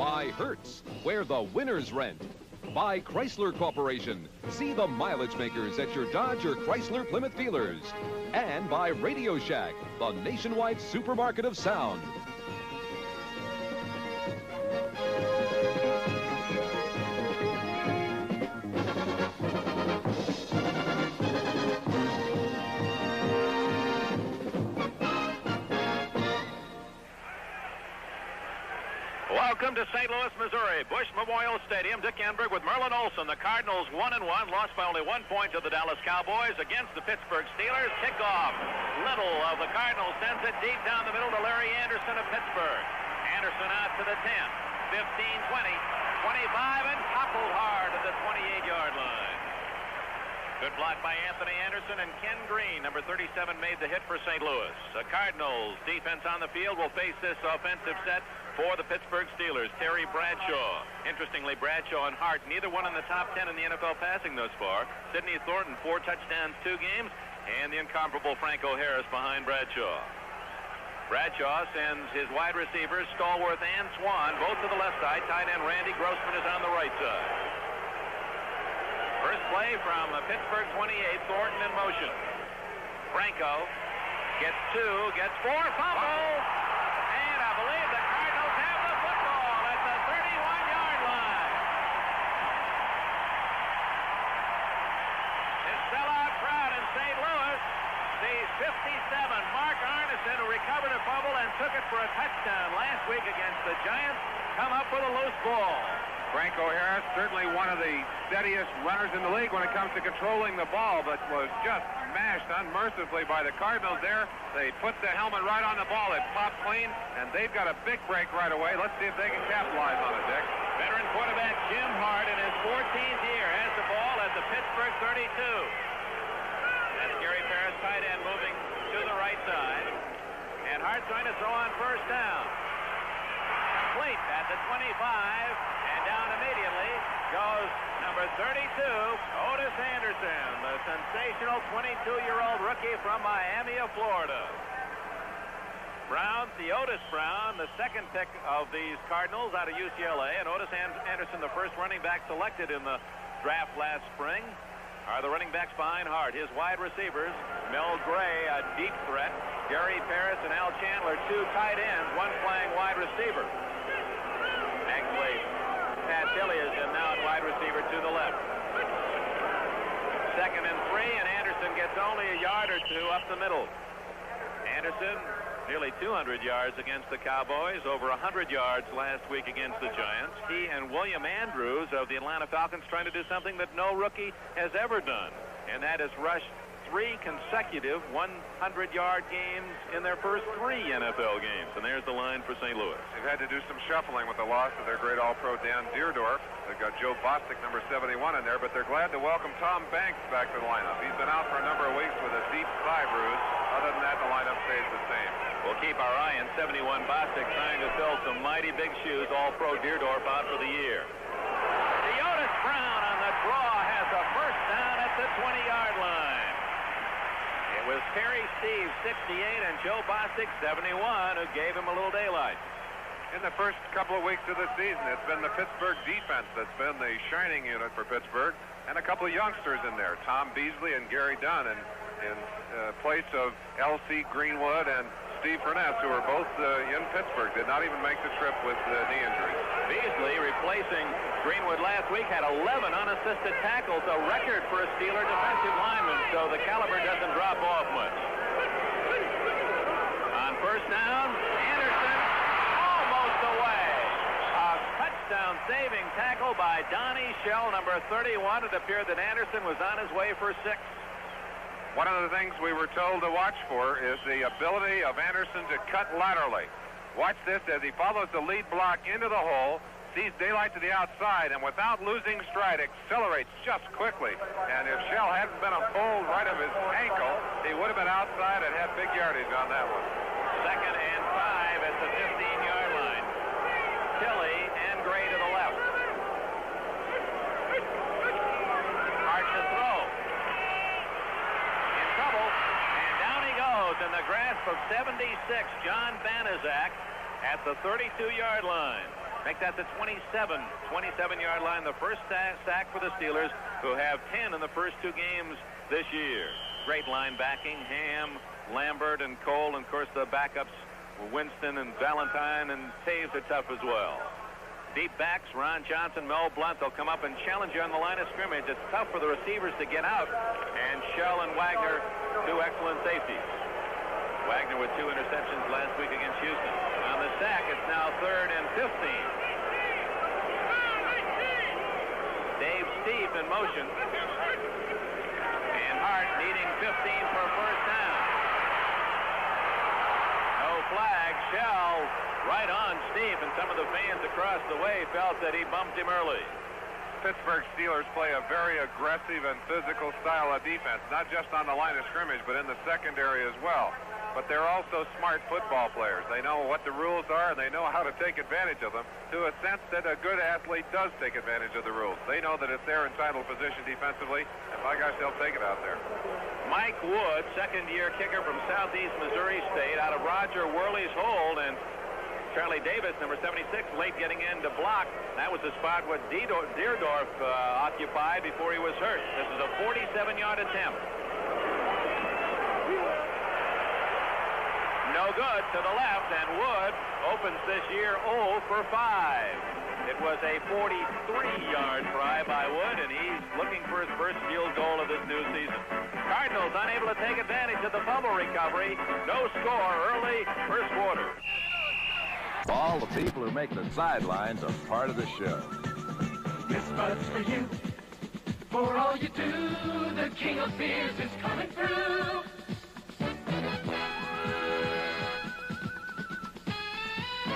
By Hertz, where the winners rent. By Chrysler Corporation. See the mileage makers at your Dodge or Chrysler Plymouth dealers. And by Radio Shack, the nationwide supermarket of sound. Welcome to St. Louis, Missouri, Bush Memorial Stadium. Dick Enberg with Merlin Olsen. The Cardinals 1-1, lost by only 1 point to the Dallas Cowboys against the Pittsburgh Steelers. Kickoff. Little of the Cardinals sends it deep down the middle to Larry Anderson of Pittsburgh. Anderson out to the 10, 15, 20, 25, and toppled hard at the 28-yard line. Good block by Anthony Anderson, and Ken Green, number 37, made the hit for St. Louis. The Cardinals defense on the field will face this offensive set for the Pittsburgh Steelers. Terry Bradshaw. Interestingly, Bradshaw and Hart, neither one in the top 10 in the NFL passing thus far. Sidney Thornton, 4 touchdowns, 2 games, and the incomparable Franco Harris behind Bradshaw. Bradshaw sends his wide receivers, Stallworth and Swan, both to the left side. Tight end Randy Grossman is on the right side. First play from the Pittsburgh 28, Thornton in motion. Franco gets 2, gets 4, fumble, and I believe the Cardinals have the football at the 31-yard line. His sellout crowd in St. Louis sees 57, Mark Arneson, who recovered a fumble and took it for a touchdown last week against the Giants, come up with a loose ball. Franco Harris, certainly one of the steadiest runners in the league when it comes to controlling the ball, but was just mashed unmercifully by the Cardinals there. They put the helmet right on the ball. It popped clean, and they've got a big break right away. Let's see if they can capitalize on it, Dick. Veteran quarterback Jim Hart in his 14th year has the ball at the Pittsburgh 32. That's Gary Parris, tight end, moving to the right side. And Hart trying to throw on first down. Complete at the 25, and down immediately goes number 32, Otis Anderson, the sensational 22-year-old rookie from Miami of Florida. Brown, Theodis Brown, the second pick of these Cardinals out of UCLA, and Otis Anderson, the first running back selected in the draft last spring, are the running backs behind Hart. His wide receivers, Mel Gray, a deep threat, Gary Parris and Al Chandler, 2 tight ends, one playing wide receiver. Actually, Pat Tilley is in now at wide receiver to the left. 2nd and 3, and Anderson gets only a yard or 2 up the middle. Anderson, nearly 200 yards against the Cowboys, over 100 yards last week against the Giants. He and William Andrews of the Atlanta Falcons trying to do something that no rookie has ever done, and that is rush 3 consecutive 100-yard games in their first 3 NFL games. And there's the line for St. Louis. They've had to do some shuffling with the loss of their great All-Pro Dan Deerdorf. They've got Joe Bostic, number 71, in there, but they're glad to welcome Tom Banks back to the lineup. He's been out for a number of weeks with a deep thigh bruise. Other than that, the lineup stays the same. We'll keep our eye on 71 Bostic, trying to fill some mighty big shoes. All-Pro Deerdorf out for the year. Theodis Brown on the draw has a first down at the 20-yard line. It was Terry Steve, 68, and Joe Bostic, 71, who gave him a little daylight. In the first couple of weeks of the season, it's been the Pittsburgh defense that's been the shining unit for Pittsburgh, and a couple of youngsters in there, Tom Beasley and Gary Dunn, in place of L.C. Greenwood and Steve Furness, who are both in Pittsburgh, did not even make the trip with knee injuries. Beasley, replacing Greenwood last week, had 11 unassisted tackles, a record for a Steeler defensive lineman, so the caliber doesn't drop off much. On first down, Anderson almost away. A touchdown-saving tackle by Donnie Shell, number 31. It appeared that Anderson was on his way for 6. One of the things we were told to watch for is the ability of Anderson to cut laterally. Watch this as he follows the lead block into the hole, sees daylight to the outside, and without losing stride, accelerates just quickly. And if Shell hadn't been a hold right of his ankle, he would have been outside and had big yardage on that one. 2nd and 5 at the 15-yard line. Tilley and Gray to the left. Hart to throw. In trouble, and down he goes in the grasp of 76, John Banaszak, at the 32-yard line. Make that the 27-yard line. The first sack for the Steelers, who have 10 in the first 2 games this year. Great line backing. Ham, Lambert, and Cole. And, of course, the backups were Winston and Valentine, and Taves are tough as well. Deep backs, Ron Johnson, Mel Blunt. They'll come up and challenge you on the line of scrimmage. It's tough for the receivers to get out. And Shell and Wagner, 2 excellent safeties. Wagner with 2 interceptions last week against Houston. On the sack, it's now 3rd and 15. Dave Steve in motion. And Hart needing 15 for a first down. No flag. Shell right on Steve, and some of the fans across the way felt that he bumped him early. Pittsburgh Steelers play a very aggressive and physical style of defense, not just on the line of scrimmage, but in the secondary as well. But they're also smart football players. They know what the rules are, and they know how to take advantage of them to a sense that a good athlete does take advantage of the rules. They know that it's their entitled position defensively, and by gosh, they'll take it out there. Mike Wood, second-year kicker from Southeast Missouri State, out of Roger Worley's hold, and Charlie Davis, number 76, late getting in to block. That was the spot what Deerdorf occupied before he was hurt. This is a 47-yard attempt. No good to the left, and Wood opens this year 0 for 5. It was a 43-yard try by Wood, and he's looking for his first field goal of this new season. Cardinals unable to take advantage of the fumble recovery. No score early, first quarter. All the people who make the sidelines are part of the show. This bud's for you. For all you do, the king of beers is coming through.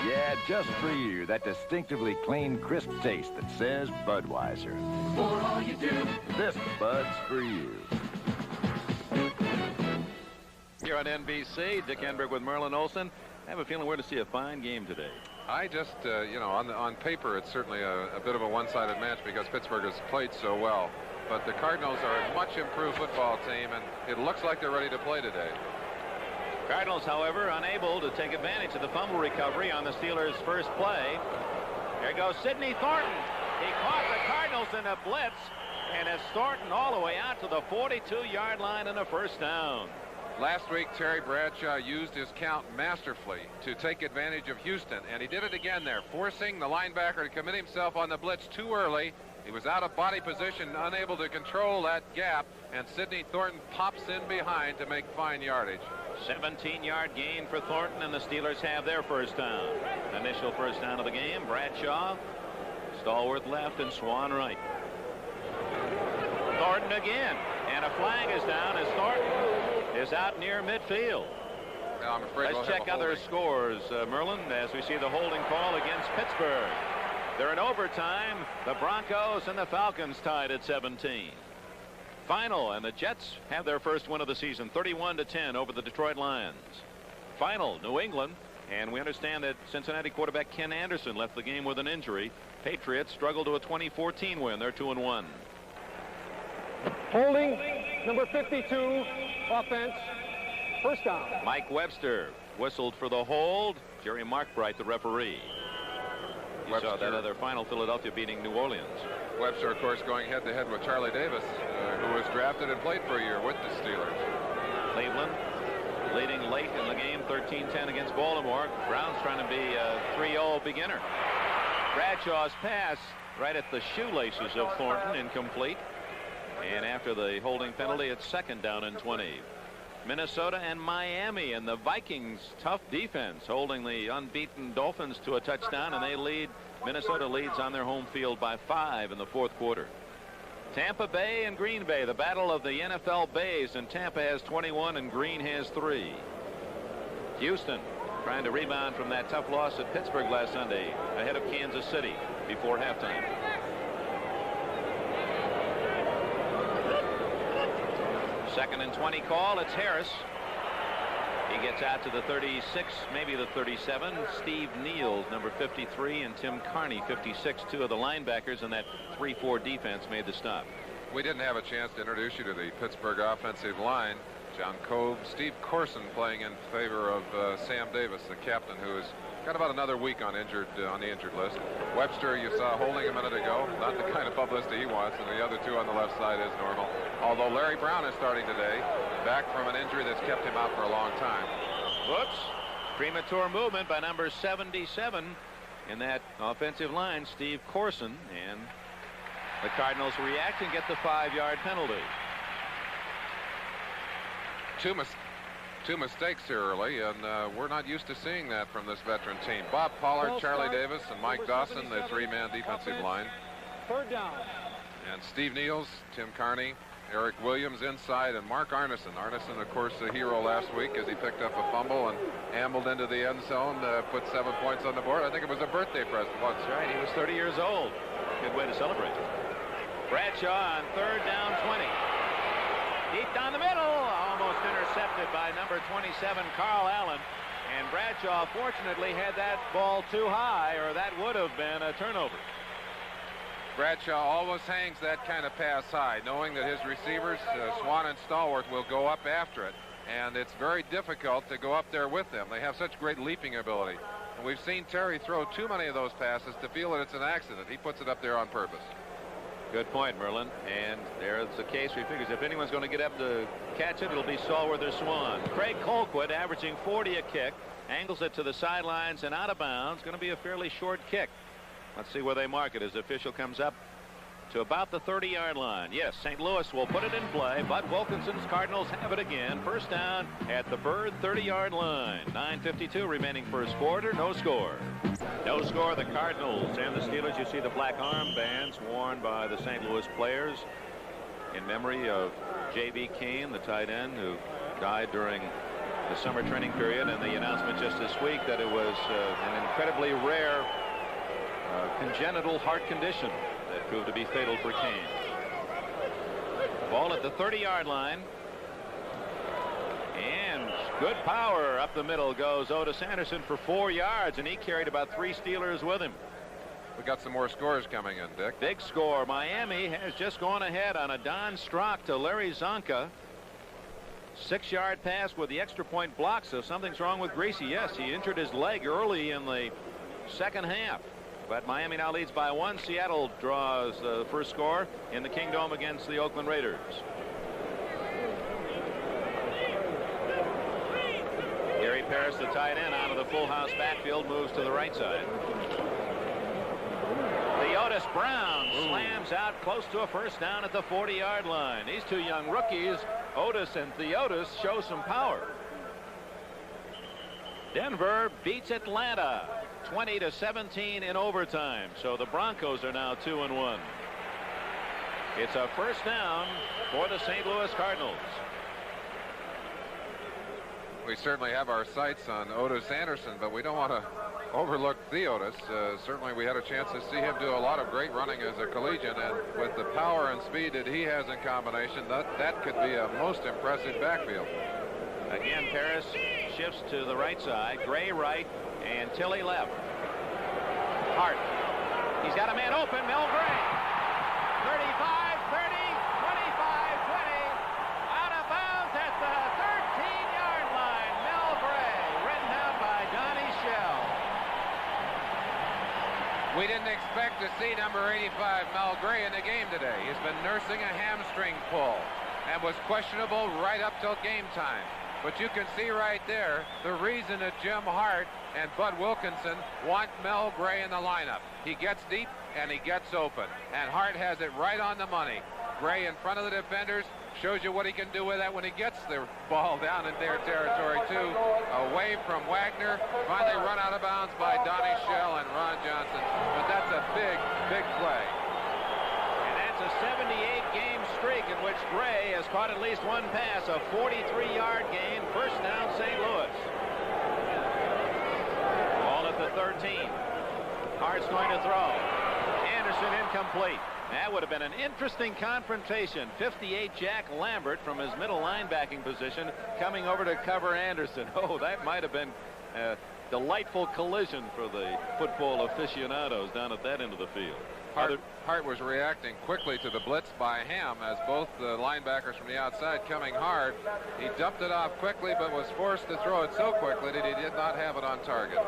Yeah, just for you, that distinctively clean, crisp taste that says Budweiser. For all you do. This Bud's for you. Here on NBC, Dick Enberg with Merlin Olsen. I have a feeling we're to see a fine game today. I just, on paper, it's certainly a bit of a one-sided match because Pittsburgh has played so well. But the Cardinals are a much improved football team, and it looks like they're ready to play today. Cardinals, however, unable to take advantage of the fumble recovery on the Steelers' first play. There goes Sidney Thornton. He caught the Cardinals in a blitz, and it's Thornton all the way out to the 42-yard line and a first down. Last week, Terry Bradshaw used his count masterfully to take advantage of Houston, and he did it again there, forcing the linebacker to commit himself on the blitz too early. He was out of body position, unable to control that gap, and Sidney Thornton pops in behind to make fine yardage. 17-yard gain for Thornton, and the Steelers have their first down. Initial first down of the game. Bradshaw, Stallworth left, and Swan right. Thornton again, and a flag is down as Thornton is out near midfield. Now, I'm afraid Let's check other scores, Merlin, as we see the holding call against Pittsburgh. They're in overtime. The Broncos and the Falcons tied at 17. Final, and the Jets have their first win of the season, 31-10 over the Detroit Lions. Final, New England, and we understand that Cincinnati quarterback Ken Anderson left the game with an injury. Patriots struggled to a 2014 win. They're 2-1. Holding, number 52, offense, first down. Mike Webster whistled for the hold. Jerry Markbright, the referee. You saw that other final, Philadelphia beating New Orleans. Webster, of course, going head-to-head with Charlie Davis, who was drafted and played for a year with the Steelers. Cleveland leading late in the game, 13-10 against Baltimore. Brown's trying to be a 3-0 beginner. Bradshaw's pass right at the shoelaces of Thornton, incomplete. And after the holding penalty, it's second down and 20. Minnesota and Miami, and the Vikings, tough defense, holding the unbeaten Dolphins to a touchdown, and they lead. Minnesota leads on their home field by 5 in the fourth quarter. Tampa Bay and Green Bay, the battle of the NFL Bays, and Tampa has 21 and Green has 3. Houston trying to rebound from that tough loss at Pittsburgh last Sunday, ahead of Kansas City before halftime. Second and 20 call. It's Harris. He gets out to the 36, maybe the 37. Steve Neal, number 53, and Tim Carney, 56. Two of the linebackers in that 3-4 defense made the stop. We didn't have a chance to introduce you to the Pittsburgh offensive line. John Cove, Steve Corson playing in favor of Sam Davis, the captain, who is Got about another week on the injured list. Webster, you saw holding a minute ago. Not the kind of publicity he wants, and the other two on the left side is normal. Although Larry Brown is starting today, back from an injury that's kept him out for a long time. Whoops. Premature movement by number 77 in that offensive line, Steve Corson, and the Cardinals react and get the 5-yard penalty. Two mistakes here early, and we're not used to seeing that from this veteran team. Bob Pollard, Charlie Davis, and Mike Dawson, the 3-man defensive line. Third down. And Steve Niels, Tim Carney, Eric Williams inside, and Mark Arneson. Arneson, of course, a hero last week as he picked up a fumble and ambled into the end zone, put 7 points on the board. I think it was a birthday present. That's right. He was 30 years old. Good way to celebrate. Bradshaw on third down 20. Deep down the middle, almost intercepted by number 27, Carl Allen. And Bradshaw fortunately had that ball too high, or that would have been a turnover. Bradshaw always hangs that kind of pass high, knowing that his receivers, Swan and Stallworth, will go up after it. And it's very difficult to go up there with them. They have such great leaping ability. And we've seen Terry throw too many of those passes to feel that it's an accident. He puts it up there on purpose. Good point, Merlin. And there's the case where he figures if anyone's going to get up to catch it, it'll be Stallworth or Swan. Craig Colquitt, averaging 40 a kick, angles it to the sidelines and out of bounds. Going to be a fairly short kick. Let's see where they mark it as the official comes up to about the 30-yard line. Yes, St. Louis will put it in play. Bud Wilkinson's Cardinals have it again. First down at the Bird 30-yard line. 9:52 remaining first quarter. No score. No score. The Cardinals and the Steelers. You see the black armbands worn by the St. Louis players in memory of J.B. Kane, the tight end who died during the summer training period, and the announcement just this week that it was an incredibly rare congenital heart condition that proved to be fatal for Kane. Ball at the 30-yard line. And good power up the middle goes Otis Anderson for 4 yards, and he carried about 3 Steelers with him. We got some more scores coming in, Dick. Big score. Miami has just gone ahead on a Don Strock to Larry Zonka. 6-yard pass with the extra point block, so something's wrong with Greasy. Yes, he injured his leg early in the second half. But Miami now leads by 1. Seattle draws the first score in the Kingdome against the Oakland Raiders. Gary Parrish, the tight end, out of the full house backfield, moves to the right side. The Otis Brown slams out close to a first down at the 40-yard line. These two young rookies, Otis and Theotis, show some power. Denver beats Atlanta 20-17 in overtime. So the Broncos are now 2-1. It's a first down for the St. Louis Cardinals. We certainly have our sights on Otis Anderson, but we don't want to overlook Theotis. Certainly we had a chance to see him do a lot of great running as a collegiate, and with the power and speed that he has in combination, that could be a most impressive backfield. Again, Paris shifts to the right side. Gray right and Tilley left. Hart. He's got a man open. Mel Gray. 35, 30, 25, 20. Out of bounds at the 13-yard line. Mel Gray, written down by Donnie Shell. We didn't expect to see number 85 Mel Gray in the game today. He's been nursing a hamstring pull and was questionable right up till game time. But you can see right there the reason that Jim Hart and Bud Wilkinson want Mel Gray in the lineup. He gets deep and he gets open, and Hart has it right on the money. Gray in front of the defenders shows you what he can do with that when he gets the ball down in their territory too. Away from Wagner, finally run out of bounds by Donnie Shell and Ron Johnson. But that's a big, big play. A 78-game streak in which Gray has caught at least one pass. A 43-yard gain. First down, St. Louis. Ball at the 13. Hart's going to throw. Anderson incomplete. That would have been an interesting confrontation. 58 Jack Lambert from his middle linebacking position coming over to cover Anderson. Oh, that might have been delightful collision for the football aficionados down at that end of the field. Hart was reacting quickly to the blitz by Ham as both the linebackers from the outside coming hard. He dumped it off quickly but was forced to throw it so quickly that he did not have it on target.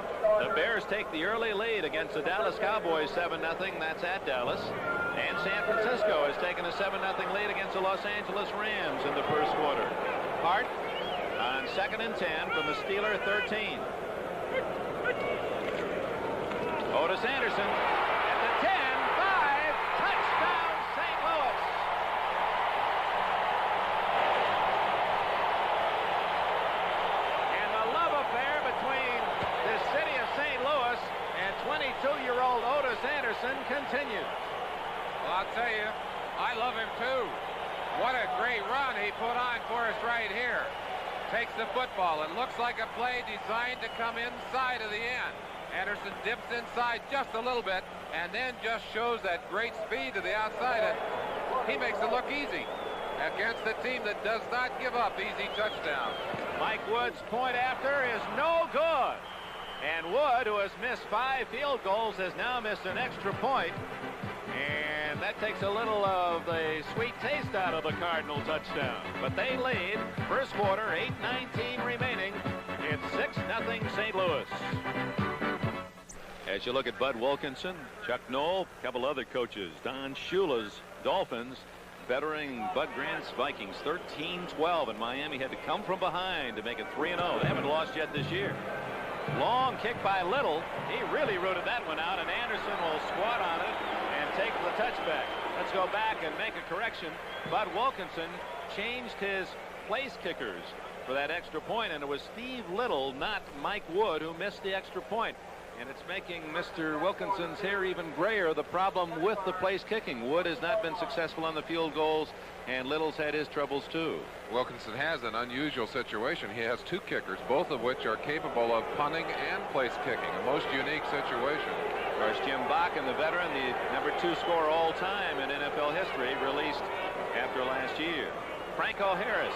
The Bears take the early lead against the Dallas Cowboys 7-0. That's at Dallas. And San Francisco has taken a 7-0 lead against the Los Angeles Rams in the first quarter. Hart on 2nd and 10 from the Steeler 13. Otis Anderson at the 10, 5, touchdown St. Louis. And the love affair between the city of St. Louis and 22-year-old Otis Anderson continues. Well, I'll tell you, I love him too. What a great run he put on for us right here. Takes the football. It looks like a play designed to come inside of the end. Anderson dips inside just a little bit and then just shows that great speed to the outside, and he makes it look easy against a team that does not give up easy touchdowns. Mike Wood's point after is no good. And Wood, who has missed 5 field goals, has now missed an extra point. And that takes a little of the sweet taste out of the Cardinal touchdown. But they lead. First quarter, 8:19 remaining. It's 6-0 St. Louis. As you look at Bud Wilkinson, Chuck Noll, a couple other coaches, Don Shula's Dolphins, bettering Bud Grant's Vikings 13-12, and Miami had to come from behind to make it 3-0. They haven't lost yet this year. Long kick by Little. He really rooted that one out, and Anderson will squat on it and take the touchback. Let's go back and make a correction. Bud Wilkinson changed his place kickers for that extra point, and it was Steve Little, not Mike Wood, who missed the extra point. And it's making Mr. Wilkinson's hair even grayer. The problem with the place kicking. Wood has not been successful on the field goals, and Little's had his troubles too. Wilkinson has an unusual situation. He has 2 kickers, both of which are capable of punting and place kicking. A most unique situation. Of course, Jim Bakken, the veteran, the #2 scorer all time in NFL history, released after last year. Franco Harris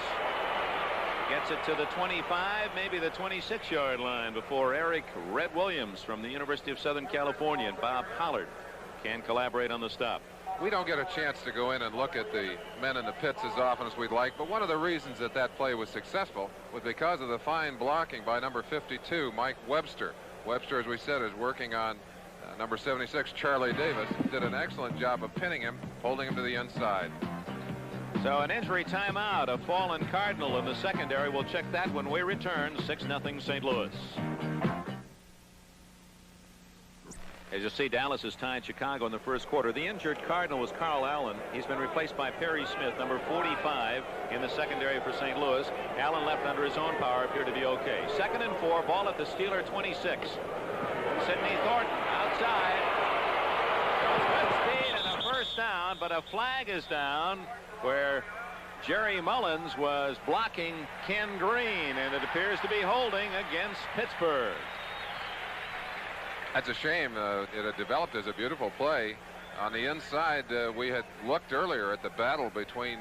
gets it to the 25, maybe the 26-yard line before Eric Red Williams from the University of Southern California and Bob Pollard can collaborate on the stop. We don't get a chance to go in and look at the men in the pits as often as we'd like, but one of the reasons that that play was successful was because of the fine blocking by number 52, Mike Webster. Webster, as we said, is working on number 76, Charlie Davis. Did an excellent job of pinning him, holding him to the inside. So an injury timeout, a fallen Cardinal in the secondary. We'll check that when we return. 6-0 St. Louis. As you see, Dallas has tied Chicago in the first quarter. The injured Cardinal was Carl Allen. He's been replaced by Perry Smith, number 45 in the secondary for St. Louis. Allen left under his own power, appeared to be okay. 2nd and 4, ball at the Steeler 26. Sidney Thornton outside. Shows good speed and a first down, but a flag is down where Jerry Mullins was blocking Ken Green, and it appears to be holding against Pittsburgh. That's a shame. It had developed as a beautiful play. On the inside, we had looked earlier at the battle between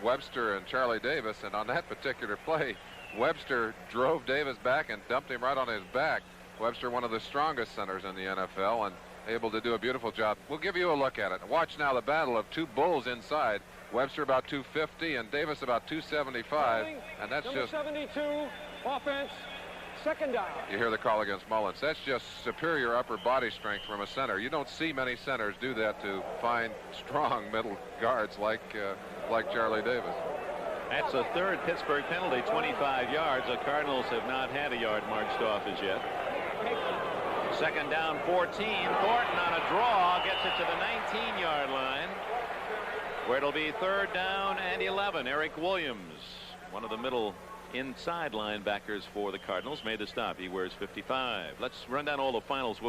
Webster and Charlie Davis, and on that particular play, Webster drove Davis back and dumped him right on his back. Webster, one of the strongest centers in the NFL, and able to do a beautiful job. We'll give you a look at it. Watch now the battle of 2 bulls inside. Webster about 250 and Davis about 275, and that's number just 72 offense, 2nd down. You hear the call against Mullins. That's just superior upper body strength from a center. You don't see many centers do that to find strong middle guards like Charlie Davis. That's a 3rd Pittsburgh penalty, 25 yards. The Cardinals have not had a yard marched off as yet. 2nd down, 14. Thornton on a draw gets it to the 19-yard line, where it'll be 3rd down and 11. Eric Williams, one of the middle inside linebackers for the Cardinals, made the stop. He wears 55. Let's run down all the finals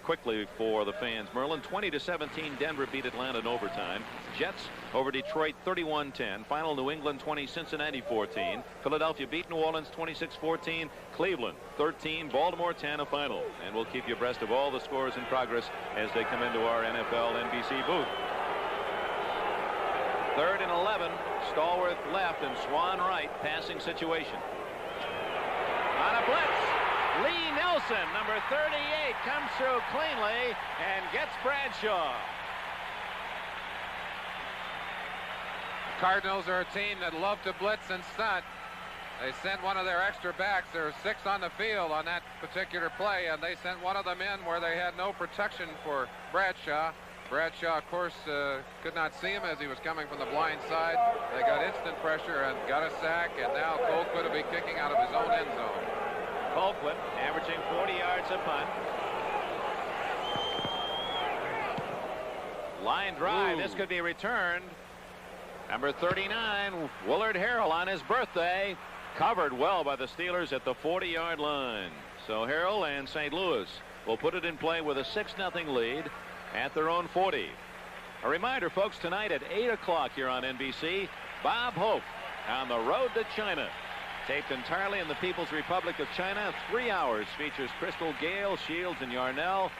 quickly for the fans. Merlin, 20-17. Denver beat Atlanta in overtime. Jets over Detroit 31-10. Final, New England 20, Cincinnati 14. Philadelphia beat New Orleans 26-14. Cleveland 13, Baltimore 10, a final. And we'll keep you abreast of all the scores in progress as they come into our NFL NBC booth. 3rd and 11. Stallworth left and Swan right. Passing situation. On a blitz. Lee Nelson, number 38, comes through cleanly and gets Bradshaw. Cardinals are a team that love to blitz and stunt. They sent one of their extra backs. There were 6 on the field on that particular play, and they sent one of them in where they had no protection for Bradshaw. Bradshaw, of course, could not see him as he was coming from the blind side. They got instant pressure and got a sack, and now Colquitt will be kicking out of his own end zone. Colquitt averaging 40 yards a punt. Line drive. This could be returned. Number 39, Willard Harrell, on his birthday, covered well by the Steelers at the 40-yard line. So Harrell and St. Louis will put it in play with a 6-0 lead at their own 40. A reminder, folks, tonight at 8 o'clock here on NBC, Bob Hope on the road to China. Taped entirely in the People's Republic of China. 3 hours. Features Crystal Gale, Shields, and Yarnell.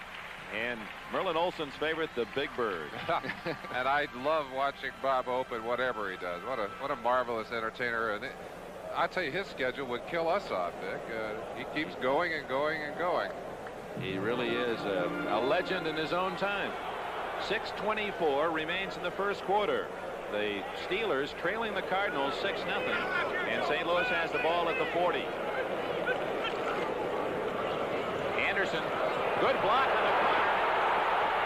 And Merlin Olsen's favorite, the Big Bird. And I love watching Bob Hope and whatever he does. What a marvelous entertainer. And I tell you, his schedule would kill us off, Dick. He keeps going and going and going. He really is a legend in his own time. 6:24 remains in the first quarter. The Steelers trailing the Cardinals 6-0. And St. Louis has the ball at the 40. Anderson, good block on the corner.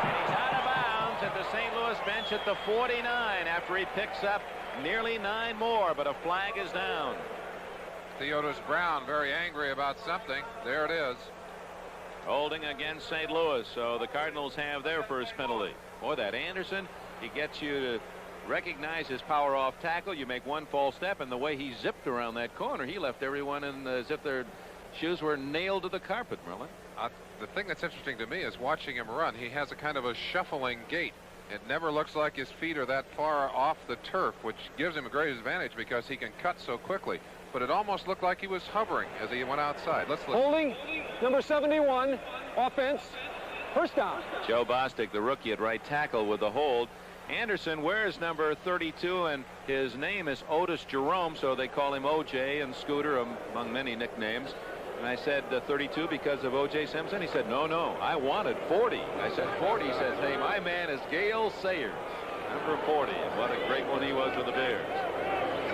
And he's out of bounds at the St. Louis bench at the 49 after he picks up nearly 9 more, but a flag is down. Theodis Brown very angry about something. There it is. Holding against St. Louis, so the Cardinals have their first penalty. Boy, that Anderson, he gets you to recognize his power off tackle. You make one false step, and the way he zipped around that corner, he left everyone in as if their shoes were nailed to the carpet, Merlin. The thing that's interesting to me is watching him run. He has a kind of a shuffling gait. It never looks like his feet are that far off the turf, which gives him a great advantage because he can cut so quickly. But it almost looked like he was hovering as he went outside. Let's listen. Holding, number 71, offense, first down. Joe Bostic, the rookie at right tackle, with the hold. Anderson wears number 32, and his name is Otis Jerome, so they call him OJ and Scooter, among many nicknames. And I said 32 because of O.J. Simpson. He said, no, I wanted 40. I said 40. He says, hey, my man is Gale Sayers, number 40. And what a great one he was with the Bears.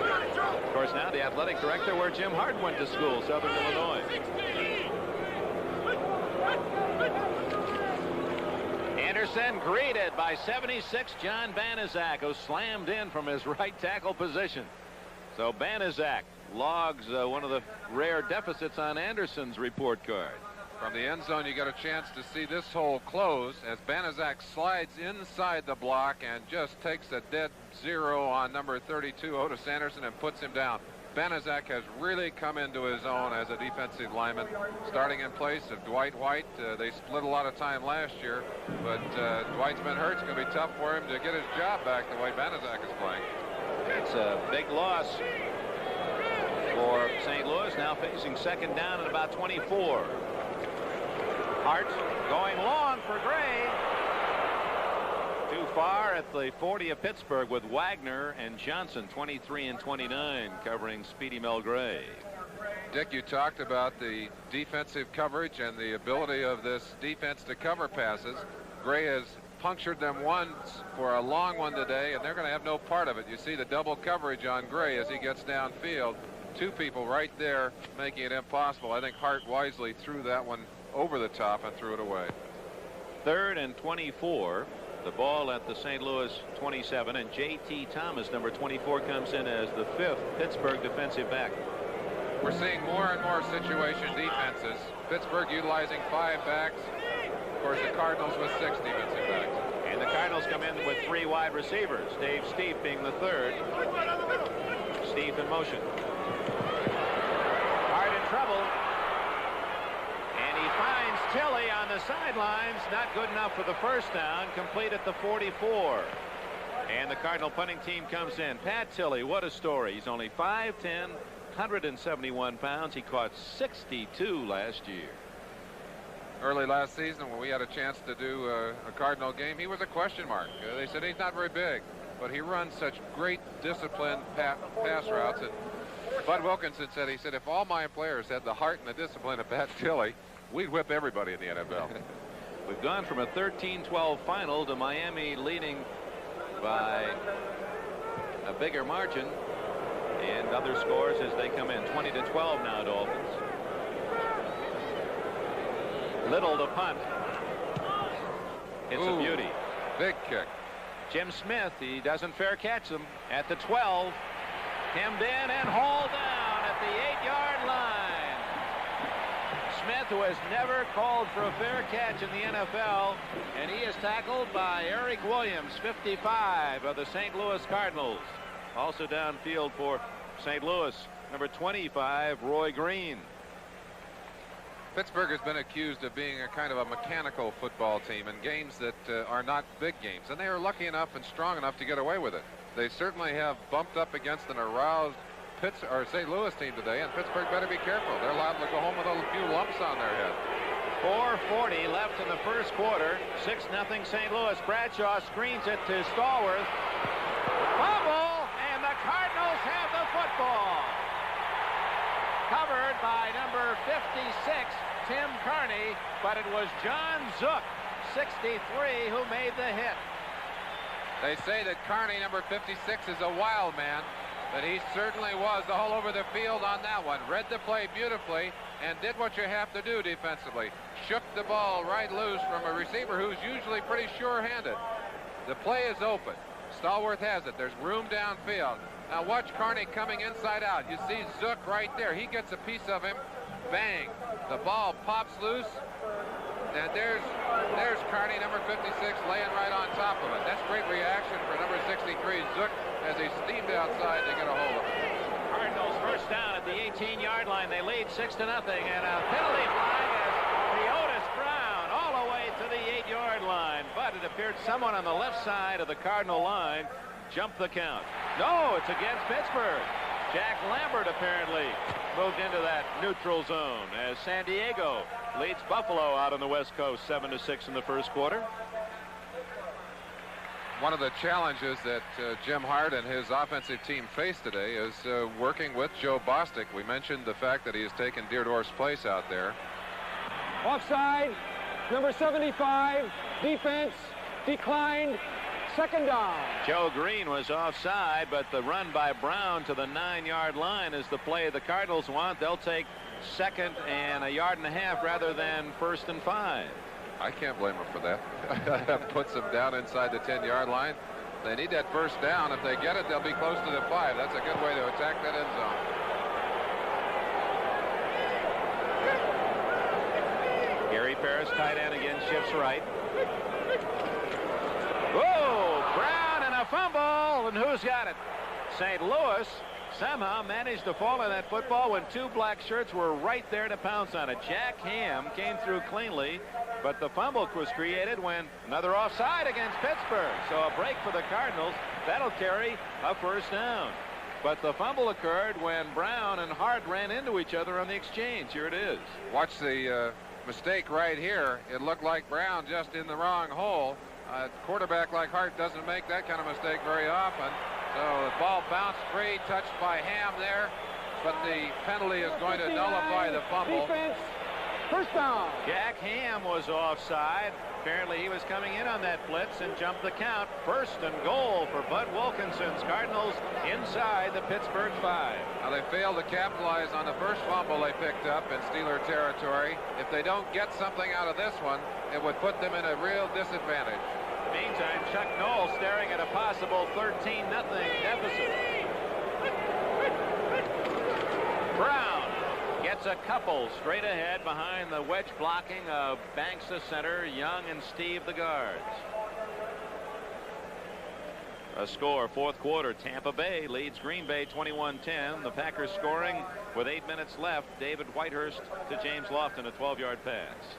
Of course, now the athletic director where Jim Hart went to school, Southern Illinois. Anderson greeted by 76 John Banaszak, who slammed in from his right tackle position. So Banaszak logs one of the rare deficits on Anderson's report card. From the end zone, you got a chance to see this hole close as Banaszak slides inside the block and just takes a dead zero on number 32, Otis Anderson, and puts him down. Banaszak has really come into his own as a defensive lineman, starting in place of Dwight White. They split a lot of time last year, but Dwight's been hurt. It's going to be tough for him to get his job back the way Banaszak is playing. It's a big loss for St. Louis, now facing second down at about 24. Hart going long for Gray. Too far at the 40 of Pittsburgh with Wagner and Johnson, 23 and 29, covering Speedy Mel Gray. Dick, you talked about the defensive coverage and the ability of this defense to cover passes. Gray has punctured them once for a long one today, and they're going to have no part of it. You see the double coverage on Gray as he gets downfield. 2 people right there making it impossible. I think Hart wisely threw that one over the top and threw it away. 3rd and 24. The ball at the St. Louis 27, and J.T. Thomas, number 24, comes in as the 5th Pittsburgh defensive back. We're seeing more and more situation defenses. Pittsburgh utilizing 5 backs. Of course, the Cardinals with 6 defensive backs. And the Cardinals come in with 3 wide receivers. Dave Steep being the 3rd. Steep in motion. Hart in trouble. And he finds Tilley on the sidelines. Not good enough for the first down. Complete at the 44. And the Cardinal punting team comes in. Pat Tilley, what a story. He's only 5'10", 171 pounds. He caught 62 last year. Early last season, when we had a chance to do a Cardinal game, he was a question mark. They said he's not very big, but he runs such great disciplined pass routes. And Bud Wilkinson said, he said, if all my players had the heart and the discipline of Pat Tilley, we'd whip everybody in the NFL. We've gone from a 13-12 final to Miami leading by a bigger margin, and other scores as they come in. 20-12 now, Dolphins. Little to punt. It's a beauty. Big kick. Jim Smith, he doesn't fair catch them at the 12. Hemmed in and hauled down at the 8-yard line. Smith, who has never called for a fair catch in the NFL, and he is tackled by Eric Williams, 55 of the St. Louis Cardinals. Also downfield for St. Louis, number 25, Roy Green. Pittsburgh has been accused of being a kind of a mechanical football team in games that are not big games, and they are lucky enough and strong enough to get away with it. They certainly have bumped up against an aroused St. Louis team today, and Pittsburgh better be careful. They're liable to go home with a few lumps on their head. 4:40 left in the first quarter. 6-0 St. Louis. Bradshaw screens it to Stallworth. Fumble, and the Cardinals have the football. Covered by number 56, Tim Kearney, but it was John Zook, 63, who made the hit. They say that Kearney, number 56, is a wild man, but he certainly was all over the field on that one. Read the play beautifully and did what you have to do defensively. Shook the ball right loose from a receiver who's usually pretty sure-handed. The play is open. Stallworth has it. There's room downfield. Now watch Kearney coming inside out. You see Zook right there. He gets a piece of him. Bang. The ball pops loose. And there's Kearney, number 56, laying right on top of it. That's great reaction for number 63, Zook, as he steamed outside to get a hold of it. Cardinals first down at the 18-yard line. They lead 6-0, and a penalty flag as Theodis Brown all the way to the 8-yard line. But it appeared someone on the left side of the Cardinal line jumped the count. No, it's against Pittsburgh. Jack Lambert apparently moved into that neutral zone as San Diego leads Buffalo out on the West Coast 7-6 in the first quarter. One of the challenges that Jim Hart and his offensive team face today is working with Joe Bostic. We mentioned the fact that he has taken Deerdorf's place out there. Offside, number 75, defense, declined, second down. Joe Green was offside, but the run by Brown to the 9-yard line is the play the Cardinals want. They'll take second and 1.5 yards rather than 1st and 5. I can't blame them for that. That puts them down inside the 10-yard line. They need that first down. If they get it, they'll be close to the 5. That's a good way to attack that end zone. Gary Parrish, tight end, again shifts right. Whoa! Brown and a fumble, and who's got it? St. Louis somehow managed to fall on that football when two black shirts were right there to pounce on it. Jack Ham came through cleanly, but the fumble was created when another offside against Pittsburgh. So a break for the Cardinals. That'll carry a first down. But the fumble occurred when Brown and Hart ran into each other on the exchange. Here it is. Watch the mistake right here. It looked like Brown just in the wrong hole. A quarterback like Hart doesn't make that kind of mistake very often. So the ball bounced free, touched by Ham there, but the penalty is going to nullify the fumble. Defense, first down. Jack Ham was offside. Apparently he was coming in on that blitz and jumped the count. First and goal for Bud Wilkinson's Cardinals inside the Pittsburgh 5. Now they failed to capitalize on the first fumble they picked up in Steeler territory. If they don't get something out of this one, it would put them in a real disadvantage. Meantime, Chuck Noll staring at a possible 13-0 deficit. Brown gets a couple straight ahead behind the wedge blocking of Banks the center, Young and Steve the guards. A score, fourth quarter, Tampa Bay leads Green Bay 21-10. The Packers scoring with 8 minutes left. David Whitehurst to James Lofton, a 12-yard pass.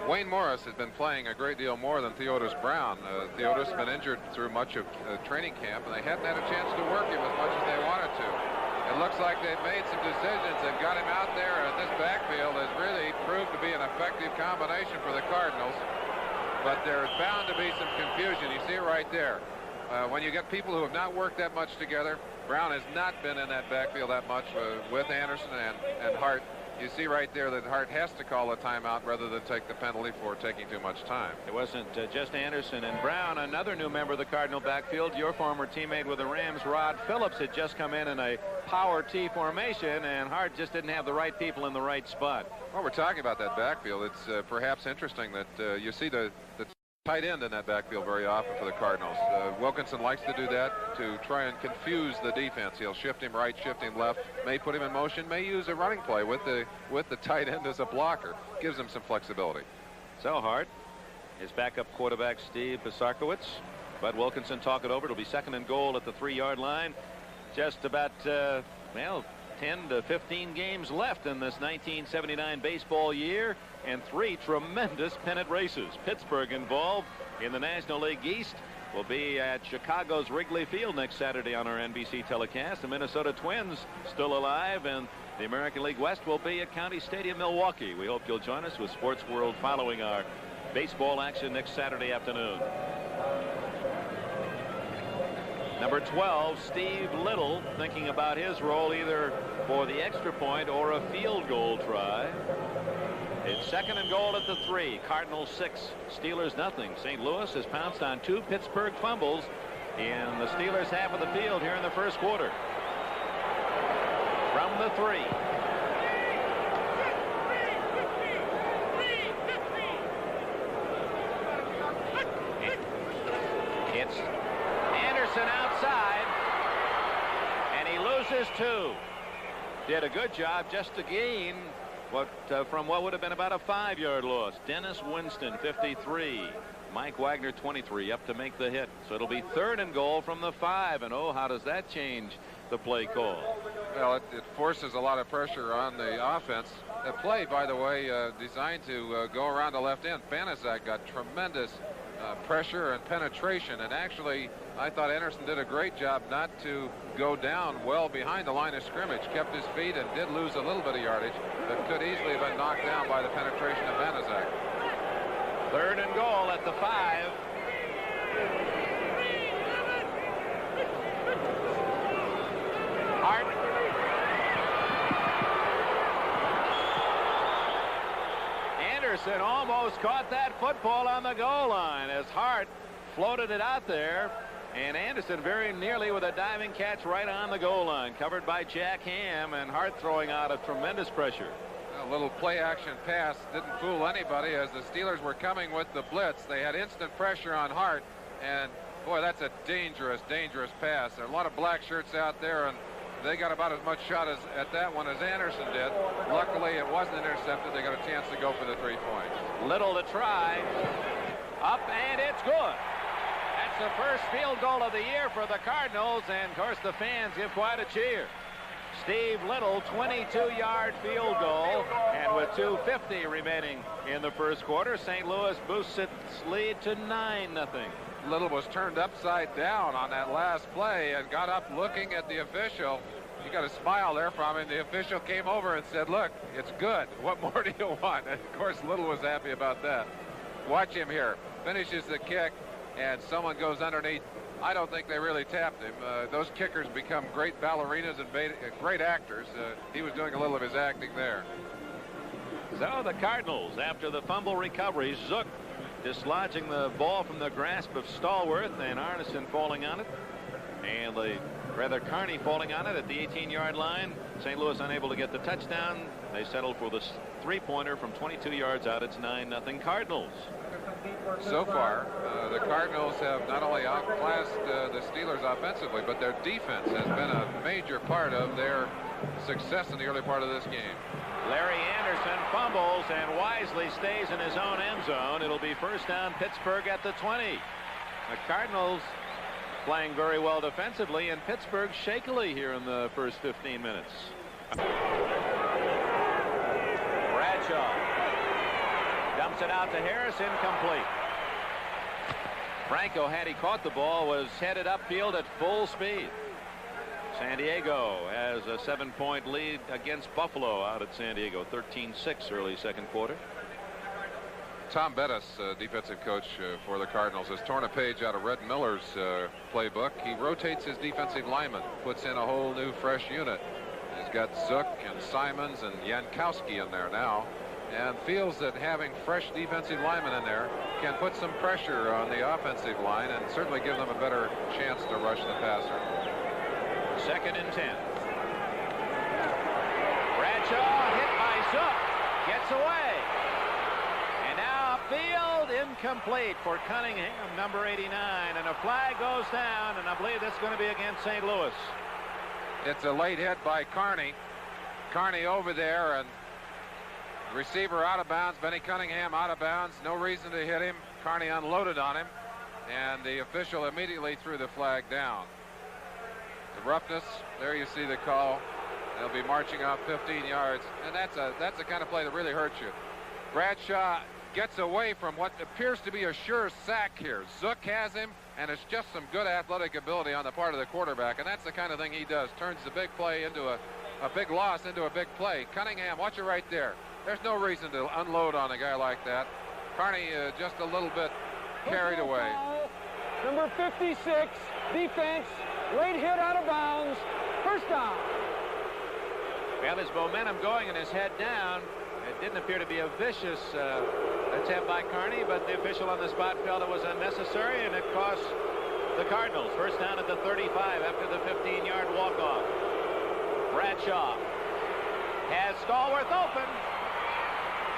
Wayne Morris has been playing a great deal more than Theodis Brown. Theodis has been injured through much of training camp, and they hadn't had a chance to work him as much as they wanted to. It looks like they've made some decisions and got him out there, and this backfield has really proved to be an effective combination for the Cardinals. But there's bound to be some confusion. You see it right there. When you get people who have not worked that much together, Brown has not been in that backfield that much with Anderson and Hart. You see right there that Hart has to call a timeout rather than take the penalty for taking too much time. It wasn't just Anderson and Brown. Another new member of the Cardinal backfield, your former teammate with the Rams, Rod Phillips, had just come in a power T formation, and Hart just didn't have the right people in the right spot. Well, we're talking about that backfield. It's perhaps interesting that you see the tight end in that backfield very often for the Cardinals. Wilkinson likes to do that to try and confuse the defense. He'll shift him right, shift him left, may put him in motion, may use a running play with the tight end as a blocker. Gives him some flexibility. So Hart, his backup quarterback Steve Pisarkowitz. Bud Wilkinson talk it over. It'll be 2nd and goal at the 3-yard line. Just about, well, 10 to 15 games left in this 1979 baseball year, and 3 tremendous pennant races. Pittsburgh involved in the National League East will be at Chicago's Wrigley Field next Saturday on our NBC telecast. The Minnesota Twins still alive, and the American League West will be at County Stadium, Milwaukee. We hope you'll join us with Sports World following our baseball action next Saturday afternoon. Number 12, Steve Little, thinking about his role either for the extra point or a field goal try. It's 2nd and goal at the 3. Cardinals 6, Steelers nothing. St. Louis has pounced on 2 Pittsburgh fumbles in the Steelers half of the field here in the first quarter. From the 3. It's Anderson outside, and he loses 2. Did a good job just to gain from what would have been about a 5-yard loss. Dennis Winston 53, Mike Wagner 23 up to make the hit. So it'll be 3rd and goal from the 5, and oh, how does that change the play call? Well, it forces a lot of pressure on the offense. The play, by the way, designed to go around the left end. Banaszak got tremendous pressure and penetration, and actually I thought Anderson did a great job not to go down well behind the line of scrimmage. Kept his feet and did lose a little bit of yardage, but could easily have been knocked down by the penetration of Banaszak. 3rd and goal at the 5. Hart. Anderson almost caught that football on the goal line as Hart floated it out there, and Anderson very nearly with a diving catch right on the goal line, covered by Jack Ham, and Hart throwing out of tremendous pressure. A little play action pass didn't fool anybody as the Steelers were coming with the blitz. They had instant pressure on Hart, and boy, that's a dangerous pass. There are a lot of black shirts out there, and they got about as much shot at that one as Anderson did. Luckily, it wasn't intercepted. They got a chance to go for the 3 points. Little to try. Up, and it's good. That's the first field goal of the year for the Cardinals, and of course the fans give quite a cheer. Steve Little, 22-yard field goal, and with 2:50 remaining in the first quarter, St. Louis boosts its lead to 9-0. Little was turned upside down on that last play and got up looking at the official. You got a smile there from him. The official came over and said, "Look, it's good. What more do you want?" And of course, Little was happy about that. Watch him here. Finishes the kick, and someone goes underneath. I don't think they really tapped him. Those kickers become great ballerinas and great actors. He was doing a little of his acting there. So the Cardinals, after the fumble recovery, Zook dislodging the ball from the grasp of Stallworth, and Arneson falling on it, and Carney falling on it at the 18-yard line. St. Louis unable to get the touchdown. They settled for the 3-pointer from 22 yards out. It's 9-0 Cardinals. So far, the Cardinals have not only outclassed the Steelers offensively, but their defense has been a major part of their success in the early part of this game. Larry Anderson fumbles and wisely stays in his own end zone. It'll be first down Pittsburgh at the 20. The Cardinals playing very well defensively, and Pittsburgh shakily here in the first 15 minutes. Bradshaw dumps it out to Harris, incomplete. Franco, had he caught the ball, was headed upfield at full speed. San Diego has a 7-point lead against Buffalo out at San Diego, 13-6 early second quarter. Tom Bettis, defensive coach for the Cardinals, has torn a page out of Red Miller's playbook. He rotates his defensive linemen, puts in a whole new fresh unit. He's got Zook and Simons and Jankowski in there now, and feels that having fresh defensive linemen in there can put some pressure on the offensive line and certainly give them a better chance to rush the passer. 2nd and 10. Bradshaw hit by Zook, gets away, and now field incomplete for Cunningham, number 89, and a flag goes down, and I believe that's going to be against St. Louis. It's a late hit by Carney. Carney over there, and receiver out of bounds. Benny Cunningham out of bounds. No reason to hit him. Carney unloaded on him, and the official immediately threw the flag down. The roughness, there you see the call. They'll be marching off 15 yards, and that's the kind of play that really hurts you. Bradshaw gets away from what appears to be a sure sack here. Zook has him, and it's just some good athletic ability on the part of the quarterback, and that's the kind of thing he does. Turns the big play into a big loss into a big play. Cunningham, watch it right there. There's no reason to unload on a guy like that. Carney just a little bit carried away. Number 56, defense, late hit out of bounds, first down. Well, his momentum going and his head down. It didn't appear to be a vicious attempt by Carney, but the official on the spot felt it was unnecessary, and it cost the Cardinals. First down at the 35 after the 15-yard walk-off. Bradshaw has Stallworth open.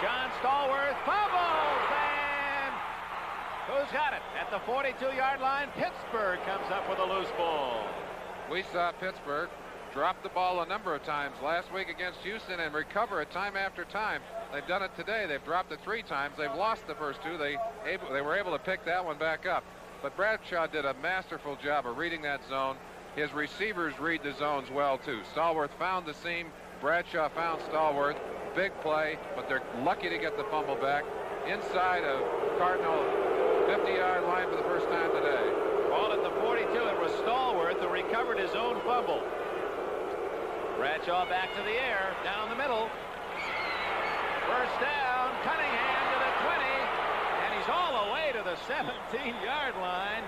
John Stallworth fumbles, and who's got it? At the 42-yard line, Pittsburgh comes up with a loose ball. We saw Pittsburgh drop the ball a number of times last week against Houston and recover it time after time. They've done it today. They've dropped it 3 times. They've lost the first 2. They were able to pick that one back up. But Bradshaw did a masterful job of reading that zone. His receivers read the zones well, too. Stallworth found the seam. Bradshaw found Stallworth. Big play, but they're lucky to get the fumble back inside of Cardinal 50-yard line for the first time today. Ball at the 42. It was Stallworth who recovered his own fumble. Bradshaw back to the air, down the middle. First down, Cunningham to the 20, and he's all the way to the 17-yard line.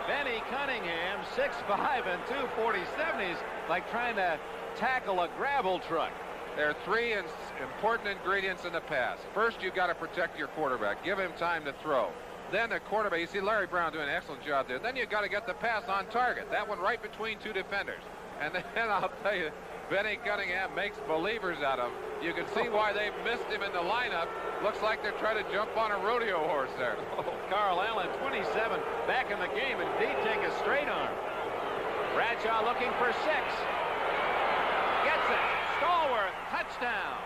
Benny Cunningham, 6'5" and 247. He's like trying to tackle a gravel truck. There are 3 important ingredients in the pass. First, you've got to protect your quarterback. Give him time to throw. Then the quarterback, you see Larry Brown doing an excellent job there. Then you've got to get the pass on target. That one right between 2 defenders. And then I'll tell you, Benny Cunningham makes believers out of him. You can see why they missed him in the lineup. Looks like they're trying to jump on a rodeo horse there. Carl Allen, 27, back in the game, and indeed take a straight arm. Bradshaw looking for 6. Gets it. Stallworth, touchdown.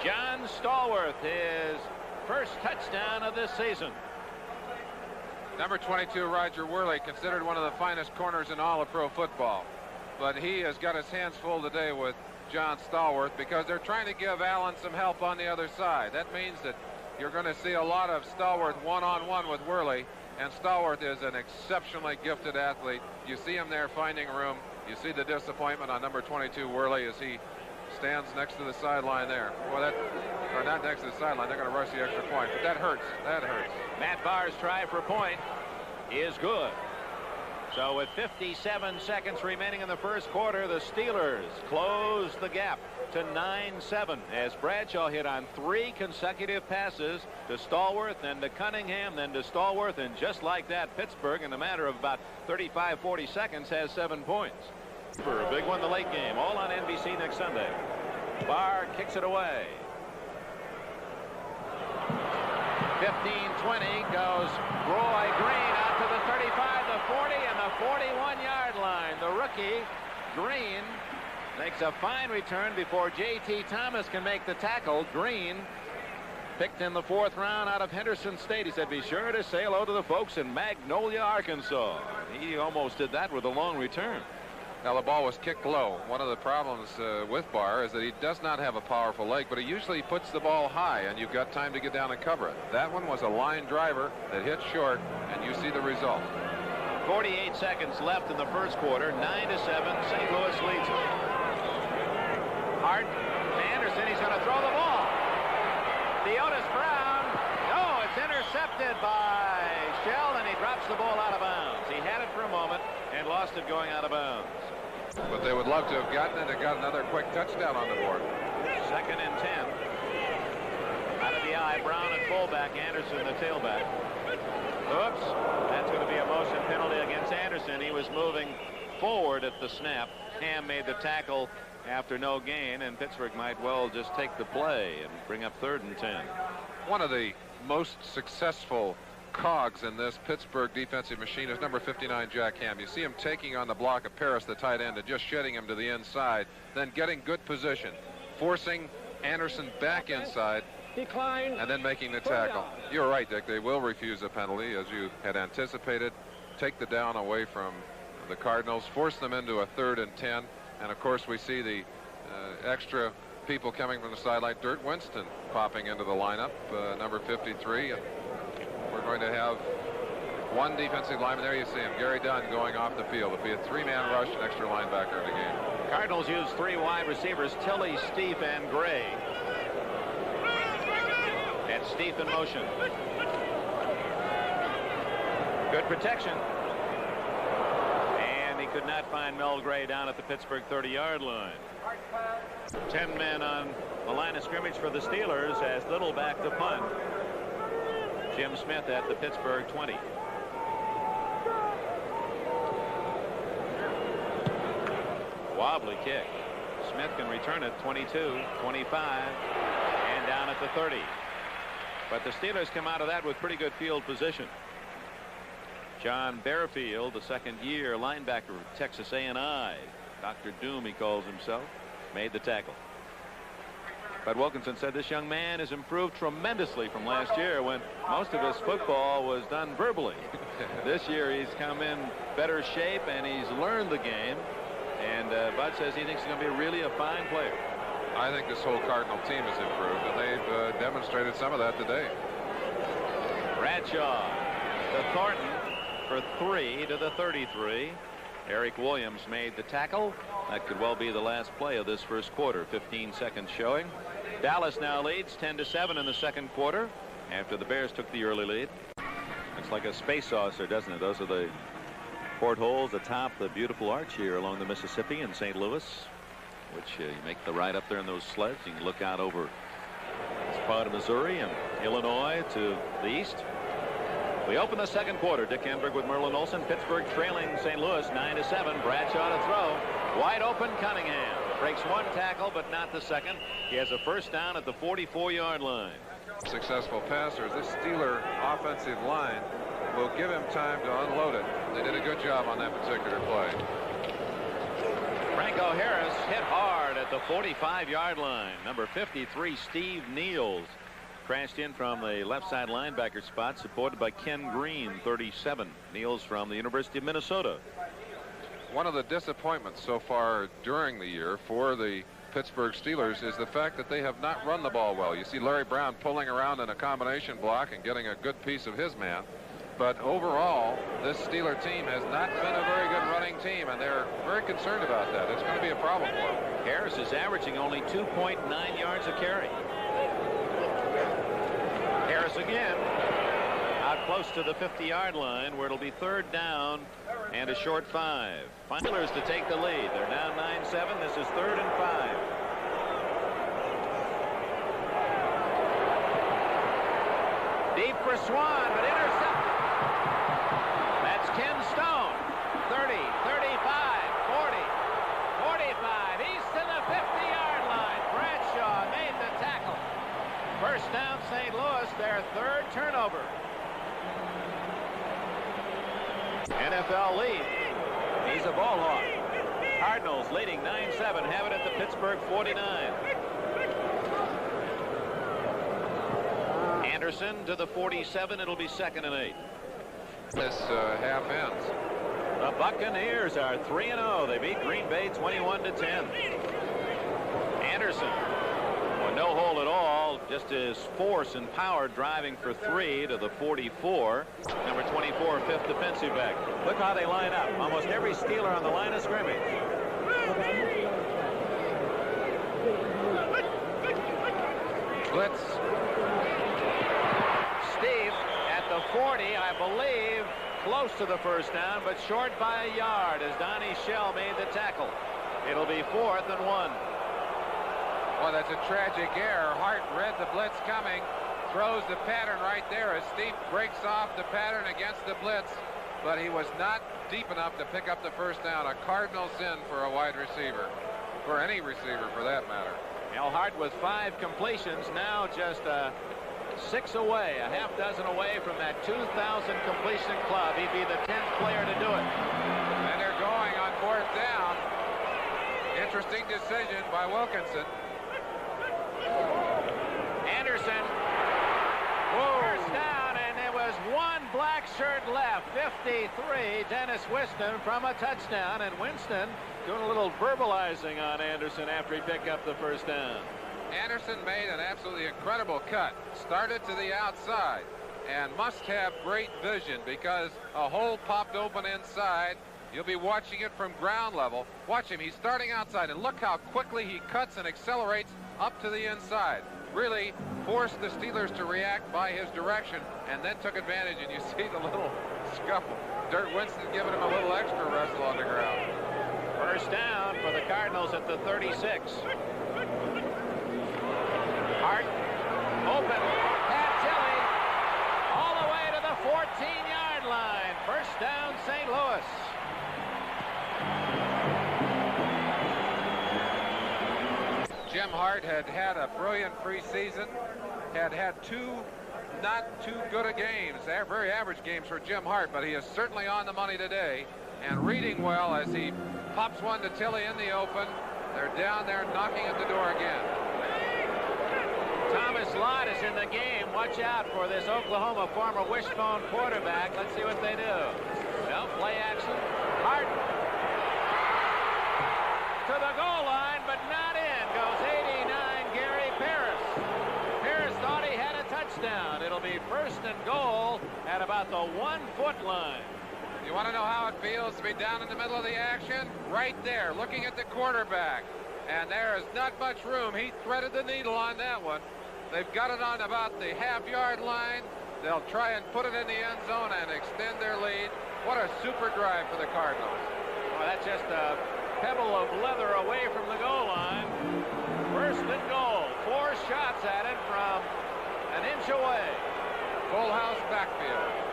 John Stallworth, his first touchdown of this season. Number 22, Roger Worley, considered one of the finest corners in all of pro football. But he has got his hands full today with John Stallworth because they're trying to give Allen some help on the other side. That means that you're going to see a lot of Stallworth one-on-one with Worley, and Stallworth is an exceptionally gifted athlete. You see him there finding room. You see the disappointment on number 22, Worley, as he stands next to the sideline there. Well, or not next to the sideline. They're going to rush the extra point, but that hurts. That hurts. Matt Barr's try for a point is good. So with 57 seconds remaining in the first quarter, the Steelers close the gap to 9-7 as Bradshaw hit on 3 consecutive passes to Stallworth, then to Cunningham, then to Stallworth, and just like that, Pittsburgh, in a matter of about 35-40 seconds, has 7 points. For a big one, the late game, all on NBC next Sunday. Barr kicks it away. 15-20 goes Roy Green out to the 35, the 40, and the 41-yard line. The rookie, Green, makes a fine return before J.T. Thomas can make the tackle. Green, picked in the 4th round out of Henderson State. He said, be sure to say hello to the folks in Magnolia, Arkansas. He almost did that with a long return. Now, the ball was kicked low. One of the problems with Barr is that he does not have a powerful leg, but he usually puts the ball high, and you've got time to get down and cover it. That one was a line driver that hit short, and you see the result. 48 seconds left in the first quarter. 9-7. St. Louis leads. Hart, Anderson, he's going to throw the ball. Otis Brown. Oh, it's intercepted by Shell, and he drops the ball out of bounds. He had it for a moment and lost it going out of bounds. But they would love to have gotten it and got another quick touchdown on the board. 2nd and 10. Out of the eye, Brown at fullback, Anderson the tailback. Oops, that's going to be a motion penalty against Anderson. He was moving forward at the snap. Ham made the tackle after no gain, and Pittsburgh might well just take the play and bring up 3rd and 10. One of the most successful cogs in this Pittsburgh defensive machine is number 59, Jack Ham. You see him taking on the block of Paris, the tight end, and just shedding him to the inside, then getting good position, forcing Anderson back inside, Decline. and then making the tackle. You're right, Dick. They will refuse a penalty, as you had anticipated. Take the down away from the Cardinals, force them into a 3rd and 10, and of course we see the extra people coming from the sideline. Dirt Winston popping into the lineup, number 53, and we're going to have one defensive lineman. There you see him, Gary Dunn, going off the field. It'll be a 3-man rush, an extra linebacker in the game. Cardinals use 3 wide receivers, Tilley, Stieff, and Gray. And Stieff in motion. Good protection. And he could not find Mel Gray down at the Pittsburgh 30-yard line. 10 men on the line of scrimmage for the Steelers as Little back to punt. Jim Smith at the Pittsburgh 20. Wobbly kick. Smith can return it 22, 25, and down at the 30. But the Steelers come out of that with pretty good field position. John Bearfield, the 2nd-year linebacker of Texas A&I, Dr. Doom he calls himself, made the tackle. But Wilkinson said this young man has improved tremendously from last year when most of his football was done verbally. This year he's come in better shape and he's learned the game. And Bud says he thinks he's going to be really a fine player. I think this whole Cardinal team has improved, and they've demonstrated some of that today. Bradshaw to Thornton for 3 to the 33. Eric Williams made the tackle. That could well be the last play of this first quarter. 15 seconds showing. Dallas now leads 10-7 in the 2nd quarter after the Bears took the early lead. Looks like a space saucer, doesn't it? Those are the portholes atop the beautiful arch here along the Mississippi in St. Louis, which you make the ride up there in those sleds. You can look out over this part of Missouri and Illinois to the east. We open the 2nd quarter. Dick Enberg with Merlin Olsen. Pittsburgh trailing St. Louis 9-7. Bradshaw to throw. Wide open Cunningham. Breaks 1 tackle, but not the 2nd. He has a first down at the 44-yard line. Successful passers. This Steeler offensive line will give him time to unload it. They did a good job on that particular play. Franco Harris hit hard at the 45-yard line. Number 53, Steve Niels, crashed in from the left side linebacker spot, supported by Ken Green, 37. Niels from the University of Minnesota. One of the disappointments so far during the year for the Pittsburgh Steelers is the fact that they have not run the ball well. You see Larry Brown pulling around in a combination block and getting a good piece of his man. But overall, this Steeler team has not been a very good running team, and they're very concerned about that. It's going to be a problem for them. Harris is averaging only 2.9 yards a carry. Harris again out close to the 50-yard line, where it'll be 3rd down and a short 5. Steelers to take the lead. They're down 9-7. This is 3rd and 5. Deep for Swan, but intercepted. That's Ken Stone. 30, 35, 40, 45. He's to the 50-yard line. Bradshaw made the tackle. First down, St. Louis, their 3rd turnover. NFL lead. He's a ball hawk. Cardinals leading 9-7. Have it at the Pittsburgh 49. Anderson to the 47. It'll be 2nd and 8. This half ends. The Buccaneers are 3-0. They beat Green Bay 21-10. Anderson, well, no hole at all. Just his force and power driving for 3 to the 44. Number 24, 5th defensive back. Look how they line up. Almost every Steeler on the line of scrimmage. Blitz. 40, I believe, close to the first down, but short by a yard as Donnie Shell made the tackle. It'll be 4th and 1. Well, that's a tragic error. Hart read the blitz coming, throws the pattern right there as Steve breaks off the pattern against the blitz, but he was not deep enough to pick up the first down. A cardinal sin for a wide receiver, for any receiver for that matter. Al Hart with 5 completions, now just 6 away, a half dozen away from that 2,000 completion club. He'd be the 10th player to do it. And they're going on 4th down. Interesting decision by Wilkinson. Anderson. First down, and there was one black shirt left. 53, Dennis Winston from a touchdown, and Winston doing a little verbalizing on Anderson after he picked up the first down. Anderson made an absolutely incredible cut. Started to the outside and must have great vision because a hole popped open inside. You'll be watching it from ground level. Watch him. He's starting outside, and look how quickly he cuts and accelerates up to the inside. Really forced the Steelers to react by his direction, and then took advantage, and you see the little scuffle. Dirt Winston giving him a little extra wrestle on the ground. First down for the Cardinals at the 36. Hart open. Pat Tilley all the way to the 14-yard line. First down, St. Louis. Jim Hart had had a brilliant preseason, had 2 not too good a games. They're very average games for Jim Hart, but he is certainly on the money today and reading well as he pops one to Tilley in the open. They're down there knocking at the door again. Thomas Lott is in the game. Watch out for this Oklahoma former wishbone quarterback. Let's see what they do. Well, play action. Hart to the goal line, but not in. Goes 89, Gary Paris. Paris thought he had a touchdown. It'll be 1st and goal at about the 1-foot line. You want to know how it feels to be down in the middle of the action? Right there, looking at the quarterback. And there is not much room. He threaded the needle on that one. They've got it on about the half-yard line. They'll try and put it in the end zone and extend their lead. What a super drive for the Cardinals. Well, that's just a pebble of leather away from the goal line. 1st and goal. 4 shots at it from an inch away. Full house backfield.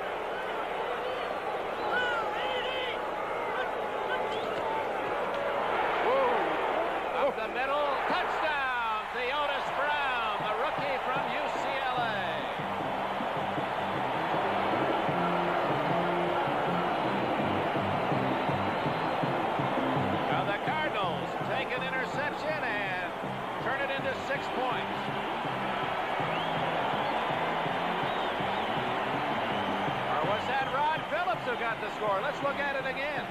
Up the middle, touchdown, Theodis Brown, the rookie from UCLA. Now the Cardinals take an interception and turn it into 6 points. Or was that Rod Phillips who got the score? Let's look at it again.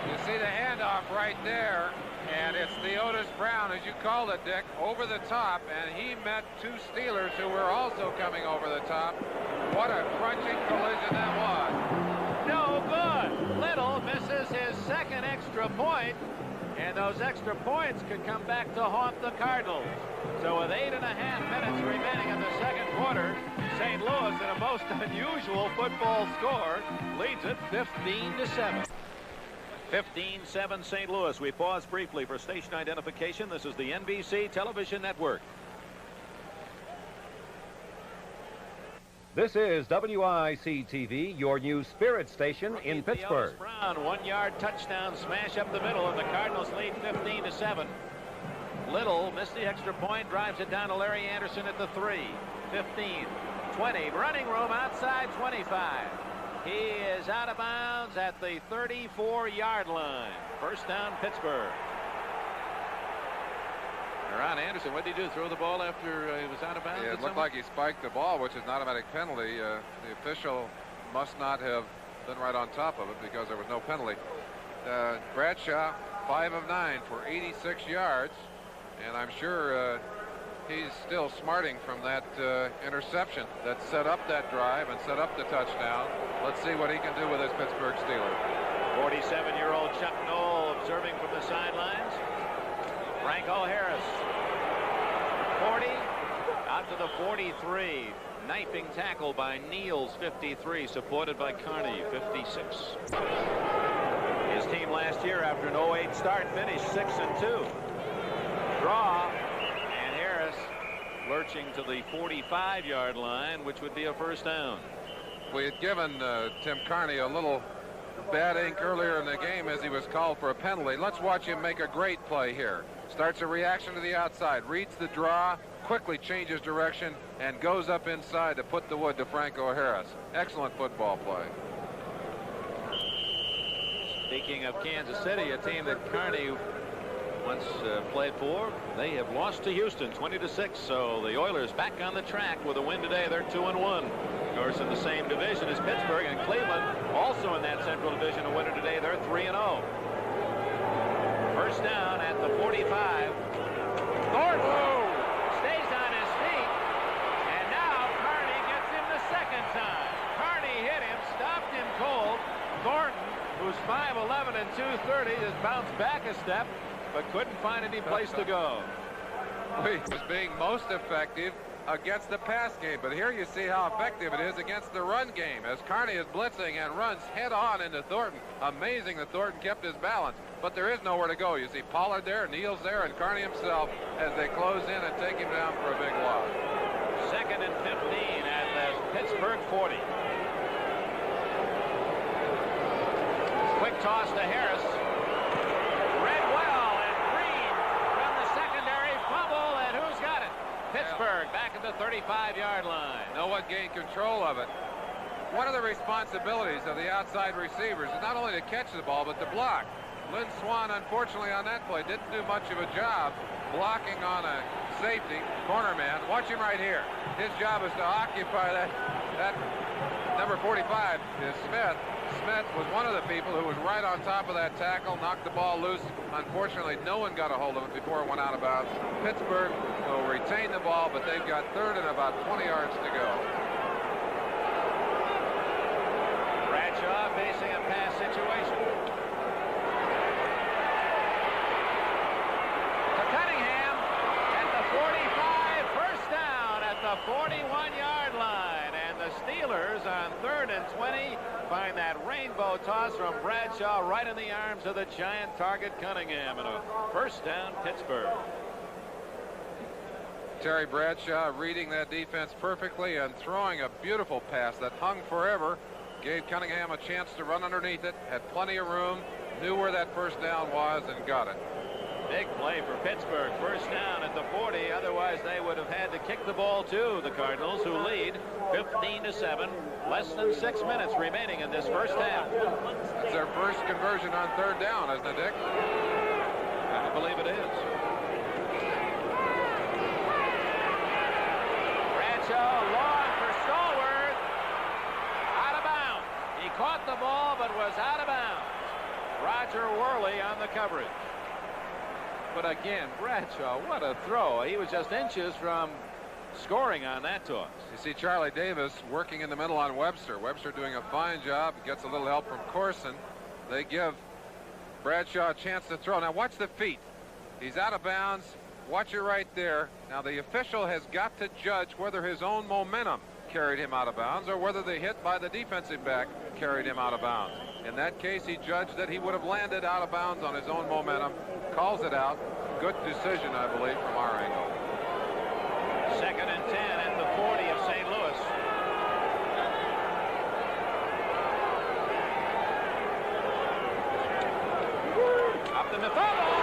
You see the handoff right there, and it's Theodis Brown, as you called it, Dick, over the top, and he met 2 Steelers who were also coming over the top. What a crunching collision that was. No good. Little misses his 2nd extra point, and those extra points could come back to haunt the Cardinals. So with 8.5 minutes remaining in the 2nd quarter, St. Louis, in a most unusual football score, leads it 15-7. 15-7 St. Louis. We pause briefly for station identification. This is the NBC Television Network. This is WIC-TV, your new spirit station in Pittsburgh. Brown, 1-yard touchdown smash up the middle, and the Cardinals lead 15-7. Little missed the extra point, drives it down to Larry Anderson at the 3, 15, 20, running room outside 25. He is out of bounds at the 34-yard line. First down, Pittsburgh. Ron Anderson, what did he do? Throw the ball after he was out of bounds? Yeah, it looked like he spiked the ball, which is an automatic penalty. The official must not have been right on top of it because there was no penalty. Bradshaw, 5 of 9 for 86 yards, and I'm sure he's still smarting from that interception that set up that drive and set up the touchdown. Let's see what he can do with his Pittsburgh Steelers. 47-year-old Chuck Noll observing from the sidelines. Franco Harris, 40, Out to the 43. Knifing tackle by Niels, 53, supported by Carney, 56. His team last year, after an 0-8 start, finished 6-2. Draw, and Harris lurching to the 45-yard line, which would be a first down. We had given Tim Carney a little bad ink earlier in the game as he was called for a penalty. Let's watch him make a great play here. Starts a reaction to the outside, reads the draw, quickly changes direction, and goes up inside to put the wood to Franco Harris. Excellent football play. Speaking of Kansas City, a team that Carney once played for, they have lost to Houston 20-6. So the Oilers back on the track with a win today. They're 2-1. Of course, in the same division as Pittsburgh, and Cleveland also in that Central Division, a winner today. They're 3-0. First down at the 45. Thornton stays on his feet, and now Carney gets him the second time. Carney hit him, stopped him cold. Thornton, who's 5'11" and 230, has bounced back a step, but couldn't find any place to go. He was being most effective against the pass game, but here you see how effective it is against the run game as Carney is blitzing and runs head-on into Thornton. Amazing that Thornton kept his balance, but there is nowhere to go. You see Pollard there, Niels there, and Carney himself as they close in and take him down for a big loss. 2nd and 15 at the Pittsburgh 40. Quick toss to Harris. Read well, and Green from the secondary fumble, and who's got it? Pittsburgh back at the 35-yard line. No one gained control of it. One of the responsibilities of the outside receivers is not only to catch the ball, but to block. Lynn Swan, unfortunately, on that play, didn't do much of a job blocking on a safety, corner man. Watch him right here. His job is to occupy that number 45 is Smith. Smith was one of the people who was right on top of that tackle, knocked the ball loose. Unfortunately, no one got a hold of it before it went out of bounds. Pittsburgh will retain the ball, but they've got 3rd and about 20 yards to go. Bradshaw facing a pass situation. To Cunningham at the 45, first down at the 41-yard line, and the Steelers on 3rd and 20 find that rainbow toss from Bradshaw right in the arms of the giant target Cunningham, and a first down Pittsburgh. Terry Bradshaw reading that defense perfectly and throwing a beautiful pass that hung forever. Gave Cunningham a chance to run underneath it, had plenty of room, knew where that first down was, and got it. Big play for Pittsburgh. First down at the 40. Otherwise, they would have had to kick the ball to the Cardinals, who lead 15-7. Less than 6 minutes remaining in this first half. It's their first conversion on 3rd down, isn't it, Dick? I believe it is. Bradshaw long for Stallworth. Out of bounds. He caught the ball but was out of bounds. Roger Worley on the coverage. But again, Bradshaw, what a throw. He was just inches from scoring on that toss. You see Charlie Davis working in the middle on Webster. Webster doing a fine job. Gets a little help from Corson. They give Bradshaw a chance to throw. Now watch the feet. He's out of bounds. Watch it right there. Now the official has got to judge whether his own momentum carried him out of bounds or whether the hit by the defensive back carried him out of bounds. In that case, he judged that he would have landed out of bounds on his own momentum. Calls it out. Good decision, I believe, from our angle. 2nd and 10 at the 40 of St. Louis. Up in the fumble.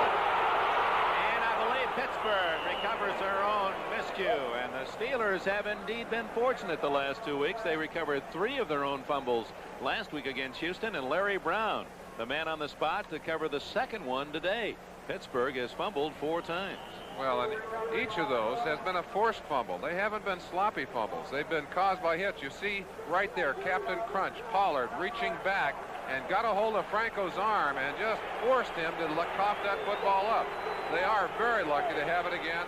And I believe Pittsburgh recovers their own miscue. And the Steelers have indeed been fortunate the last 2 weeks. They recovered 3 of their own fumbles last week against Houston, and Larry Brown, the man on the spot, to cover the second one today. Pittsburgh has fumbled 4 times. Well, and each of those has been a forced fumble. They haven't been sloppy fumbles. They've been caused by hits. You see right there, Captain Crunch, Pollard reaching back and got a hold of Franco's arm and just forced him to cough that football up. They are very lucky to have it again,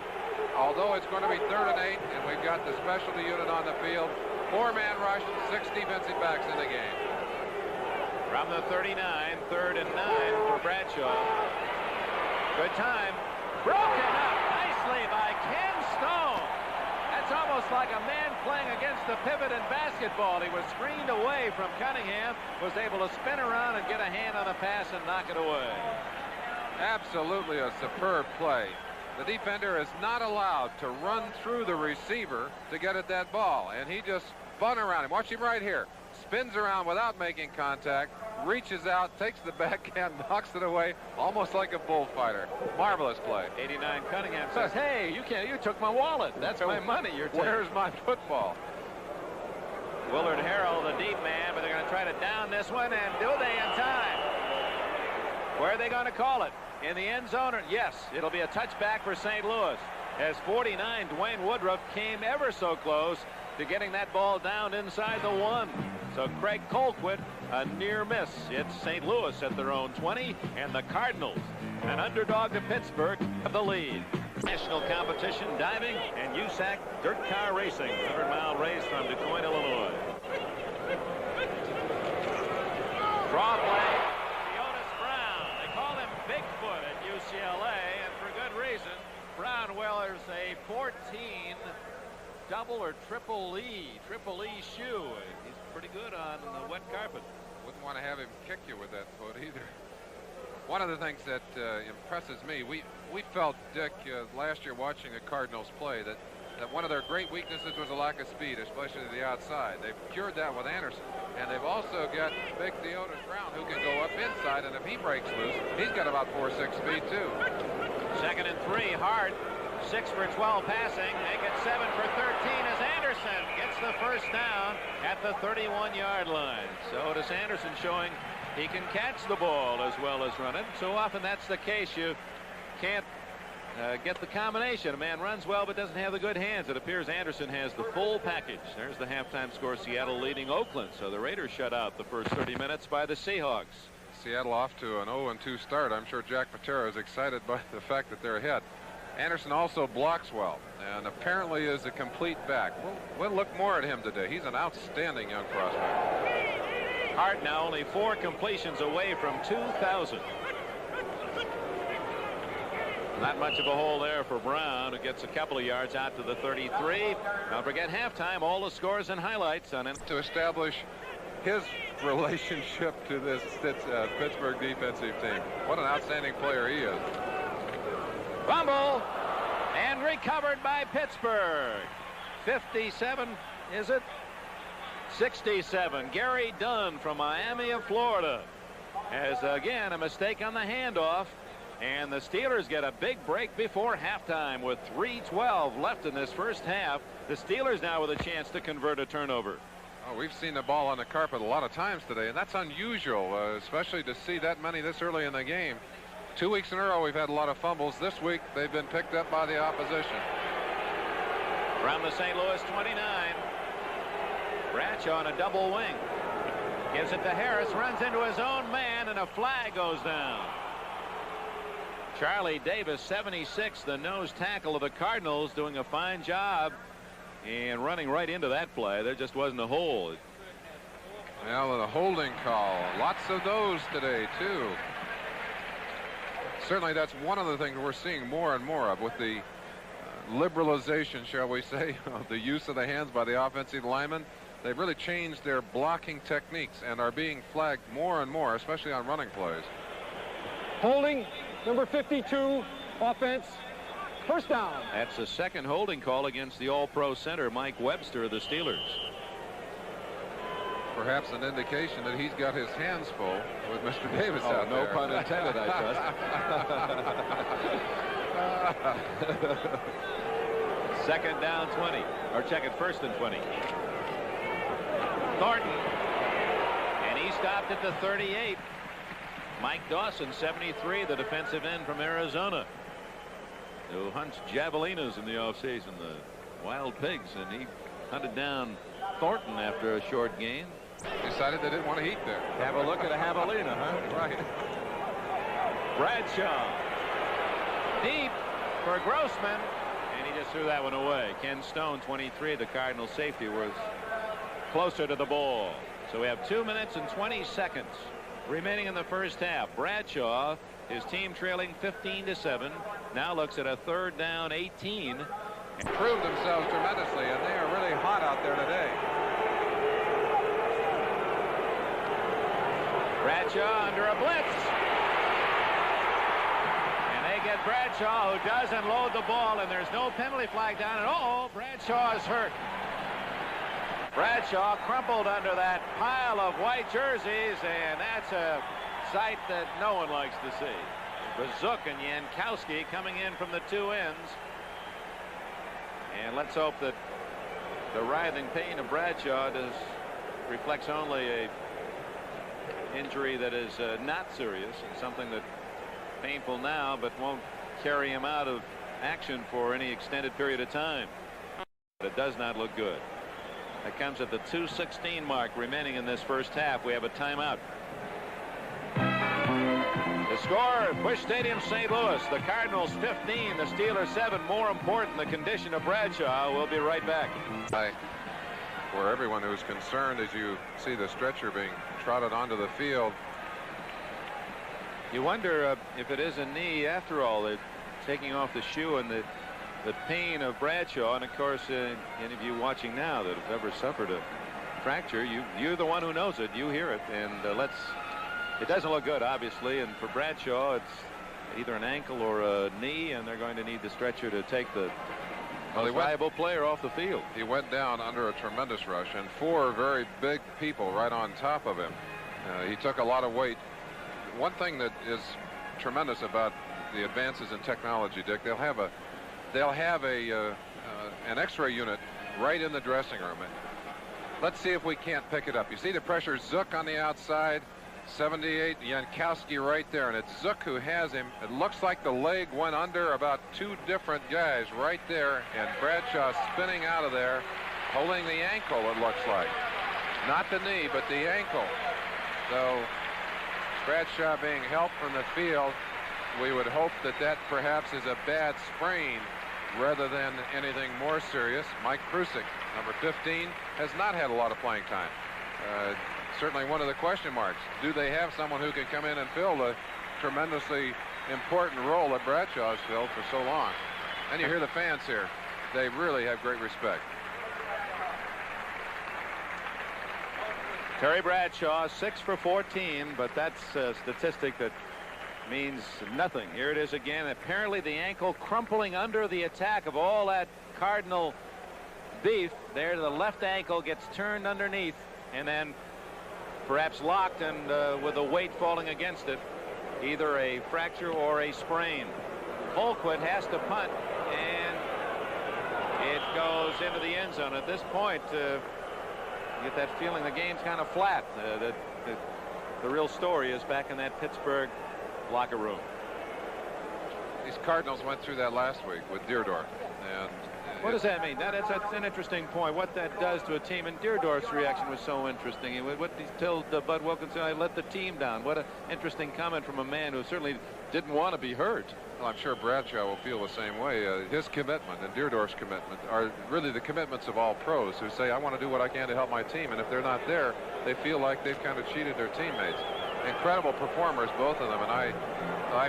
although it's going to be 3rd and 8, and we've got the specialty unit on the field. 4-man rush, 6 defensive backs in the game. From the 39, 3rd and 9 for Bradshaw. Good time. Broken up nicely by Ken Stone. That's almost almost like a man playing against the pivot in basketball. He was screened away from Cunningham, was able to spin around and get a hand on the pass and knock it away. Absolutely a superb play. The defender is not allowed to run through the receiver to get at that ball, and he just spun around him. Watch him right here. Spins around without making contact, reaches out, takes the backhand, knocks it away, almost like a bullfighter. Marvelous play. 89 Cunningham says, hey, you took my wallet. That's my money. Where's my football? Willard Harrell, the deep man, but they're going to try to down this one, and do they in time? Where are they going to call it? In the end zone? Yes, it'll be a touchback for St. Louis, as 49 Dwayne Woodruff came ever so close to getting that ball down inside the 1. So Craig Colquitt, a near miss. It's St. Louis at their own 20, and the Cardinals, an underdog to Pittsburgh, have the lead. National competition diving and USAC dirt car racing. 100-mile race from Du Quoin, Illinois. Draw play. Otis Brown. They call him Bigfoot at UCLA, and for good reason. Brown wears a 14 double or triple E shoe. He's pretty good on the wet carpet. Wouldn't want to have him kick you with that foot either. One of the things that impresses me, we felt, Dick, last year watching the Cardinals play, that one of their great weaknesses was a lack of speed, especially to the outside. They've cured that with Anderson, and they've also got big Otis Brown, who can go up inside, and if he breaks loose, he's got about 4.6 speed too. 2nd and 3, Hart. 6 for 12 passing, make it 7 for 13 as Anderson gets the first down at the 31-yard line. So Otis Anderson showing he can catch the ball as well as run it. So often that's the case. You can't get the combination. A man runs well but doesn't have the good hands. It appears Anderson has the full package. There's the halftime score. Seattle leading Oakland. So the Raiders shut out the first 30 minutes by the Seahawks. Seattle off to an 0-2 start. I'm sure Jack Patera is excited by the fact that they're ahead. Anderson also blocks well and apparently is a complete back. We'll look more at him today. He's an outstanding young prospect. Hart now only 4 completions away from 2,000. Not much of a hole there for Brown, who gets a couple of yards out to the 33. Don't forget halftime, all the scores and highlights on it. To establish his relationship to this Pittsburgh defensive team. What an outstanding player he is. Fumble and recovered by Pittsburgh. 57, is it? 67. Gary Dunn from Miami of Florida has again a mistake on the handoff, and the Steelers get a big break before halftime with 3:12 left in this first half. The Steelers now with a chance to convert a turnover. Oh, we've seen the ball on the carpet a lot of times today, and that's unusual, especially to see that many this early in the game. 2 weeks in a row we've had a lot of fumbles. This week they've been picked up by the opposition. From the St. Louis 29, Bradshaw on a double wing. Gives it to Harris, runs into his own man, and a flag goes down. Charlie Davis, 76, the nose tackle of the Cardinals, doing a fine job and running right into that play. There just wasn't a hole. Well, the holding call. Lots of those today, too. Certainly that's one of the things we're seeing more and more of with the liberalization, shall we say, of the use of the hands by the offensive linemen. They've really changed their blocking techniques and are being flagged more and more, especially on running plays. Holding, number 52, offense, first down. That's the second holding call against the all-pro center, Mike Webster of the Steelers. Perhaps an indication that he's got his hands full with Mr. Davis out no there. pun intended, I trust. Second down 20, or check it, 1st and 20. Thornton, and he stopped at the 38. Mike Dawson, 73, the defensive end from Arizona, who hunts javelinas in the offseason, the wild pigs, and he hunted down Thornton after a short gain. Decided they didn't want to eat there. Have a look at a javelina, huh? Right. Bradshaw deep for Grossman, and he just threw that one away. Ken Stone, 23, the Cardinal safety, was closer to the ball. So we have 2 minutes and 20 seconds remaining in the first half. Bradshaw, his team trailing 15-7, now looks at a 3rd down 18, Proved themselves tremendously, and they are really hot out there today. Bradshaw under a blitz. And they get Bradshaw, who doesn't load the ball, and there's no penalty flag down. And Bradshaw is hurt. Bradshaw crumpled under that pile of white jerseys, and that's a sight that no one likes to see. Bazuk and Jankowski coming in from the two ends. And let's hope that the writhing pain of Bradshaw reflects only a injury that is not serious and something that painful now, but won't carry him out of action for any extended period of time. But it does not look good. That comes at the 2:16 mark remaining in this first half. We have a timeout. The score, Busch Stadium, St. Louis. The Cardinals 15, the Steelers 7. More important, the condition of Bradshaw. We'll be right back. For everyone who's concerned as you see the stretcher being trotted onto the field. You wonder if it is a knee after all. They're taking off the shoe, and the pain of Bradshaw, and of course any of you watching now that have ever suffered a fracture, you're the one who knows it. You hear it, and it doesn't look good, obviously, and for Bradshaw it's either an ankle or a knee, and they're going to need the stretcher to take the valuable player off the field. He went down under a tremendous rush, and 4 very big people right on top of him. He took a lot of weight. One thing that is tremendous about the advances in technology, Dick, they'll have an X-ray unit right in the dressing room. Let's see if we can't pick it up. You see the pressure. Zook on the outside, 78, Jankowski right there, and it's Zook who has him. It looks like the leg went under about 2 different guys right there, and Bradshaw spinning out of there, holding the ankle, it looks like. Not the knee, but the ankle. So Bradshaw being helped from the field. We would hope that perhaps is a bad sprain rather than anything more serious. Mike Prusik, number 15, has not had a lot of playing time. Certainly one of the question marks. Do they have someone who can come in and fill the tremendously important role that Bradshaw has filled for so long? And you hear the fans here. They really have great respect. Terry Bradshaw 6 for 14, but that's a statistic that means nothing. Here it is again. Apparently the ankle crumpling under the attack of all that Cardinal beef. There, the left ankle gets turned underneath and then perhaps locked, and with the weight falling against it, either a fracture or a sprain. Colquitt has to punt, and it goes into the end zone. At this point, you get that feeling the game's kind of flat. The real story is back in that Pittsburgh locker room. These Cardinals went through that last week with Deerdorf. And what does that mean? That's an interesting point. What that does to a team, and Deerdorf's reaction was so interesting. What he told Bud Wilkinson, I let the team down. What an interesting comment from a man who certainly didn't want to be hurt. Well, I'm sure Bradshaw will feel the same way. His commitment and Deerdorf's commitment are really the commitments of all pros who say, I want to do what I can to help my team, and if they're not there, they feel like they've kind of cheated their teammates. Incredible performers, both of them, and I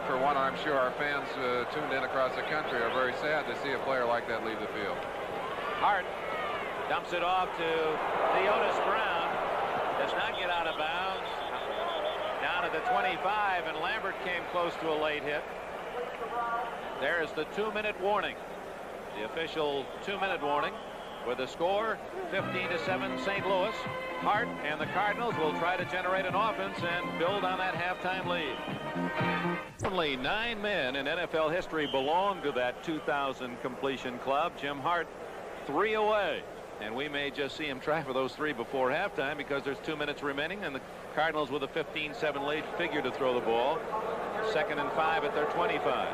for one, I'm sure our fans tuned in across the country are very sad to see a player like that leave the field. Hart dumps it off to Theodis Brown. Does not get out of bounds. Down at the 25, and Lambert came close to a late hit. There's the 2-minute warning. The official 2-minute warning with the score 15-7 St. Louis. Hart and the Cardinals will try to generate an offense and build on that halftime lead. Only 9 men in NFL history belong to that 2000 completion club. Jim Hart 3 away, and we may just see him try for those 3 before halftime because there's 2 minutes remaining, and the Cardinals with a 15-7 lead figure to throw the ball. 2nd and 5 at their 25.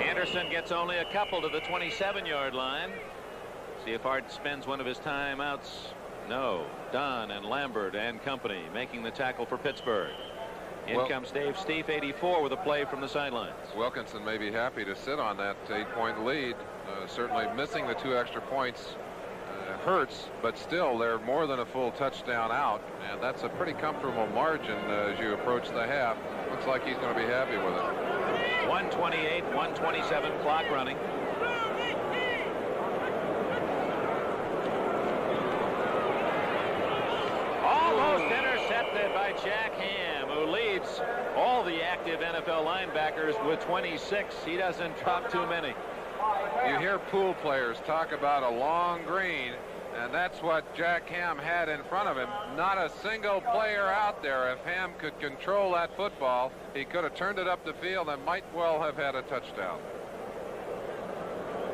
Anderson gets only a couple to the 27-yard line. See if Hart spends one of his timeouts. No. Dunn and Lambert and company making the tackle for Pittsburgh. In comes Dave Stief, 84, with a play from the sidelines. Wilkinson may be happy to sit on that 8-point lead. Certainly missing the 2 extra points hurts, but still they're more than a full touchdown out, and that's a pretty comfortable margin as you approach the half. Looks like he's going to be happy with it. 1:28, 1:27 clock running. Almost intercepted by Jack Ham, who leads all the active NFL linebackers with 26. He doesn't drop too many. You hear pool players talk about a long green, and that's what Jack Ham had in front of him. Not a single player out there. If Ham could control that football, he could have turned it up the field and might well have had a touchdown.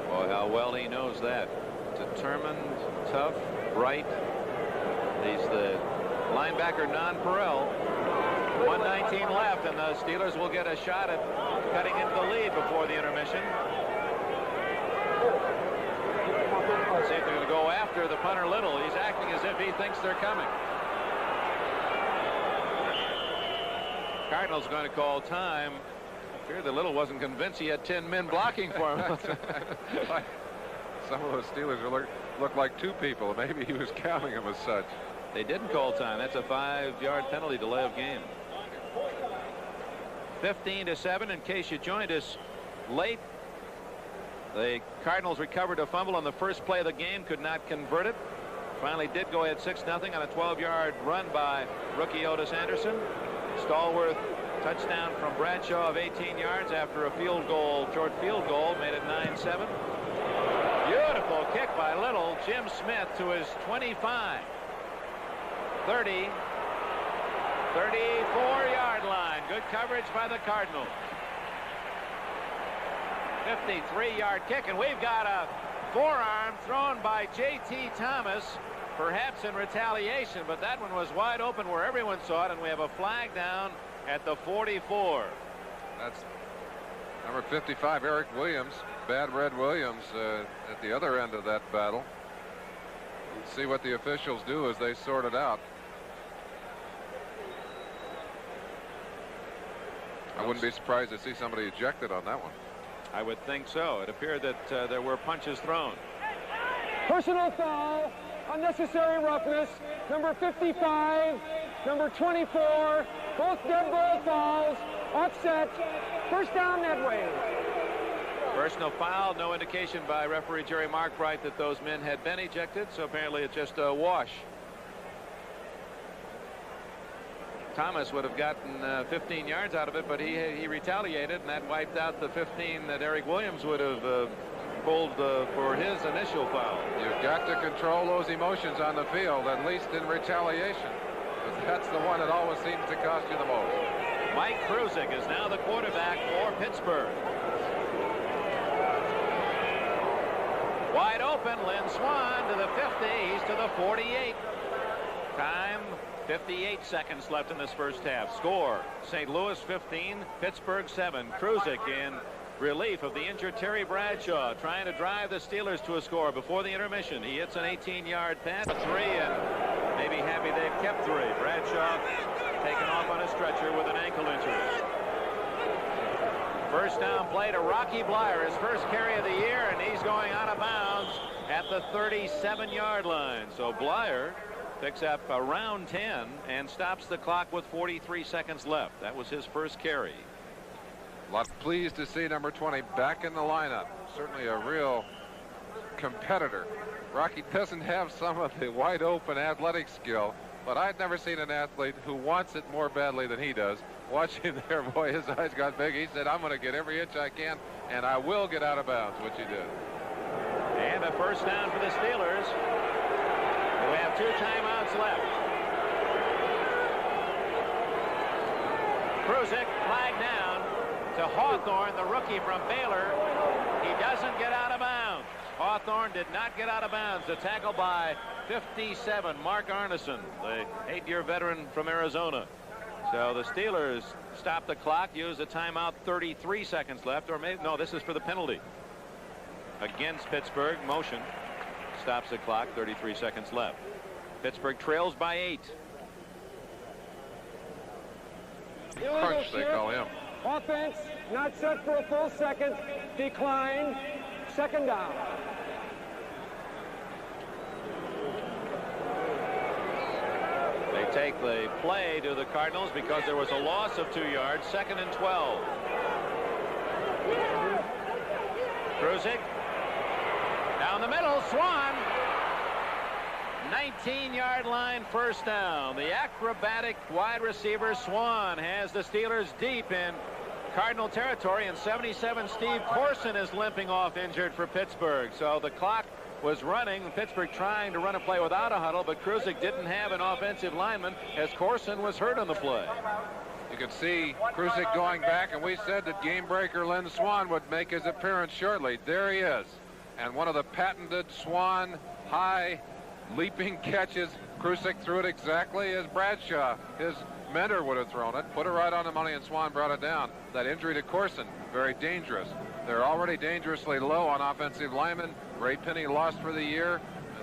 Boy, how well he knows that. Determined, tough, bright. He's the linebacker non-Perel. 1:19 left, and the Steelers will get a shot at cutting into the lead before the intermission. See if they're going to go after the punter Little. He's acting as if he thinks they're coming. Cardinals going to call time. I fear that Little wasn't convinced he had 10 men blocking for him. Some of those Steelers look like two people. Maybe he was counting them as such. They didn't call time. That's a 5-yard penalty, delay of game. 15-7. In case you joined us late, the Cardinals recovered a fumble on the first play of the game, could not convert it. Finally did go ahead 6-0 on a 12-yard run by rookie Otis Anderson. Stallworth touchdown from Bradshaw of 18 yards after a field goal, short field goal, made it 9-7. Beautiful kick by Little. Jim Smith to his 25, 30, 34-yard line. Good coverage by the Cardinals. 53-yard kick, and we've got a forearm thrown by J.T. Thomas, perhaps in retaliation, but that one was wide open where everyone saw it, and we have a flag down at the 44. That's number 55, Eric Williams. Bad Red Williams at the other end of that battle. Let's see what the officials do as they sort it out. I wouldn't be surprised to see somebody ejected on that one. I would think so. It appeared that there were punches thrown. Personal foul, unnecessary roughness, number 55, number 24, both dead ball fouls, offset, first down Medway. Personal foul, no indication by referee Jerry Markbright that those men had been ejected, so apparently it's just a wash. Thomas would have gotten 15 yards out of it, but he retaliated, and that wiped out the 15 that Eric Williams would have pulled for his initial foul. You've got to control those emotions on the field, at least in retaliation. That's the one that always seems to cost you the most. Mike Kruzik is now the quarterback for Pittsburgh. Wide open, Lynn Swann to the 50. He's to the 48. Time 58 seconds left in this first half. Score: St. Louis 15, Pittsburgh 7. Kruzik in relief of the injured Terry Bradshaw, trying to drive the Steelers to a score before the intermission. He hits an 18-yard pass, a 3, and maybe happy they've kept 3. Bradshaw taken off on a stretcher with an ankle injury. First down play to Rocky Bleier, his first carry of the year, and he's going out of bounds at the 37-yard line. So Bleier picks up around 10 and stops the clock with 43 seconds left. That was his first carry. A lot pleased to see number 20 back in the lineup. Certainly a real competitor. Rocky doesn't have some of the wide open athletic skill, but I've never seen an athlete who wants it more badly than he does. Watch him there, boy, his eyes got big. He said, I'm going to get every inch I can, and I will get out of bounds, which he did. And a first down for the Steelers. We have 2 timeouts left. Kruzik flagged down to Hawthorne, the rookie from Baylor. He doesn't get out of bounds. Hawthorne did not get out of bounds. The tackle by 57, Mark Arneson, the 8-year veteran from Arizona. So the Steelers stop the clock, use a timeout, 33 seconds left, or maybe, no, this is for the penalty. Against Pittsburgh, motion. Stops the clock, 33 seconds left. Pittsburgh trails by 8. Crunch, they call him. Offense not set for a full second. Decline. Second down. take the play to the Cardinals because there was a loss of 2 yards. 2nd and 12. Kruzik down the middle. Swan. 19-yard line, first down. The acrobatic wide receiver Swan has the Steelers deep in Cardinal territory, and 77 Steve Corson is limping off injured for Pittsburgh. So the clock was running. Pittsburgh trying to run a play without a huddle, but Kruzik didn't have an offensive lineman as Corson was hurt on the play. You can see Kruzik going back, and we said that game breaker Lynn Swan would make his appearance shortly. There he is. And one of the patented Swan high leaping catches. Kruzik threw it exactly as Bradshaw, his mentor, would have thrown it. Put it right on the money, and Swan brought it down. That injury to Corson, very dangerous. They're already dangerously low on offensive linemen. Ray Penny lost for the year.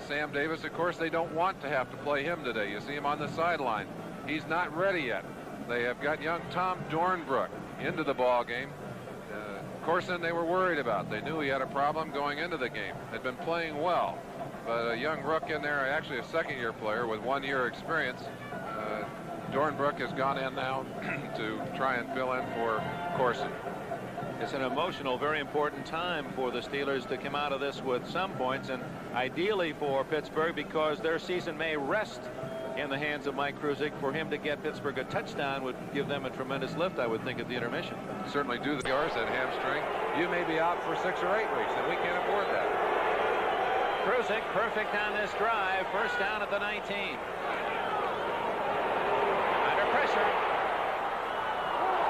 Sam Davis, of course, they don't want to have to play him today. You see him on the sideline. He's not ready yet. They have got young Tom Dornbrook into the ball game. Corson they were worried about. They knew he had a problem going into the game. Had been playing well. But a young rook in there, actually a second-year player with 1 year experience. Dornbrook has gone in now to try and fill in for Corson. It's an emotional, very important time for the Steelers to come out of this with some points, and ideally for Pittsburgh, because their season may rest in the hands of Mike Kruzik. For him to get Pittsburgh a touchdown would give them a tremendous lift, I would think, at the intermission. Certainly do the yours that hamstring. You may be out for 6 or 8 weeks, and we can't afford that. Kruzik perfect on this drive. First down at the 19. Under pressure.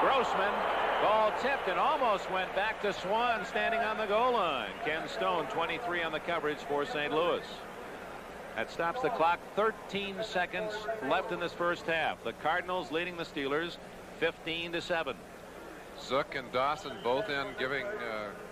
Grossman. Ball tipped and almost went back to Swan standing on the goal line. Ken Stone, 23 on the coverage for St. Louis. That stops the clock. 13 seconds left in this first half. The Cardinals leading the Steelers 15-7. Zook and Dawson both in, giving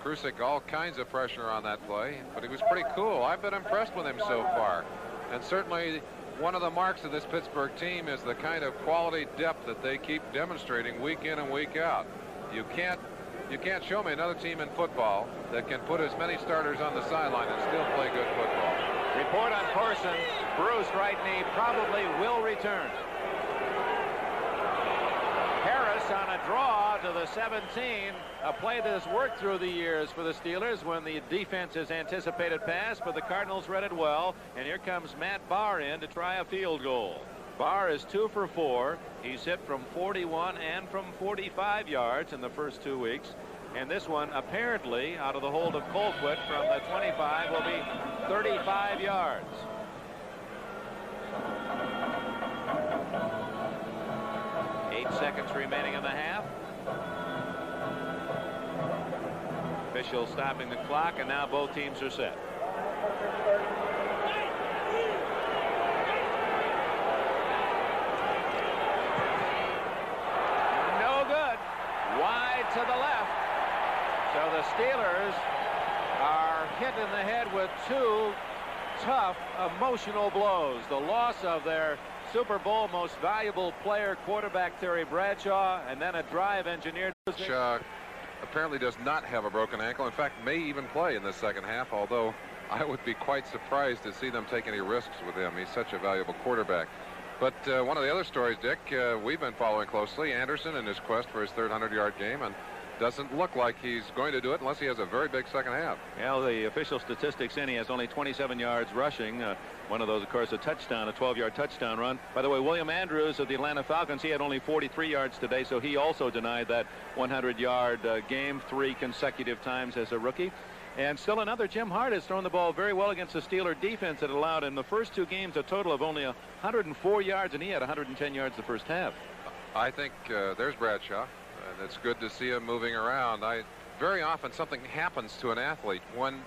Kruzik all kinds of pressure on that play, but he was pretty cool. I've been impressed with him so far, and certainly one of the marks of this Pittsburgh team is the kind of quality depth that they keep demonstrating week in and week out. You can't show me another team in football that can put as many starters on the sideline and still play good football. Report on Corson. Bruised right knee, probably will return. Harris on a draw to the 17. A play that has worked through the years for the Steelers when the defense has anticipated pass, but the Cardinals read it well. And here comes Matt Barr in to try a field goal. Barr is 2 for 4. He's hit from 41 and from 45 yards in the first 2 weeks. And this one, apparently, out of the hold of Colquitt from the 25, will be 35 yards. Eight seconds remaining in the half. Official stopping the clock, and now both teams are set. No good. Wide to the left. So the Steelers are hit in the head with 2 tough, emotional blows. The loss of their Super Bowl most valuable player, quarterback Terry Bradshaw, and then a drive engineered. Apparently does not have a broken ankle. In fact, may even play in the second half, although I would be quite surprised to see them take any risks with him. He's such a valuable quarterback. But one of the other stories, Dick, we've been following closely, Anderson in his quest for his third 100-yard game, and doesn't look like he's going to do it unless he has a very big second half. Well, the official statistics in, he has only 27 yards rushing. One of those, of course, a touchdown, a 12-yard touchdown run. By the way, William Andrews of the Atlanta Falcons, he had only 43 yards today, so he also denied that 100-yard game 3 consecutive times as a rookie. And still another, Jim Hart has thrown the ball very well against the Steeler defense that allowed in the first 2 games a total of only 104 yards, and he had 110 yards the first half. I think there's Bradshaw. And it's good to see him moving around. Very often something happens to an athlete when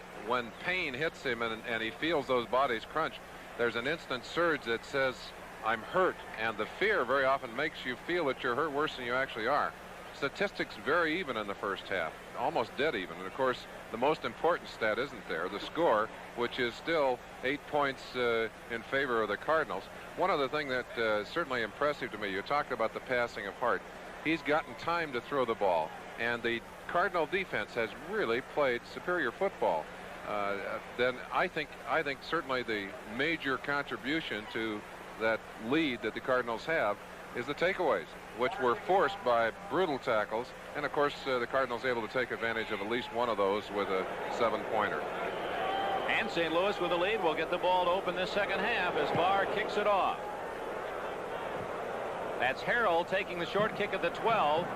pain hits him and he feels those bodies crunch. There's an instant surge that says, I'm hurt, and the fear very often makes you feel that you're hurt worse than you actually are. Statistics very even in the first half, almost dead even. And of course, the most important stat isn't there, the score, which is still 8 points in favor of the Cardinals. One other thing that is certainly impressive to me, you talked about the passing of Hart. He's gotten time to throw the ball, and the Cardinal defense has really played superior football. Then I think certainly the major contribution to that lead that the Cardinals have is the takeaways, which were forced by brutal tackles. And, of course, the Cardinals able to take advantage of at least one of those with a 7-pointer. And St. Louis with the lead will get the ball to open this second half as Barr kicks it off. That's Harrell taking the short kick at the 12.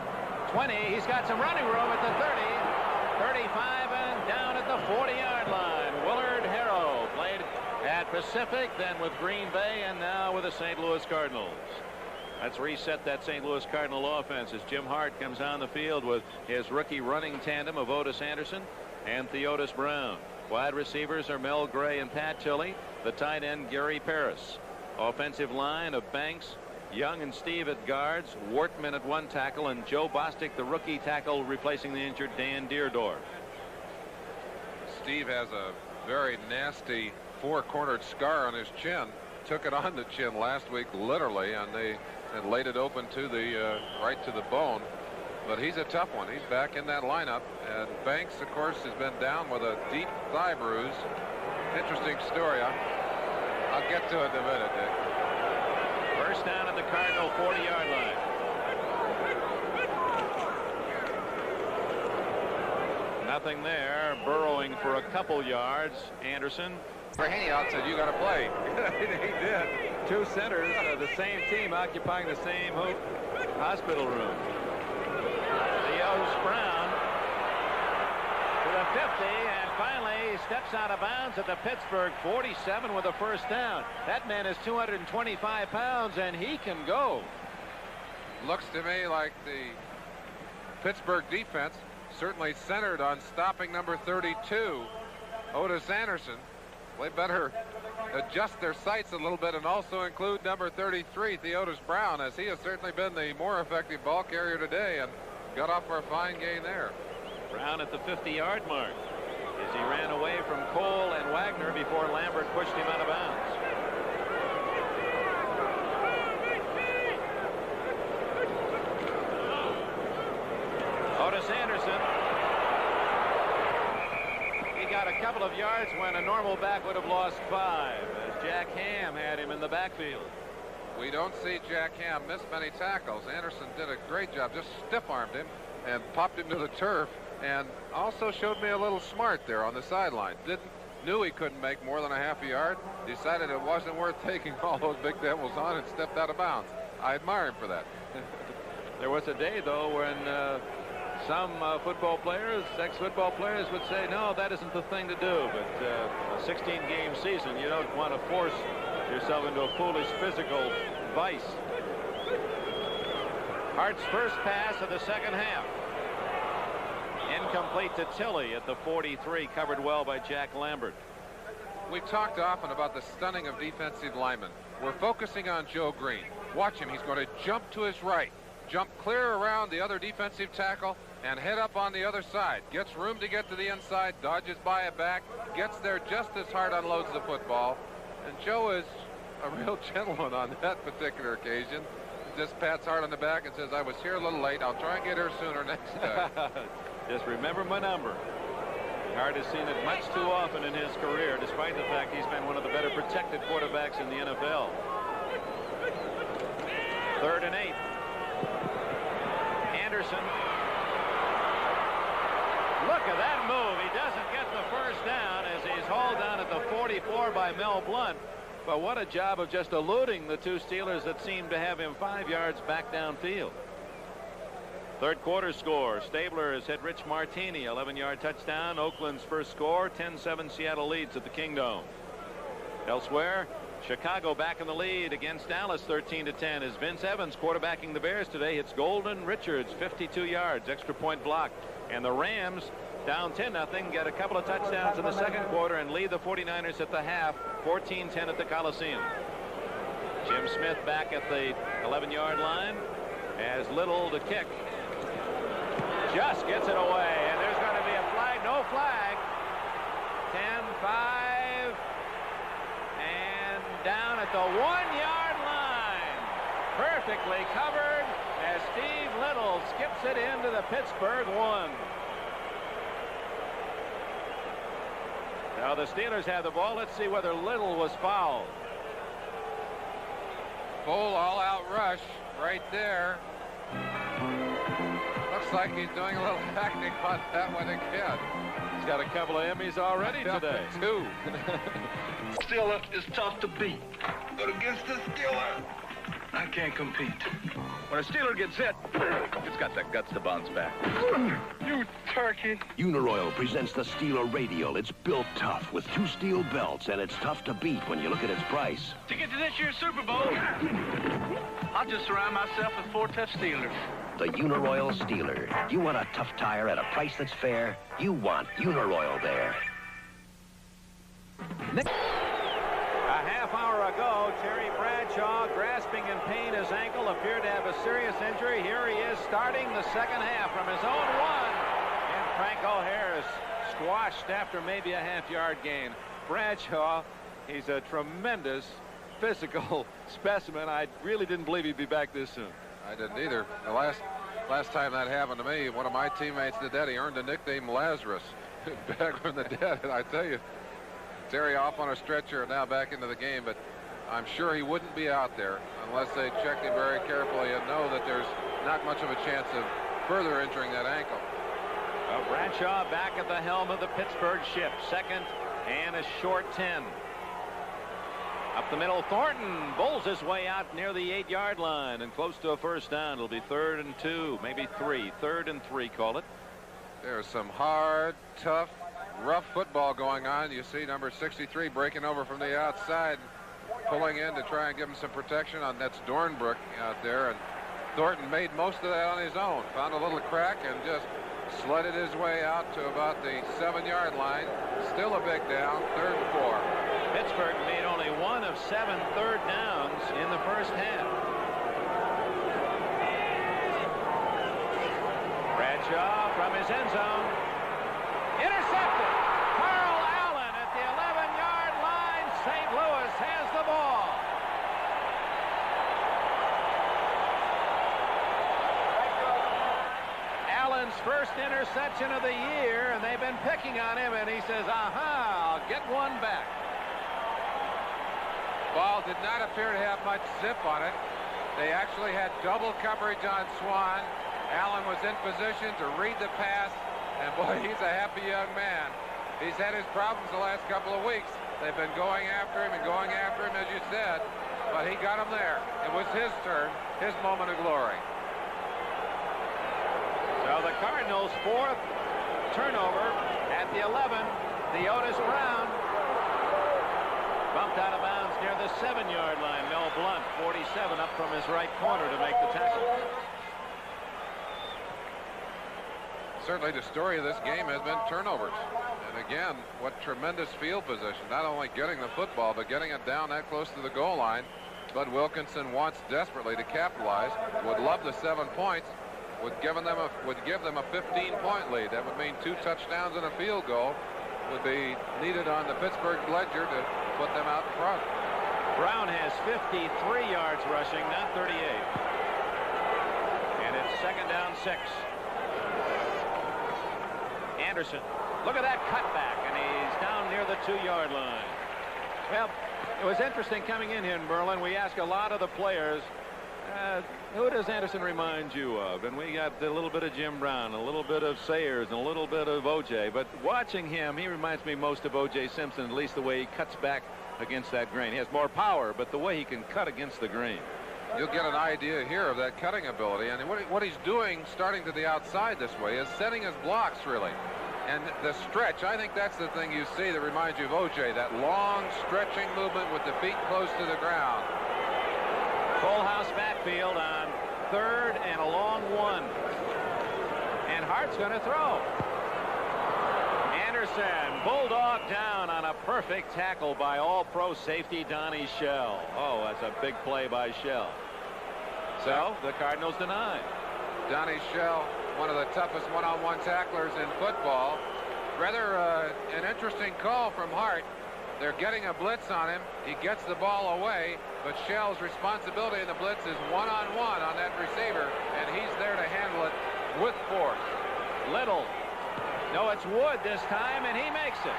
20. He's got some running room at the 30. 35 and down at the 40-yard line. Willard Harrell played at Pacific, then with Green Bay, and now with the St. Louis Cardinals. Let's reset that St. Louis Cardinal offense as Jim Hart comes on the field with his rookie running tandem of Otis Anderson and Theodis Brown. Wide receivers are Mel Gray and Pat Tilley. The tight end Gary Paris. Offensive line of Banks, Young and Steve at guards, Wortman at one tackle, and Joe Bostic, the rookie tackle, replacing the injured Dan Deerdorf. Steve has a very nasty four-cornered scar on his chin. Took it on the chin last week, literally, and they had laid it open to the right to the bone. But he's a tough one. He's back in that lineup. And Banks, of course, has been down with a deep thigh bruise. Interesting story. I'll get to it in a minute, Dick. First down at the Cardinal 40-yard line. Nothing there. Burrowing for a couple yards. Anderson. Haney out said, "You got to play." He did. Two centers, the same team occupying the same hospital room. Theodis Brown to the 50, and finally he steps out of bounds at the Pittsburgh 47 with a first down. That man is 225 pounds, and he can go. Looks to me like the Pittsburgh defense certainly centered on stopping number 32, Otis Anderson. They better adjust their sights a little bit and also include number 33, Theodis Brown, as he has certainly been the more effective ball carrier today and got off for a fine gain there. Brown at the 50-yard mark as he ran away from Cole and Wagner before Lambert pushed him out of bounds. Otis Anderson. Got a couple of yards when a normal back would have lost 5 as Jack Ham had him in the backfield. We don't see Jack Ham miss many tackles. Anderson did a great job, just stiff-armed him and popped him to the turf, and also showed me a little smart there on the sideline. Knew he couldn't make more than a half a yard, decided it wasn't worth taking all those big devils on, and stepped out of bounds. I admire him for that. There was a day, though, when some football players, ex-football players, would say, no, that isn't the thing to do. But a 16-game season, you don't want to force yourself into a foolish physical vice. Hart's first pass of the second half. Incomplete to Tilley at the 43, covered well by Jack Lambert. We've talked often about the stunning of defensive linemen. We're focusing on Joe Green. Watch him. He's going to jump to his right, jump clear around the other defensive tackle, and head up on the other side. Gets room to get to the inside, dodges by a back, gets there just as hard, unloads the football. And Joe is a real gentleman on that particular occasion. Just pats Hart on the back and says, "I was here a little late. I'll try and get here sooner next time." Just remember my number. Hart has seen it much too often in his career, despite the fact he's been one of the better protected quarterbacks in the NFL. 3rd and 8. Anderson. Look at that move. He doesn't get the first down as he's hauled down at the 44 by Mel Blunt. But what a job of just eluding the two Steelers that seemed to have him 5 yards back downfield. Third quarter score. Stabler has hit Rich Martini, 11-yard touchdown. Oakland's first score. 10-7 Seattle leads at the Kingdome. Elsewhere, Chicago back in the lead against Dallas 13-10 as Vince Evans, quarterbacking the Bears today, hits Golden Richards 52 yards, extra point block. And the Rams down 10-0, get a couple of touchdowns in the second quarter and lead the 49ers at the half 14-10 at the Coliseum. Jim Smith back at the 11-yard line as Little to kick. Just gets it away, and there's going to be a flag. No flag. 10-5. And down at the 1-yard line. Perfectly covered as Steve Little skips it into the Pittsburgh 1. Now the Steelers have the ball. Let's see whether Little was fouled. full all-out rush right there. Looks like he's doing a little acting on that one again. He's got a couple of Emmys already today. 2. Steeler is tough to beat, but against the Steeler, I can't compete. When a Steeler gets hit, it's got the guts to bounce back. You turkey. Uniroyal presents the Steeler Radial. It's built tough with 2 steel belts, and it's tough to beat when you look at its price. To get to this year's Super Bowl, I'll just surround myself with 4 tough Steelers. The Uniroyal Steeler. You want a tough tire at a price that's fair? You want Uniroyal there. A half hour ago, Terry Bradshaw, grasping in pain his ankle, appeared to have a serious injury. Here he is starting the second half from his own 1. And Franco Harris squashed after maybe a half-yard gain. Bradshaw, he's a tremendous physical specimen. I really didn't believe he'd be back this soon. I didn't either. The last time that happened to me, one of my teammates did that. He earned the nickname Lazarus back from the dead. And I tell you, Terry off on a stretcher and now back into the game, but I'm sure he wouldn't be out there unless they checked him very carefully and know that there's not much of a chance of further injuring that ankle. Well, Bradshaw back at the helm of the Pittsburgh ship. Second and a short 10. Up the middle, Thornton bowls his way out near the 8-yard line and close to a first down. It'll be 3rd and 2, maybe 3. 3rd and 3, call it. There's some hard, tough, rough football going on. You see number 63 breaking over from the outside, pulling in to try and give him some protection on that's Dornbrook out there, and Thornton made most of that on his own. Found a little crack and just sledded his way out to about the 7-yard line. Still a big down, 3rd and 4. Pittsburgh made only 1 of 7 third downs in the first half. Bradshaw from his end zone. Intercepted. Carl Allen at the 11-yard line. St. Louis has the ball. Allen's first interception of the year, and they've been picking on him, and he says, aha, I'll get one back. Ball did not appear to have much zip on it. They actually had double coverage on Swan. Allen was in position to read the pass, and boy, he's a happy young man. He's had his problems the last couple of weeks. They've been going after him and going after him, as you said, but he got him there. It was his turn, his moment of glory. So the Cardinals' 4th turnover at the 11. The Otis Brown bumped out of bounds near the 7-yard line. Mel Blount, 47, up from his right corner to make the tackle. Certainly the story of this game has been turnovers. And again, what tremendous field position. Not only getting the football, but getting it down that close to the goal line. Bud Wilkinson wants desperately to capitalize. Would love the 7 points. Would give them a 15-point lead. That would mean 2 touchdowns and a field goal would be needed on the Pittsburgh ledger to put them out in front. Brown has 53 yards rushing, not 38. And it's 2nd down 6. Anderson, look at that cutback, and he's down near the 2-yard line. Well, it was interesting coming in here in Berlin. We asked a lot of the players, who does Anderson remind you of? And we got a little bit of Jim Brown, a little bit of Sayers, and a little bit of O.J. But watching him, he reminds me most of O.J. Simpson, at least the way he cuts back against that grain. He has more power, but the way he can cut against the grain. You'll get an idea here of that cutting ability. And what he's doing, starting to the outside this way, is setting his blocks, really. And the stretch, I think that's the thing you see that reminds you of O.J., that long stretching movement with the feet close to the ground. Full house backfield on 3rd and a long 1. And Hart's going to throw. Anderson, bulldog down on a perfect tackle by all-pro safety Donnie Shell. Oh, that's a big play by Shell. So the Cardinals deny. Donnie Shell, one of the toughest one-on-one tacklers in football. Rather an interesting call from Hart. They're getting a blitz on him. He gets the ball away, but Shell's responsibility in the blitz is one-on-one on that receiver, and he's there to handle it with force. Little. No, it's Wood this time, and he makes it.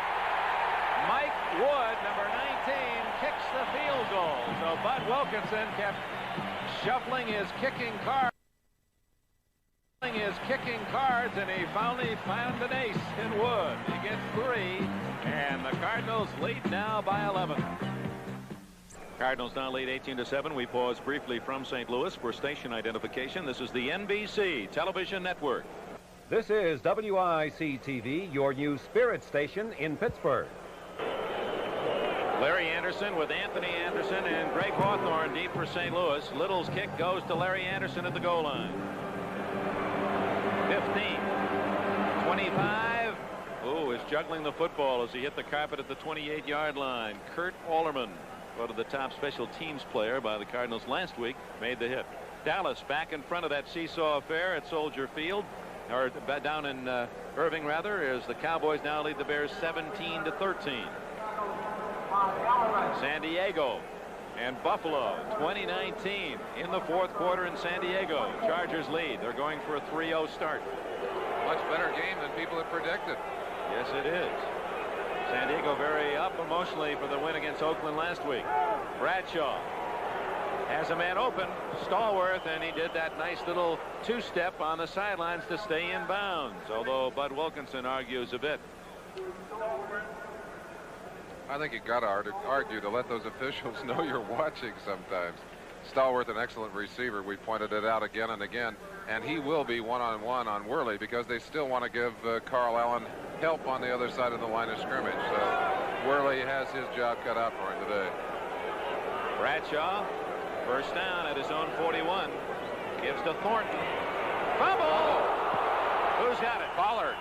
Mike Wood, number 19, kicks the field goal. So Bud Wilkinson kept shuffling his kicking cards. And he finally found an ace in Wood. He gets 3, and the Cardinals lead now by 11. Cardinals now lead 18-7. We pause briefly from St. Louis for station identification. This is the NBC television network. This is WIC-TV, your new spirit station in Pittsburgh. Larry Anderson with Anthony Anderson and Greg Hawthorne deep for St. Louis. Little's kick goes to Larry Anderson at the goal line. 15, 25. Oh, is juggling the football as he hit the carpet at the 28-yard line. Kurt Alderman, voted the top special teams player by the Cardinals last week, made the hit. Dallas back in front of that seesaw affair at Soldier Field, or down in Irving rather, as the Cowboys now lead the Bears 17-13. San Diego and Buffalo 2019 in the fourth quarter in San Diego. Chargers lead. They're going for a 3-0 start. Much better game than people had predicted. Yes, it is. San Diego very up emotionally for the win against Oakland last week. Bradshaw has a man open, Stallworth, and he did that nice little two-step on the sidelines to stay in bounds, although Bud Wilkinson argues a bit. I think you got to argue to let those officials know you're watching sometimes. Stallworth, an excellent receiver. We pointed it out again and again, and he will be one-on-one on Worley because they still want to give Carl Allen help on the other side of the line of scrimmage. So Worley has his job cut out for him today. Bradshaw, first down at his own 41. Gives to Thornton. Fumble! Oh. Who's got it? Pollard.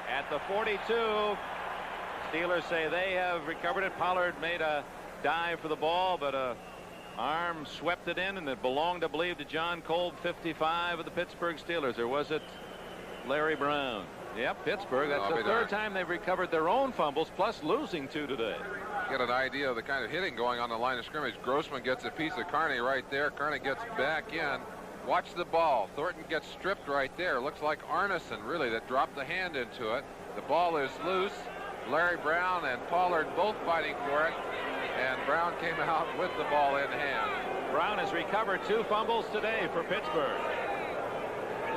At the 42. Steelers say they have recovered it. Pollard made a dive for the ball, but a arm swept it in, and it belonged, I believe, to John Kolb, 55 of the Pittsburgh Steelers. Or was it Larry Brown? Yep, Pittsburgh. That's the third time they've recovered their own fumbles, plus losing 2 today. Get an idea of the kind of hitting going on the line of scrimmage. Grossman gets a piece of Carney right there. Carney gets back in. Watch the ball. Thornton gets stripped right there. Looks like Arneson, really, that dropped the hand into it. The ball is loose. Larry Brown and Pollard both fighting for it, and Brown came out with the ball in hand. Brown has recovered 2 fumbles today for Pittsburgh.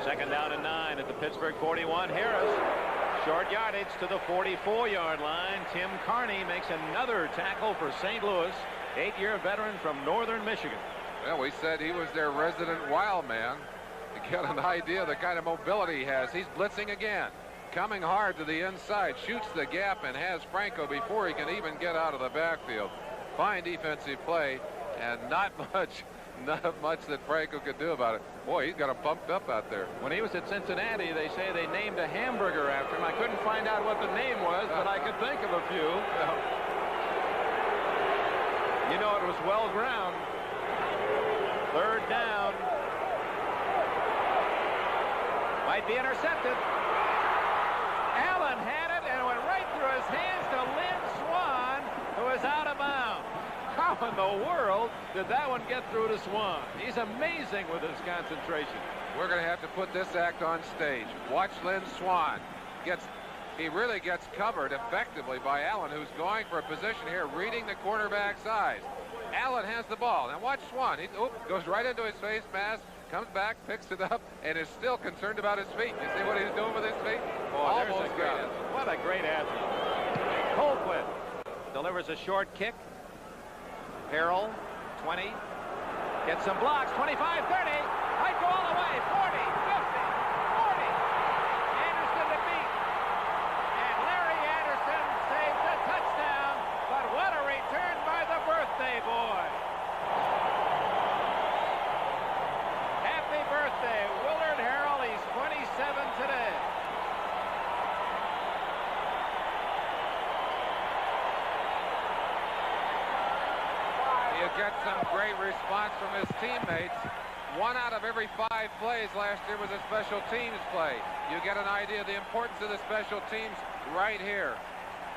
Second down and 9 at the Pittsburgh 41. Harris, short yardage to the 44-yard line. Tim Carney makes another tackle for St. Louis, 8-year veteran from northern Michigan. Well, we said he was their resident wild man. To get an idea of the kind of mobility he has. He's blitzing again. Coming hard to the inside, shoots the gap and has Franco before he can even get out of the backfield. Fine defensive play, and not much that Franco could do about it. Boy, he's got him pumped up out there. When he was at Cincinnati, they say they named a hamburger after him. I couldn't find out what the name was, but I could think of a few. You know, it was well ground. Third down. Might be intercepted. Allen had it, and it went right through his hands to Lynn Swan, who is out of bounds. How in the world did that one get through to Swan? He's amazing with his concentration. We're going to have to put this act on stage. Watch Lynn Swan. He really gets covered effectively by Allen, who's going for a position here, reading the quarterback's eyes. Allen has the ball. Now watch Swan. He goes right into his face mask, comes back, picks it up, and is still concerned about his feet. You see what he's doing with his feet? Almost got it. What a great athlete. Colquitt delivers a short kick. Harrell, 20. Gets some blocks, 25, 30. Might go all the way, 40, 50, 40. Anderson to beat. And Larry Anderson saves a touchdown. But what a return by the birthday boy. Happy birthday, Willard Harrell. He's 27 today. You get some great response from his teammates. 1 out of every 5 plays last year was a special teams play. You get an idea of the importance of the special teams right here,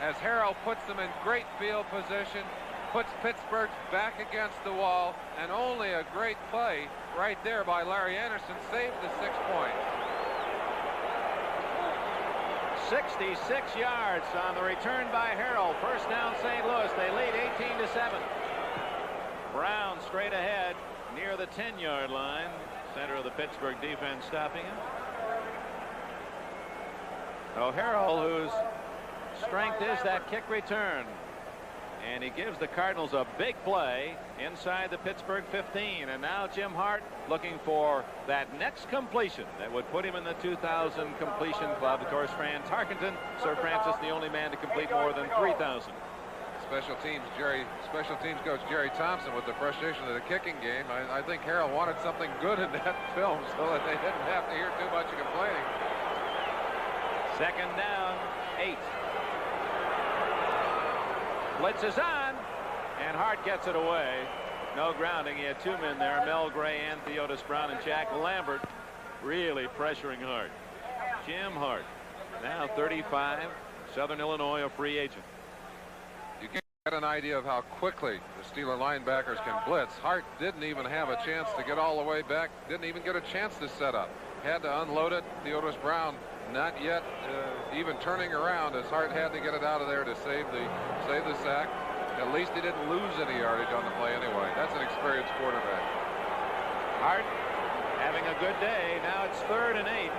as Harrell puts them in great field position, puts Pittsburgh's back against the wall, and only a great play right there by Larry Anderson saved the 6 points. 66 yards on the return by Harrell. First down, St. Louis. They lead 18-7. Brown straight ahead near the 10-yard line. Center of the Pittsburgh defense stopping him. Harrell, whose strength is that kick return. And he gives the Cardinals a big play inside the Pittsburgh 15. And now Jim Hart looking for that next completion that would put him in the 2000 completion club. Of course, Fran Tarkenton, Sir Francis, the only man to complete more than 3,000. Special teams coach Jerry Thompson with the frustration of the kicking game. I think Harrell wanted something good in that film so that they didn't have to hear too much of complaining. Second down, 8. Blitz is on, and Hart gets it away. No grounding. He had 2 men there, Mel Gray and Theodis Brown, and Jack Lambert really pressuring Hart. Jim Hart, now 35, Southern Illinois, a free agent. You can get an idea of how quickly the Steeler linebackers can blitz. Hart didn't even have a chance to get all the way back, didn't even get a chance to set up. Had to unload it. Theodis Brown not yet even turning around as Hart had to get it out of there to save the sack. At least he didn't lose any yardage on the play anyway. That's an experienced quarterback. Hart having a good day. Now it's 3rd and 8.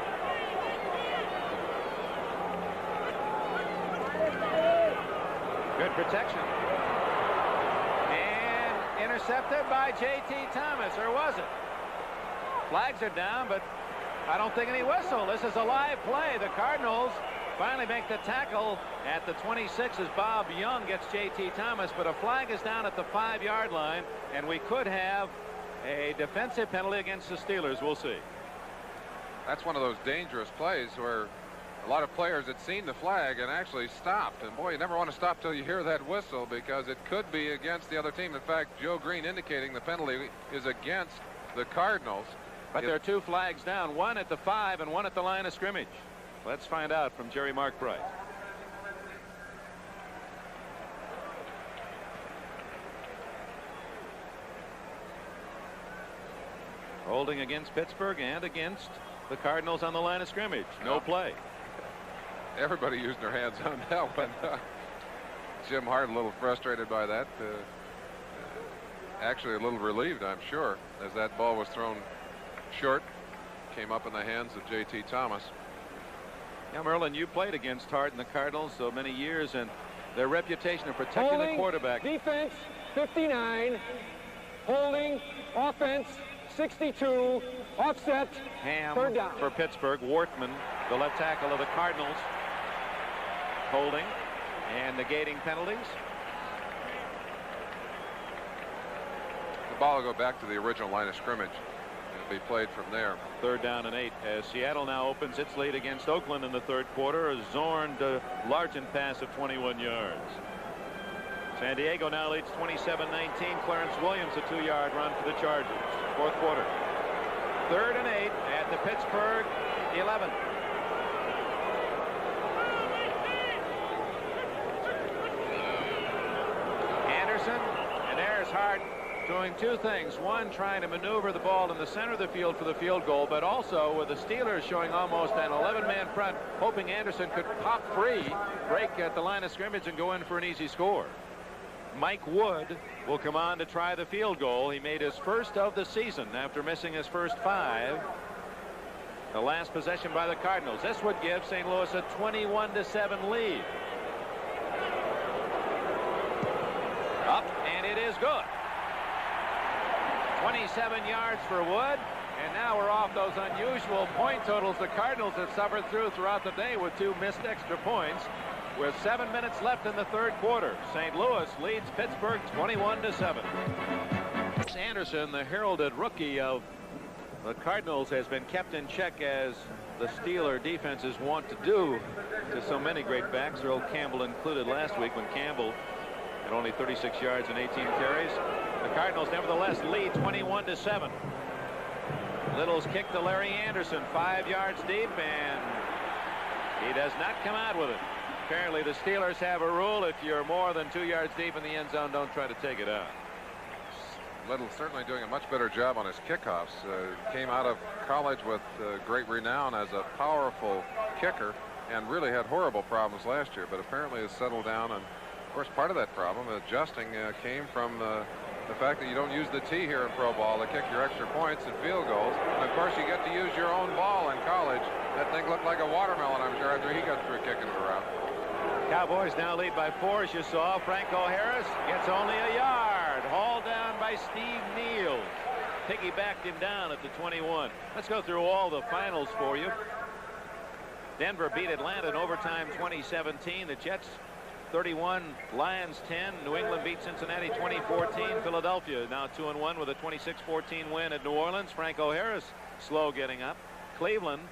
Good protection. And intercepted by J.T. Thomas, or was it? Flags are down, but I don't think any whistle. This is a live play. The Cardinals finally make the tackle at the 26 as Bob Young gets J.T. Thomas, but a flag is down at the 5-yard line, and we could have a defensive penalty against the Steelers. We'll see. That's one of those dangerous plays where a lot of players had seen the flag and actually stopped. And boy, you never want to stop till you hear that whistle because it could be against the other team. In fact, Joe Green indicating the penalty is against the Cardinals. But there are 2 flags down, one at the 5 and one at the line of scrimmage. Let's find out from Jerry Markbright. Holding against Pittsburgh and against the Cardinals on the line of scrimmage. No play. Everybody using their hands on that one. Jim Hart a little frustrated by that. Actually a little relieved, I'm sure, as that ball was thrown short, came up in the hands of J.T. Thomas. Yeah, Merlin, you played against Hart and the Cardinals so many years, and their reputation of protecting the quarterback. Defense 59, holding, offense 62, offset, Ham 3rd down. for Pittsburgh. Wortman, the left tackle of the Cardinals, holding and negating penalties. The ball will go back to the original line of scrimmage. Be played from there. 3rd down and 8 as Seattle now opens its lead against Oakland in the 3rd quarter. A Zorn to Largent pass of 21 yards. San Diego now leads 27-19. Clarence Williams a 2-yard run for the Chargers. 4th quarter. 3rd and 8 at the Pittsburgh 11. Anderson, and there's Hart doing 2 things. One, trying to maneuver the ball in the center of the field for the field goal, but also with the Steelers showing almost an 11-man front, hoping Anderson could pop free, break at the line of scrimmage, and go in for an easy score. Mike Wood will come on to try the field goal. He made his first of the season after missing his first 5. The last possession by the Cardinals. This would give St. Louis a 21-7 lead. Up, and it is good. 27 yards for Wood, and now we're off those unusual point totals the Cardinals have suffered throughout the day with 2 missed extra points. With 7 minutes left in the 3rd quarter, St. Louis leads Pittsburgh 21-7. Anderson, the heralded rookie of the Cardinals, has been kept in check as the Steeler defenses want to do to so many great backs, Earl Campbell included last week when Campbell had only 36 yards and 18 carries. The Cardinals nevertheless lead 21-7. Little's kick to Larry Anderson, 5 yards deep, and he does not come out with it. Apparently the Steelers have a rule: if you're more than 2 yards deep in the end zone, don't try to take it out. Little certainly doing a much better job on his kickoffs. Came out of college with great renown as a powerful kicker. and really had horrible problems last year, but apparently has settled down. And of course, part of that problem, adjusting, came from the fact that you don't use the tee here in pro ball to kick your extra points and field goals. And of course, you get to use your own ball in college. That thing looked like a watermelon, I'm sure, after he got through kicking it around. Cowboys now lead by 4, as you saw. Franco Harris gets only a yard. Hauled down by Steve Niels. Piggybacked him down at the 21. Let's go through all the finals for you. Denver beat Atlanta in overtime 2017. The Jets 31, Lions 10. New England beat Cincinnati 2014. Philadelphia now 2-1 with a 26-14 win at New Orleans. Franco Harris slow getting up. Cleveland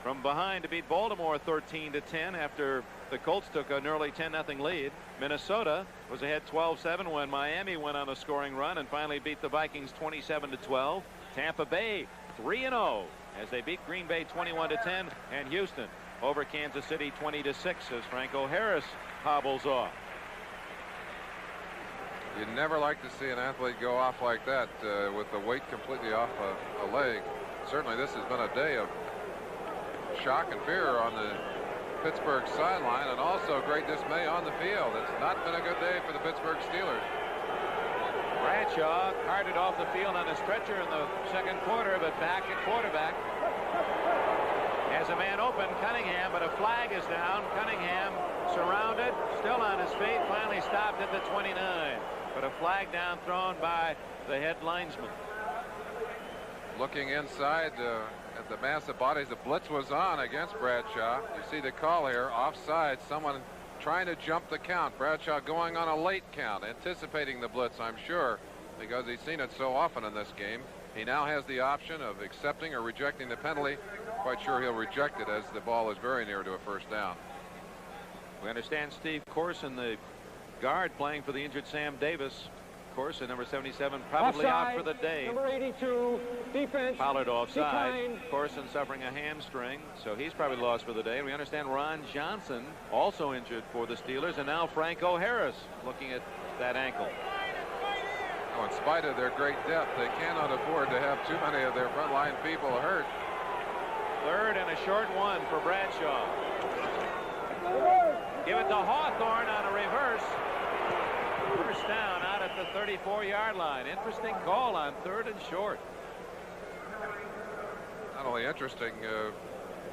from behind to beat Baltimore 13-10 after the Colts took an early 10-0 lead. Minnesota was ahead 12-7 when Miami went on a scoring run and finally beat the Vikings 27-12. Tampa Bay 3-0 as they beat Green Bay 21-10, and Houston over Kansas City 20-6 as Franco Harris hobbles off. You never like to see an athlete go off like that with the weight completely off a leg. Certainly this has been a day of shock and fear on the Pittsburgh sideline, and also great dismay on the field. It's not been a good day for the Pittsburgh Steelers. Bradshaw carted off the field on a stretcher in the second quarter, but back at quarterback. Has a man open, Cunningham, but a flag is down. Cunningham surrounded, still on his feet, finally stopped at the 29. But a flag down thrown by the head linesman. Looking inside at the mass of bodies, the blitz was on against Bradshaw. You see the call here, offside, someone trying to jump the count. Bradshaw going on a late count, anticipating the blitz, I'm sure, because he's seen it so often in this game. He now has the option of accepting or rejecting the penalty. Quite sure he'll reject it, as the ball is very near to a first down. We understand Steve Corson, the guard playing for the injured Sam Davis. Corson, number 77, probably offside, out for the day. Number 82, defense. Pollard offside. Decline. Corson suffering a hamstring, so he's probably lost for the day. We understand Ron Johnson also injured for the Steelers, and now Franco Harris looking at that ankle. Oh, in spite of their great depth, they cannot afford to have too many of their frontline people hurt. Third and a short one for Bradshaw. Give it to Hawthorne on a reverse. First down out at the 34-yard line. Interesting call on third and short. Not only interesting,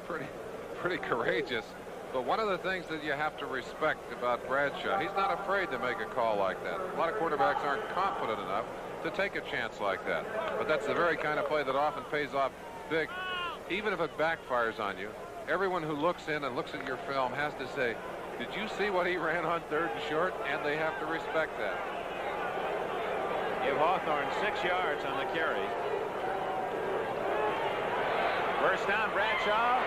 pretty courageous. But one of the things that you have to respect about Bradshaw, he's not afraid to make a call like that. A lot of quarterbacks aren't confident enough to take a chance like that. But that's the very kind of play that often pays off big. Even if it backfires on you, everyone who looks in and looks at your film has to say, did you see what he ran on third and short? And they have to respect that. Give Hawthorne 6 yards on the carry. First down, Bradshaw.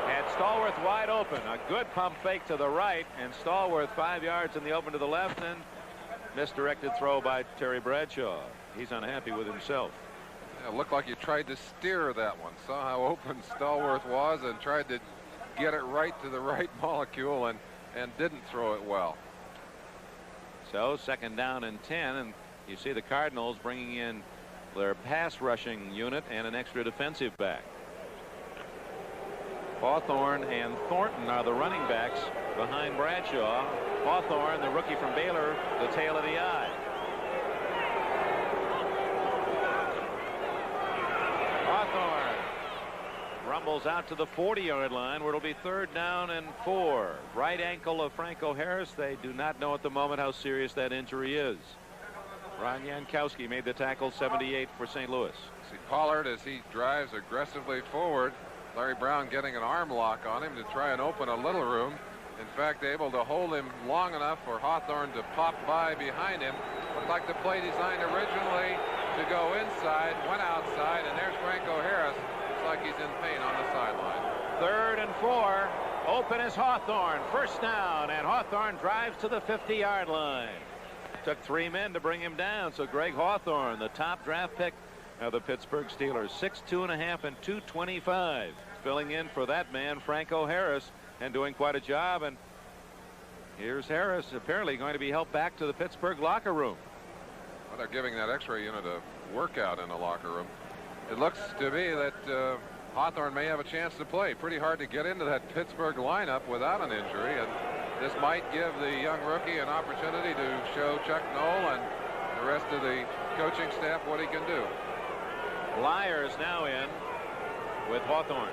Had Stallworth wide open. A good pump fake to the right, and Stallworth 5 yards in the open to the left, and misdirected throw by Terry Bradshaw. He's unhappy with himself. It looked like you tried to steer that one. Saw how open Stallworth was and tried to get it right to the right molecule and didn't throw it well. So second down and 10, and you see the Cardinals bringing in their pass rushing unit and an extra defensive back. Hawthorne and Thornton are the running backs behind Bradshaw. Hawthorne, the rookie from Baylor, the tail of the eye. Hawthorne rumbles out to the 40-yard line where it'll be third down and 4. Right ankle of Franco Harris. They do not know at the moment how serious that injury is. Ron Jankowski made the tackle, 78 for St. Louis. See Pollard as he drives aggressively forward. Larry Brown getting an arm lock on him to try and open a little room. In fact, able to hold him long enough for Hawthorne to pop by behind him. Looked like the play designed originally to go inside, went outside, and there's Franco Harris. Looks like he's in pain on the sideline. Third and 4. Open is Hawthorne. First down, and Hawthorne drives to the 50-yard line. Took 3 men to bring him down. So Greg Hawthorne, the top draft pick of the Pittsburgh Steelers, 6'2.5" and 225, filling in for that man Franco Harris, and doing quite a job. And here's Harris, apparently going to be helped back to the Pittsburgh locker room. Well, they're giving that X-ray unit a workout in the locker room. It looks to me that Hawthorne may have a chance to play. Pretty hard to get into that Pittsburgh lineup without an injury, and this might give the young rookie an opportunity to show Chuck Noll and the rest of the coaching staff what he can do. Blyer is now in with Hawthorne,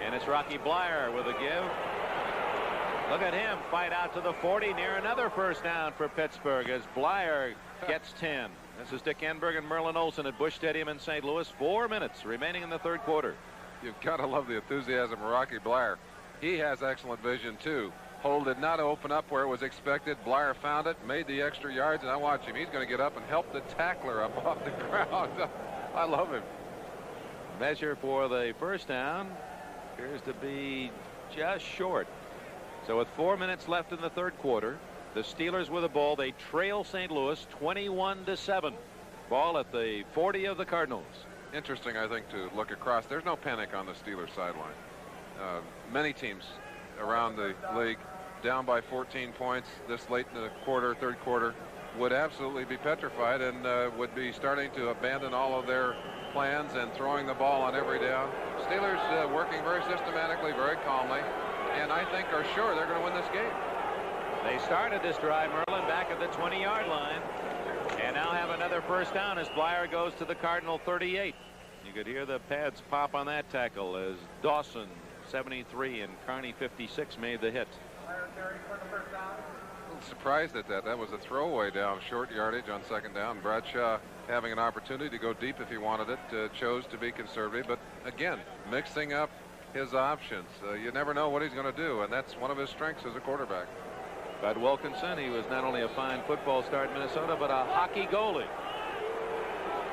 and it's Rocky Blyer with a give. Look at him fight out to the 40, near another first down for Pittsburgh as Blyer gets 10. This is Dick Enberg and Merlin Olsen at Busch Stadium in St. Louis. 4 minutes remaining in the third quarter. You've got to love the enthusiasm of Rocky Blyer. He has excellent vision too. Hole did not open up where it was expected. Blyer found it, made the extra yards, and I watch him. He's going to get up and help the tackler up off the ground. I love him. Measure for the first down appears to be just short. So with 4 minutes left in the third quarter, the Steelers with the ball. They trail St. Louis 21-7. Ball at the 40 of the Cardinals. Interesting, I think, to look across. There's no panic on the Steelers sideline. Many teams around the league down by 14 points this late in the quarter, third quarter, would absolutely be petrified and would be starting to abandon all of their plans and throwing the ball on every down. Steelers working very systematically, very calmly, and I think are sure they're going to win this game. They started this drive, Merlin, back at the 20-yard line, and now have another first down as Blyer goes to the Cardinal 38. You could hear the pads pop on that tackle as Dawson 73 and Carney 56 made the hit. Surprised at that. That was a throwaway down, short yardage on second down. Bradshaw having an opportunity to go deep if he wanted it, chose to be conservative, but again, mixing up his options. You never know what he's going to do, and that's one of his strengths as a quarterback. Bud Wilkinson, he was not only a fine football star in Minnesota, but a hockey goalie.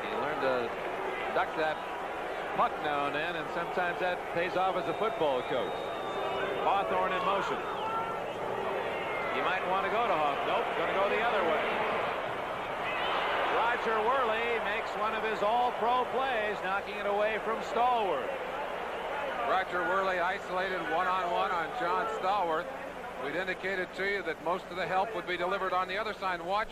He learned to duck that puck now and then, and sometimes that pays off as a football coach. Hawthorne in motion. You might want to go to Hawthorne. Nope, going to go the other way. Roger Worley makes one of his all-pro plays, knocking it away from Stallworth. Roger Worley isolated one-on-one on John Stallworth. We'd indicated to you that most of the help would be delivered on the other side. Watch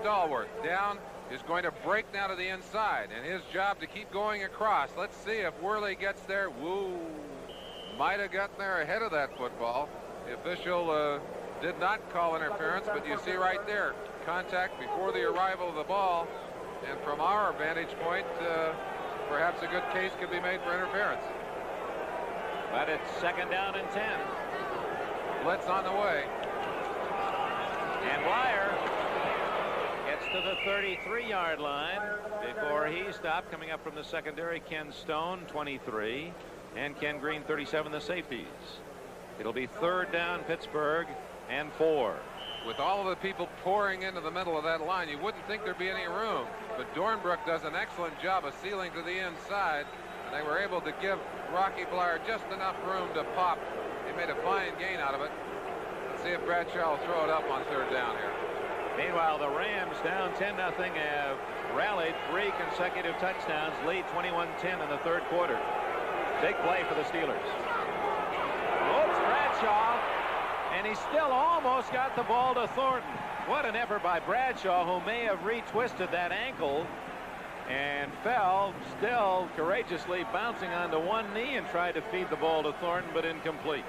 Stallworth. Down is going to break now to the inside, and his job to keep going across. Let's see if Worley gets there. Woo! Might have gotten there ahead of that football. The official did not call interference, but you see right there, contact before the arrival of the ball. And from our vantage point, perhaps a good case could be made for interference. But it's second down and 10. Blitz on the way. And Blyer gets to the 33-yard line before he stopped. Coming up from the secondary, Ken Stone, 23, and Ken Green, 37, the safeties. It'll be third down, Pittsburgh, and 4. With all of the people pouring into the middle of that line, you wouldn't think there'd be any room. But Dornbrook does an excellent job of sealing to the inside, and they were able to give Rocky Blyer just enough room to pop. He made a fine gain out of it. Let's see if Bradshaw will throw it up on third down here. Meanwhile, the Rams down 10-0 have rallied 3 consecutive touchdowns, lead 21-10 in the third quarter. Big play for the Steelers. Oops, Bradshaw, and he still almost got the ball to Thornton. What an effort by Bradshaw, who may have retwisted that ankle and fell, still courageously bouncing onto one knee and tried to feed the ball to Thornton, but incomplete.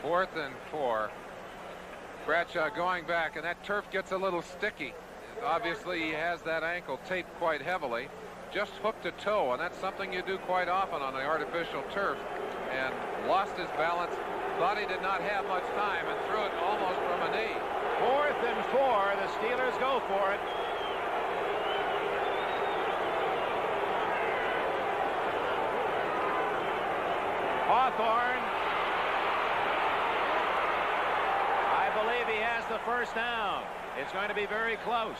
4th and 4. Bradshaw going back, and that turf gets a little sticky. Obviously, he has that ankle taped quite heavily. Just hooked a toe, and that's something you do quite often on the artificial turf. And lost his balance, thought he did not have much time, and threw it almost from a knee. 4th and 4. The Steelers go for it. Hawthorne, I believe he has the first down. It's going to be very close,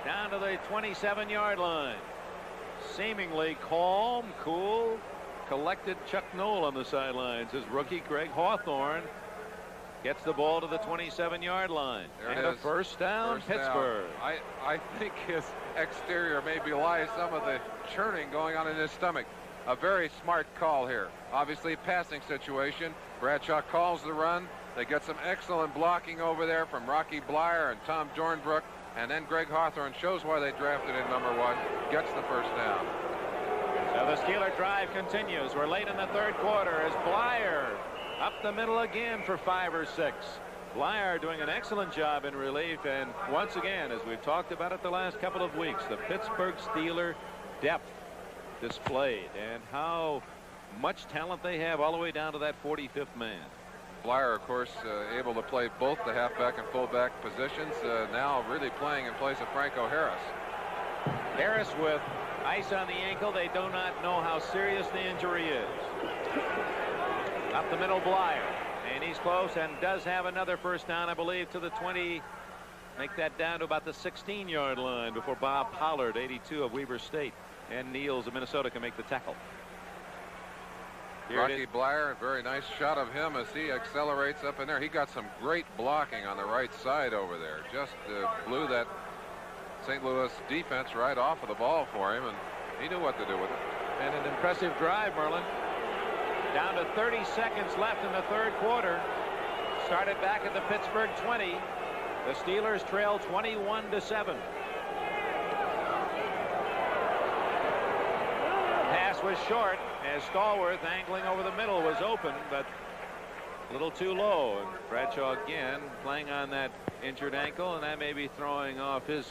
down to the 27-yard line. Seemingly calm, cool, collected Chuck Noll on the sidelines as rookie Greg Hawthorne gets the ball to the 27-yard line. And a first down, Pittsburgh. I think his exterior may belie some of the churning going on in his stomach. A very smart call here. Obviously, passing situation. Bradshaw calls the run. They get some excellent blocking over there from Rocky Blyer and Tom Dornbrook. And then Greg Hawthorne shows why they drafted him #1. Gets the first down. So the Steeler drive continues. We're late in the third quarter as Blyer up the middle again for 5 or 6. Blyer doing an excellent job in relief, and once again, as we've talked about it the last couple of weeks, the Pittsburgh Steeler depth displayed and how much talent they have all the way down to that 45th man. Blyer, of course, able to play both the halfback and fullback positions, now really playing in place of Franco Harris. Harris with ice on the ankle. They do not know how serious the injury is. Up the middle, Blyer, and he's close and does have another first down, I believe, to the 20. Make that down to about the 16-yard line before Bob Pollard, 82 of Weber State, and Niels of Minnesota can make the tackle. Rocky Blyer, a very nice shot of him as he accelerates up in there. He got some great blocking on the right side over there. Just blew that St. Louis defense right off of the ball for him, and he knew what to do with it. And an impressive drive, Merlin. Down to 30 seconds left in the third quarter. Started back at the Pittsburgh 20. The Steelers trail 21-7. Pass was short as Stallworth, angling over the middle, was open, but a little too low. And Bradshaw again playing on that injured ankle, and that may be throwing off his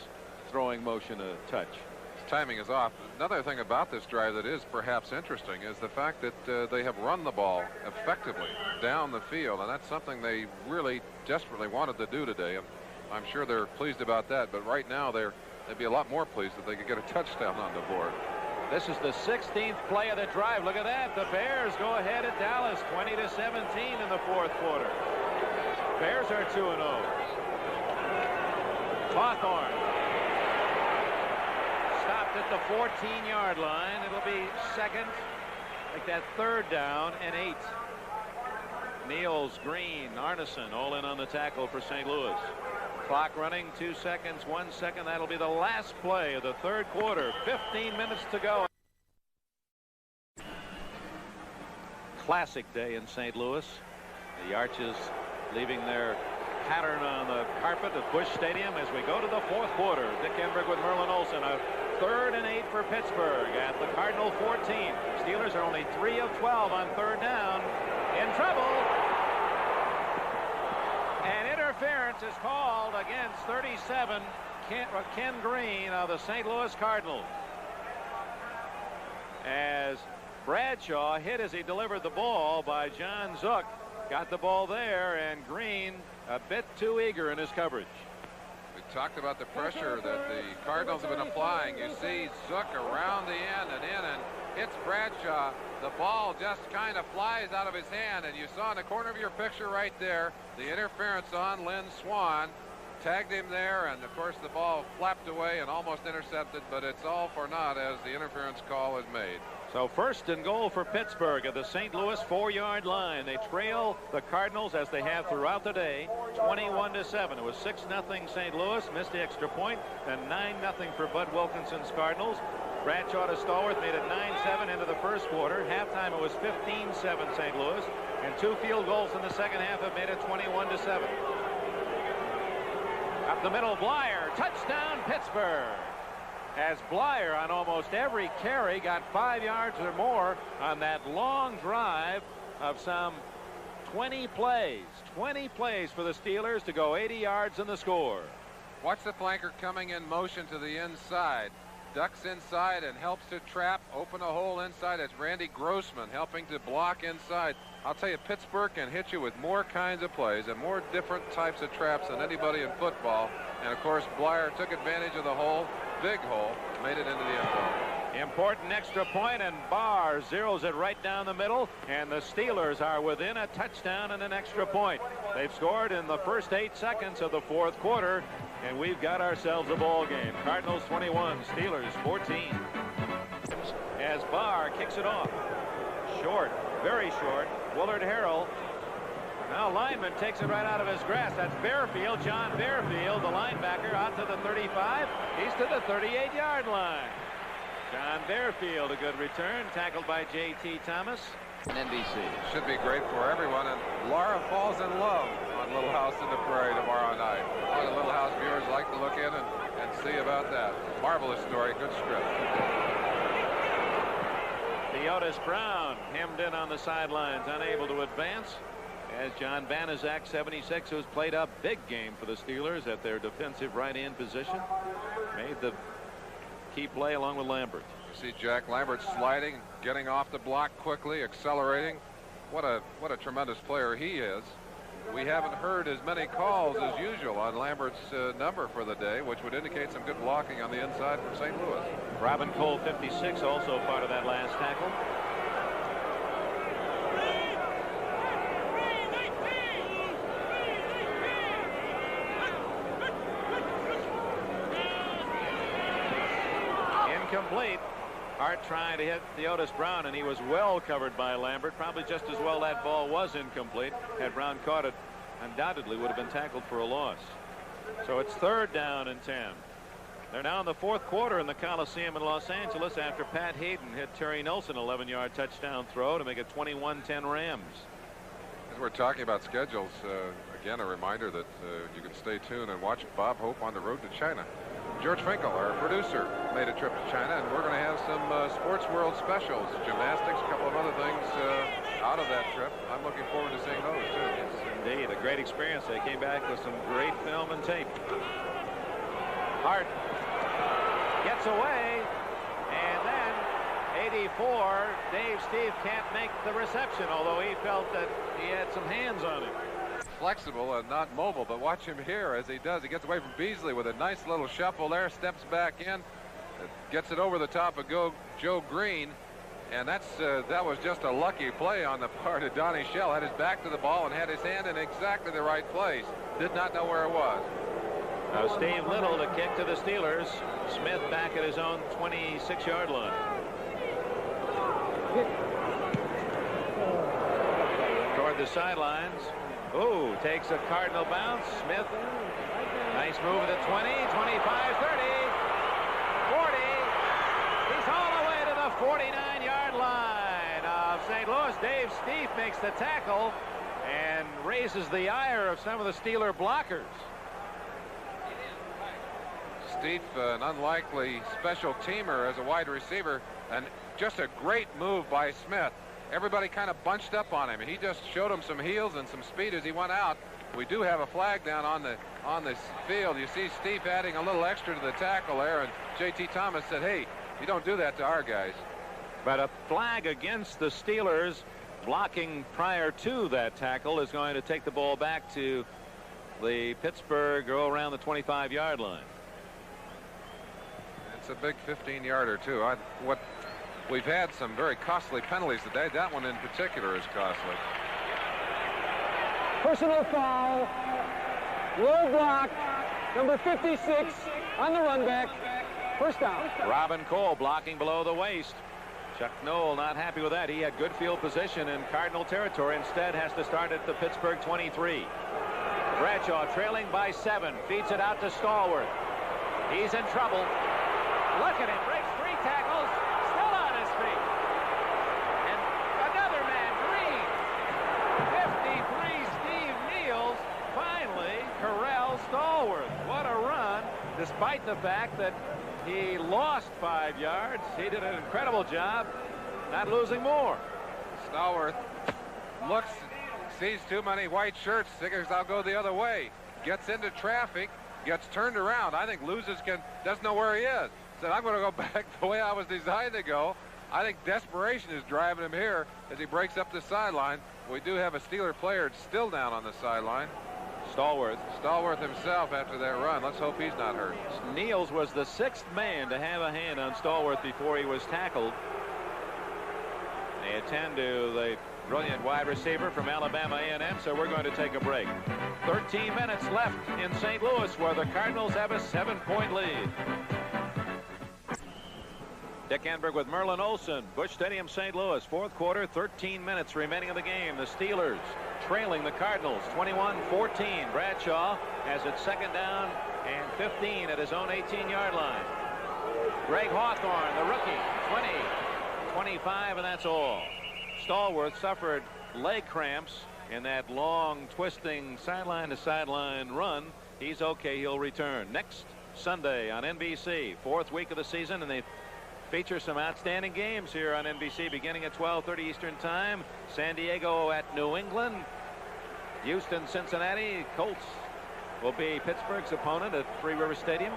throwing motion a touch. His timing is off. Another thing about this drive that is perhaps interesting is the fact that they have run the ball effectively down the field, and that's something they really desperately wanted to do today. And I'm sure they're pleased about that, but right now they'd be a lot more pleased if they could get a touchdown on the board. This is the 16th play of the drive. Look at that. The Bears go ahead at Dallas 20-17 in the fourth quarter. Bears are 2-0. Hawthorne stopped at the 14-yard line. It'll be second, like that third down and 8. Niels, Green, Arneson all in on the tackle for St. Louis. Clock running, 2 seconds, 1 second. That'll be the last play of the third quarter. 15 minutes to go. Classic day in St. Louis. The Arches leaving their pattern on the carpet of Busch Stadium as we go to the fourth quarter. Dick Enberg with Merlin Olsen. A 3rd and 8 for Pittsburgh at the Cardinal 14. Steelers are only 3 of 12 on third down. In trouble. And interference is called against 37, Ken Green of the St. Louis Cardinals. As Bradshaw hit as he delivered the ball by John Zook. Got the ball there, and Green a bit too eager in his coverage. We talked about the pressure that the Cardinals have been applying. You see Zook around the end and in and hits Bradshaw. The ball just kind of flies out of his hand, and you saw in the corner of your picture right there the interference on Lynn Swan. Tagged him there, and of course the ball flapped away and almost intercepted, but it's all for naught as the interference call is made. So first and goal for Pittsburgh at the St. Louis 4-yard line. They trail the Cardinals as they have throughout the day, 21-7. It was 6-0 St. Louis, missed the extra point, and 9-0 for Bud Wilkinson's Cardinals. Bradshaw to Stallworth made it 9-7 into the first quarter. Halftime it was 15-7 St. Louis, and 2 field goals in the second half have made it 21-7. Up the middle, Blyer, touchdown Pittsburgh. As Blyer on almost every carry got 5 yards or more on that long drive of some 20 plays. 20 plays for the Steelers to go 80 yards in the score. Watch the flanker coming in motion to the inside. Ducks inside and helps to trap, open a hole inside. It's Randy Grossman helping to block inside. I'll tell you, Pittsburgh can hit you with more kinds of plays and more different types of traps than anybody in football. And of course, Blyer took advantage of the hole, big hole, made it into the end zone. Important extra point, and Barr zeroes it right down the middle, and the Steelers are within a touchdown and an extra point. They've scored in the first 8 seconds of the fourth quarter, and we've got ourselves a ball game. Cardinals 21, Steelers 14. As Barr kicks it off. Short, very short. Willard Harrell. Now lineman takes it right out of his grasp. That's Bearfield, John Bearfield, the linebacker, out to the 35. He's to the 38-yard line. John Bearfield, a good return, tackled by J.T. Thomas. NBC. Should be great for everyone, and Laura falls in love on Little House in the Prairie tomorrow night. A lot of Little House viewers like to look in and see about that. Marvelous story, good script. Theodis Brown hemmed in on the sidelines, unable to advance, as John Banaszak, 76, who's played a big game for the Steelers at their defensive right end position, made the key play along with Lambert. You see Jack Lambert sliding, getting off the block quickly, accelerating. What a tremendous player he is. We haven't heard as many calls as usual on Lambert's number for the day, which would indicate some good blocking on the inside from St. Louis. Robin Cole, 56, also part of that last tackle. Incomplete. Hart trying to hit Theodis Brown, and he was well covered by Lambert. Probably just as well that ball was incomplete. Had Brown caught it, undoubtedly would have been tackled for a loss. So it's 3rd down and 10. They're now in the 4th quarter in the Coliseum in Los Angeles after Pat Hayden hit Terry Nelson 11-yard touchdown throw to make it 21-10 Rams. As we're talking about schedules, again, a reminder that you can stay tuned and watch Bob Hope on the road to China. George Finkel, our producer, made a trip to China, and we're going to have some Sports World specials, gymnastics, a couple of other things out of that trip. I'm looking forward to seeing those, too. Yes, indeed. A great experience. They came back with some great film and tape. Hart gets away, and then 84, Dave Steve can't make the reception, although he felt that he had some hands on him. Flexible and not mobile, but watch him here as he does. He gets away from Beasley with a nice little shuffle there, steps back in, gets it over the top of Joe Green, and that was just a lucky play on the part of Donnie Shell. Had his back to the ball and had his hand in exactly the right place. Did not know where it was. Now Steve Little to kick to the Steelers. Smith back at his own 26-yard line. Toward the sidelines. Ooh, takes a Cardinal bounce. Smith, nice move at the 20, 25, 30, 40. He's all the way to the 49-yard line of St. Louis. Dave Steve makes the tackle and raises the ire of some of the Steeler blockers. Steve, an unlikely special teamer as a wide receiver, and just a great move by Smith. Everybody kind of bunched up on him, and he just showed him some heels and some speed as he went out. We do have a flag down on the field. You see Steve adding a little extra to the tackle there, and J.T. Thomas said, hey, you don't do that to our guys. But a flag against the Steelers blocking prior to that tackle is going to take the ball back to the Pittsburgh, go around the 25-yard line. It's a big 15-yarder, too. We've had some very costly penalties today. That one in particular is costly. Personal foul. Low block. Number 56 on the run back. First down. Robin Cole blocking below the waist. Chuck Noll not happy with that. He had good field position in Cardinal territory. Instead has to start at the Pittsburgh 23. Bradshaw trailing by 7. Feeds it out to Stallworth. He's in trouble. Look at him. Breaks 3 tackles. Still on his feet. And another man, Green. 53, Steve Niels finally corrals Stallworth. What a run, despite the fact that he lost 5 yards. He did an incredible job not losing more. Stallworth looks, sees too many white shirts, figures I'll go the other way. Gets into traffic, gets turned around. I think doesn't know where he is. Said, I'm going to go back the way I was designed to go. I think desperation is driving him here as he breaks up the sideline. We do have a Steeler player still down on the sideline. Stallworth himself after that run. Let's hope he's not hurt. Niels was the 6th man to have a hand on Stallworth before he was tackled. They attend to the brilliant wide receiver from Alabama A&M, so we're going to take a break. 13 minutes left in St. Louis, where the Cardinals have a 7-point lead. Dick Enberg with Merlin Olsen. Busch Stadium, St. Louis. 4th quarter, 13 minutes remaining in the game. The Steelers trailing the Cardinals 21-14. Bradshaw has it 2nd down and 15 at his own 18-yard line. Greg Hawthorne, the rookie, 20, 25, and that's all. Stallworth suffered leg cramps in that long, twisting sideline-to-sideline run. He's okay. He'll return next Sunday on NBC. 4th week of the season, and they feature some outstanding games here on NBC beginning at 12:30 Eastern Time. San Diego at New England. Houston, Cincinnati. Colts will be Pittsburgh's opponent at Three River Stadium.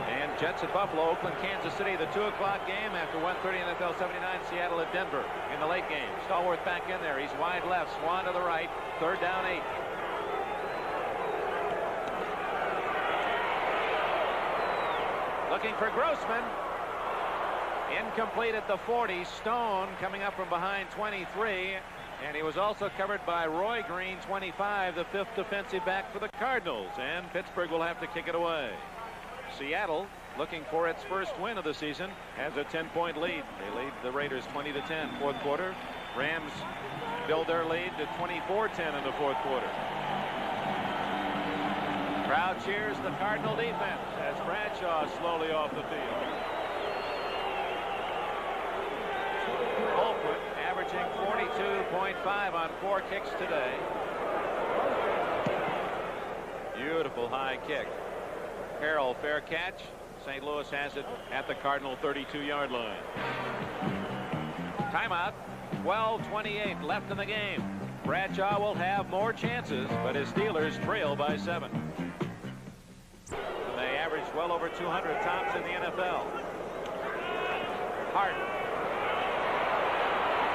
And Jets at Buffalo. Oakland, Kansas City, the 2 o'clock game after 1:30 NFL 79. Seattle at Denver in the late game. Stallworth back in there. He's wide left. Swan to the right. 3rd down 8. Looking for Grossman. Incomplete at the 40. Stone coming up from behind 23. And he was also covered by Roy Green, 25, the 5th defensive back for the Cardinals. And Pittsburgh will have to kick it away. Seattle, looking for its first win of the season, has a 10-point lead. They lead the Raiders 20-10. 4th quarter. Rams build their lead to 24-10 in the 4th quarter. Crowd cheers the Cardinal defense as Bradshaw slowly off the field. Colquitt averaging 42.5 on 4 kicks today. Beautiful high kick. Carroll, fair catch. St. Louis has it at the Cardinal 32-yard line. Timeout. 12:28 left in the game. Bradshaw will have more chances, but his Steelers trail by 7. And they average well over 200 tops in the NFL. Hart.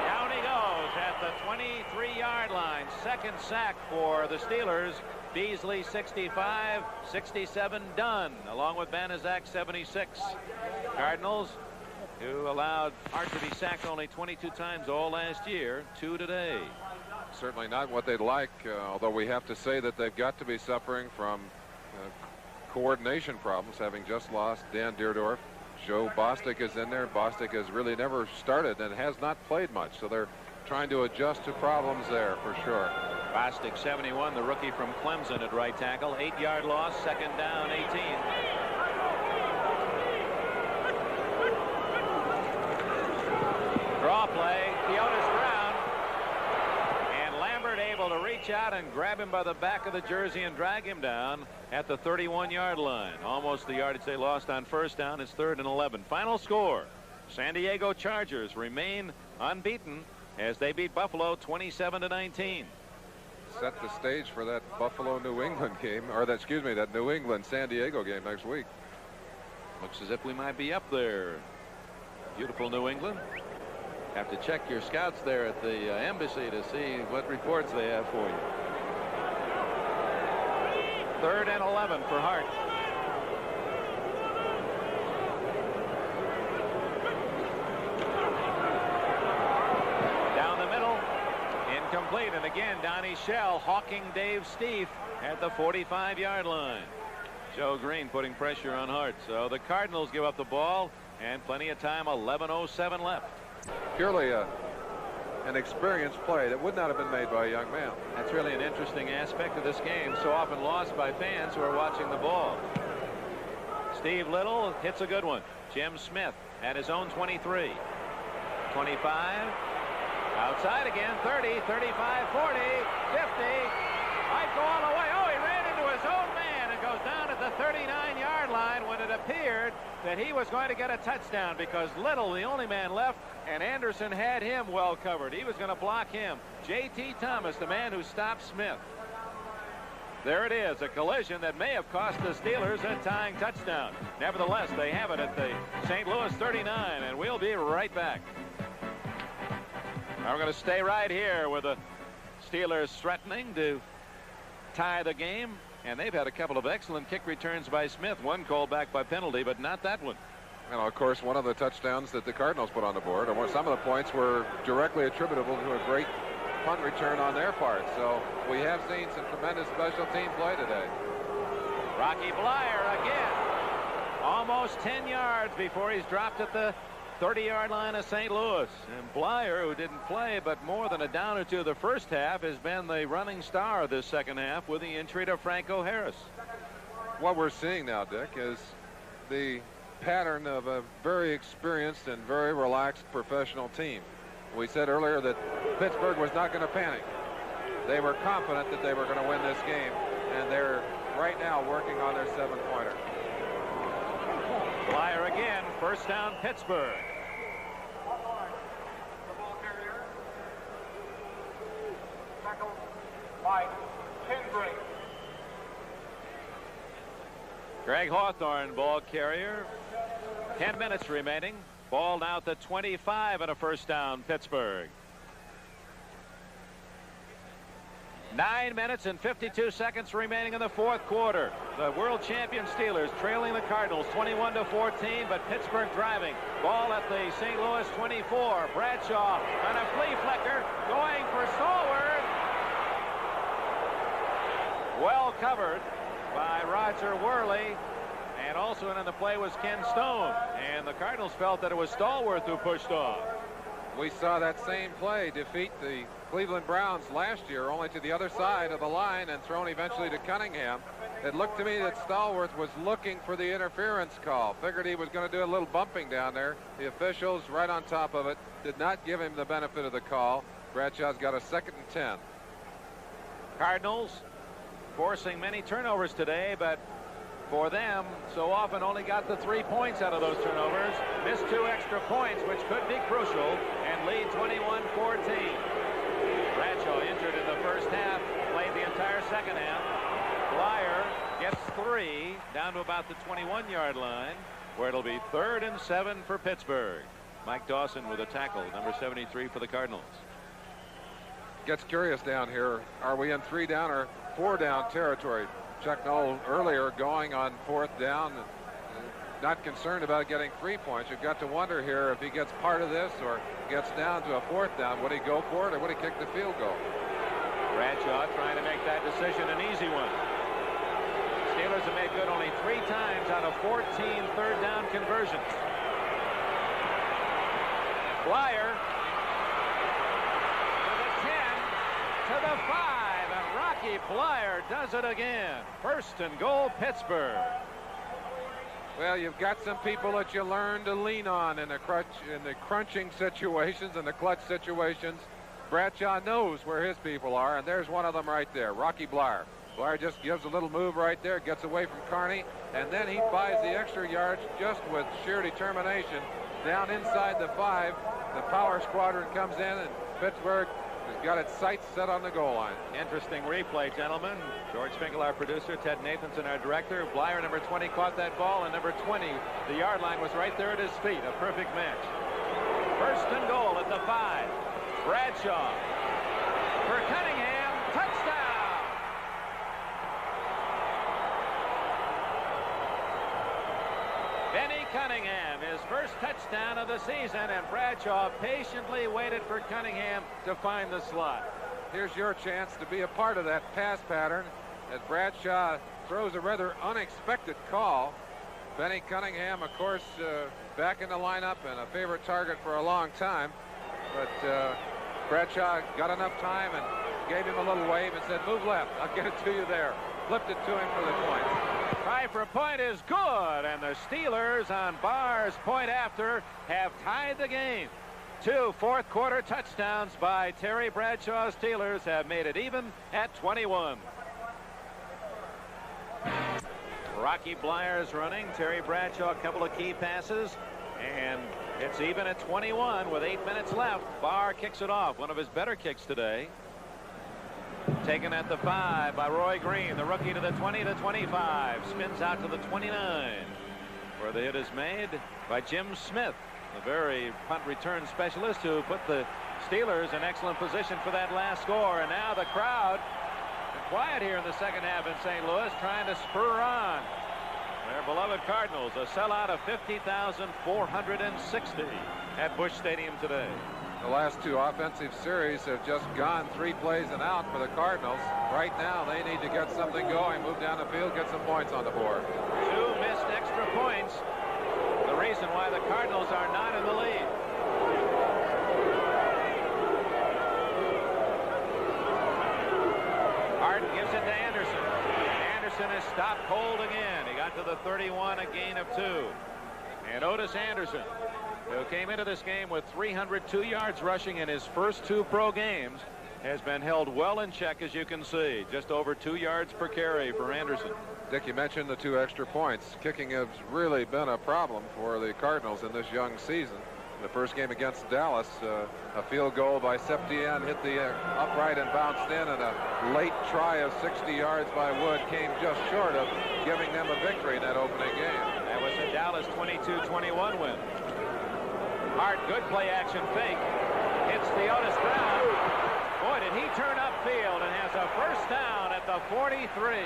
Down he goes at the 23-yard line. 2nd sack for the Steelers. Beasley 65, 67 Dunn, along with Banaszak 76. Cardinals, who allowed Hart to be sacked only 22 times all last year, 2 today. Certainly not what they'd like, although we have to say that they've got to be suffering from coordination problems, having just lost Dan Deerdorf. Joe Bostic is in there. Bostic has really never started and has not played much, so they're trying to adjust to problems there for sure. Bostic 71, the rookie from Clemson at right tackle. 8-yard loss, 2nd down 18. Draw play, Theotis ground, and Lambert able to reach out and grab him by the back of the jersey and drag him down at the 31-yard line. Almost the yardage they lost on 1st down. It's 3rd and 11. Final score: San Diego Chargers remain unbeaten as they beat Buffalo 27-19. Set the stage for that Buffalo-New England game, or that New England-San Diego game next week. Looks as if we might be up there. Beautiful New England. Have to check your scouts there at the embassy to see what reports they have for you. 3rd and 11 for Hart. Incomplete, and again Donnie Shell hawking Dave Stieff at the 45-yard line. Joe Green putting pressure on Hart. So the Cardinals give up the ball, and plenty of time. 11:07 left. Purely an experienced play that would not have been made by a young man. That's really an interesting aspect of this game, so often lost by fans who are watching the ball. Steve Little hits a good one. Jim Smith at his own 23. 25. Outside again, 30, 35, 40, 50. Might go all the way. Oh, he ran into his own man and goes down at the 39-yard line when it appeared that he was going to get a touchdown because Little, the only man left, and Anderson had him well covered. He was going to block him. J.T. Thomas, the man who stopped Smith. There it is, a collision that may have cost the Steelers a tying touchdown. Nevertheless, they have it at the St. Louis 39, and we'll be right back. Now we're going to stay right here with the Steelers threatening to tie the game, and they've had a couple of excellent kick returns by Smith. One called back by penalty, but not that one. And of course, one of the touchdowns that the Cardinals put on the board, or some of the points were directly attributable to a great punt return on their part. So we have seen some tremendous special team play today. Rocky Blyer again, almost 10 yards before he's dropped at the 30-yard line of St. Louis. And Blyer, who didn't play but more than a down or two the first half, has been the running star of this second half with the injury to Franco Harris. What we're seeing now, Dick, is the pattern of a very experienced and very relaxed professional team. We said earlier that Pittsburgh was not going to panic. They were confident that they were going to win this game, and they're right now working on their 7-pointer. Blyer again. First down, Pittsburgh. Greg Hawthorne, ball carrier. 10 minutes remaining. Ball now at the 25 and a first down, Pittsburgh. 9 minutes and 52 seconds remaining in the fourth quarter. The world champion Steelers trailing the Cardinals 21-14, but Pittsburgh driving. Ball at the St. Louis 24. Bradshaw on a flea flicker going for Stallworth. Well covered by Roger Worley. And also in the play was Ken Stone. And the Cardinals felt that it was Stallworth who pushed off. We saw that same play defeat the Cleveland Browns last year, only to the other side of the line and thrown eventually to Cunningham. It looked to me that Stallworth was looking for the interference call. Figured he was going to do a little bumping down there. The officials right on top of it did not give him the benefit of the call. Bradshaw's got a 2nd and 10. Cardinals forcing many turnovers today, but for them, so often only got the 3 points out of those turnovers. Missed 2 extra points, which could be crucial, and lead 21-14. Bradshaw injured in the first half, played the entire second half. Blyer gets 3 down to about the 21-yard line, where it'll be 3rd and 7 for Pittsburgh. Mike Dawson with a tackle, number 73 for the Cardinals. Gets curious down here. Are we in 3 down or 4 down territory? Chuck Noll earlier going on 4th down, not concerned about getting 3 points. You've got to wonder here if he gets part of this or gets down to a 4th down. Would he go for it or would he kick the field goal? Bradshaw trying to make that decision an easy one. Steelers have made good only 3 times out of 14 third down conversions. Blyer to the 10, to the 5. Rocky Blyer does it again. 1st and goal, Pittsburgh. Well, you've got some people that you learn to lean on in the crunching situations and the clutch situations. Bradshaw knows where his people are, and there's one of them right there, Rocky Blyer. Blyer just gives a little move right there, gets away from Carney, and then he buys the extra yards just with sheer determination. Down inside the 5, the power squadron comes in, and Pittsburgh has got its sights set on the goal line. Interesting replay, gentlemen. George Finkel, our producer, Ted Nathanson, our director. Blyer, number 20, caught that ball, and number 20, the yard line was right there at his feet. A perfect match. 1st and goal at the 5. Bradshaw for Cunningham. Touchdown! Benny Cunningham, his first touchdown of the season, and Bradshaw patiently waited for Cunningham to find the slot. Here's your chance to be a part of that pass pattern as Bradshaw throws a rather unexpected call. Benny Cunningham, of course, back in the lineup and a favorite target for a long time. But Bradshaw got enough time and gave him a little wave and said, move left. I'll get it to you there. Flipped it to him for the point. Try for a point is good, and the Steelers on Barr's point after have tied the game. 2 fourth-quarter touchdowns by Terry Bradshaw. Steelers have made it even at 21. Rocky Blyer's running. Terry Bradshaw a couple of key passes, and it's even at 21 with 8 minutes left. Barr kicks it off, one of his better kicks today. Taken at the 5 by Roy Green, the rookie, to the 20, the 25. Spins out to the 29, where the hit is made by Jim Smith, a very punt return specialist who put the Steelers in excellent position for that last score. And now the crowd, quiet here in the second half in St. Louis, trying to spur on their beloved Cardinals. A sellout of 50,460 at Busch Stadium today. The last 2 offensive series have just gone 3 plays and out for the Cardinals. Right now, they need to get something going, move down the field, get some points on the board. 2 missed extra points. The reason why the Cardinals are not in the lead. Harden gives it to Anderson. Anderson is stopped cold again. He got to the 31, a gain of 2. And Otis Anderson, who came into this game with 302 yards rushing in his first 2 pro games, has been held well in check, as you can see. Just over 2 yards per carry for Anderson. Dick, you mentioned the 2 extra points. Kicking has really been a problem for the Cardinals in this young season. In the first game against Dallas, a field goal by Septien hit the upright and bounced in, and a late try of 60 yards by Wood came just short of giving them a victory in that opening game. That was a Dallas 22-21 win. Hart, good play action fake. Hits the Otis Brown. Boy, did he turn upfield and has a first down at the 43.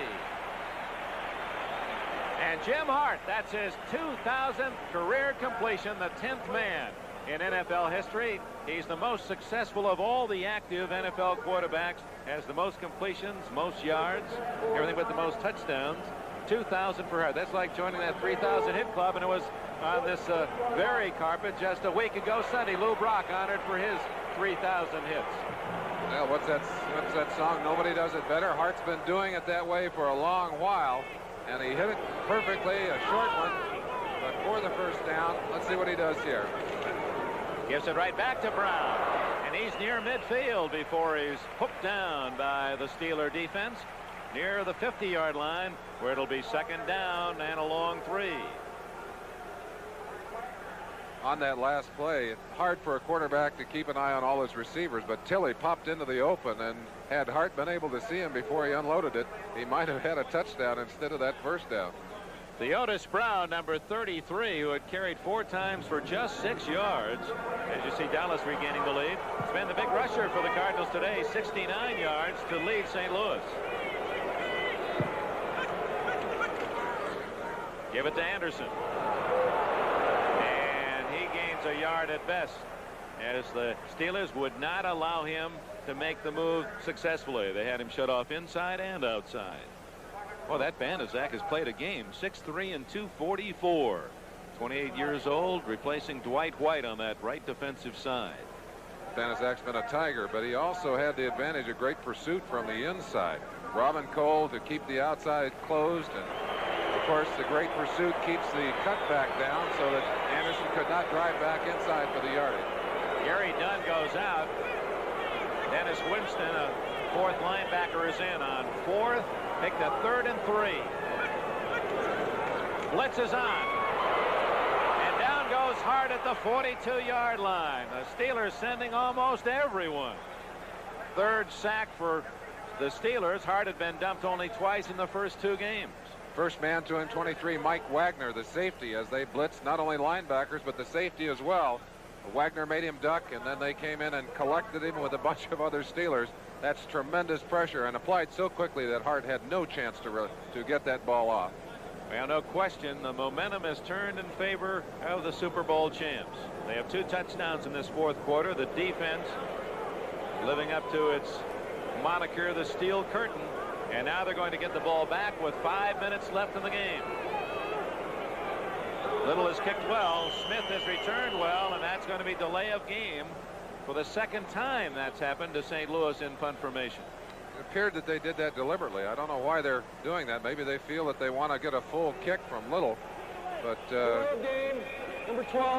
And Jim Hart, that's his 2,000th career completion, the 10th man in NFL history. He's the most successful of all the active NFL quarterbacks, has the most completions, most yards, everything but the most touchdowns. 2,000 for Hart. That's like joining that 3,000 hit club, and it was on this very carpet just a week ago Sunday. Lou Brock honored for his 3,000 hits. Well, what's that song? Nobody does it better. Hart's been doing it that way for a long while. And he hit it perfectly, a short one, but for the first down. Let's see what he does here. Gives it right back to Brown. And he's near midfield before he's hooked down by the Steeler defense. Near the 50-yard line, where it'll be second down and a long 3. On that last play, hard for a quarterback to keep an eye on all his receivers, but Tilley popped into the open, and had Hart been able to see him before he unloaded it, he might have had a touchdown instead of that first down. The Otis Brown, number 33, who had carried 4 times for just 6 yards. As you see Dallas regaining the lead. It's been the big rusher for the Cardinals today, 69 yards to lead St. Louis. Give it to Anderson. A yard at best, as the Steelers would not allow him to make the move successfully. They had him shut off inside and outside. Well, that Banaszak has played a game. 6'3" and 244. 28 years old, replacing Dwight White on that right defensive side. Banaszak's been a Tiger, but he also had the advantage of great pursuit from the inside. Robin Cole to keep the outside closed, and of course the great pursuit keeps the cutback down so that Anderson could not drive back inside for the yardage. Gary Dunn goes out. Dennis Winston, a 4th linebacker, is in on 4th. Pick the 3rd and 3. Blitz is on. And down goes Hart at the 42-yard line. The Steelers sending almost everyone. 3rd sack for the Steelers. Hart had been dumped only twice in the first 2 games. First man to him, 23, Mike Wagner, the safety, as they blitzed not only linebackers but the safety as well. Wagner made him duck, and then they came in and collected him with a bunch of other Steelers. That's tremendous pressure, and applied so quickly that Hart had no chance to get that ball off. Well, no question, the momentum has turned in favor of the Super Bowl champs. They have 2 touchdowns in this 4th quarter. The defense living up to its moniker, the Steel Curtain. And now they're going to get the ball back with 5 minutes left in the game. Little has kicked well. Smith has returned well, and that's going to be delay of game for the 2nd time that's happened to St. Louis in punt formation. It appeared that they did that deliberately. I don't know why they're doing that. Maybe they feel that they want to get a full kick from Little, but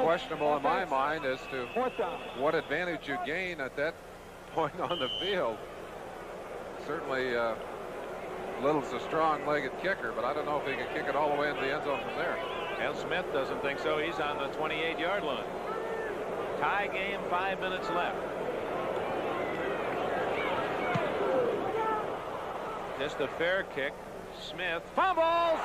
questionable in my mind as to what advantage you gain at that point on the field. Certainly Little's a strong-legged kicker, but I don't know if he can kick it all the way into the end zone from there. Al Smith doesn't think so. He's on the 28-yard line. Tie game, 5 minutes left. Just a fair kick. Smith fumbles,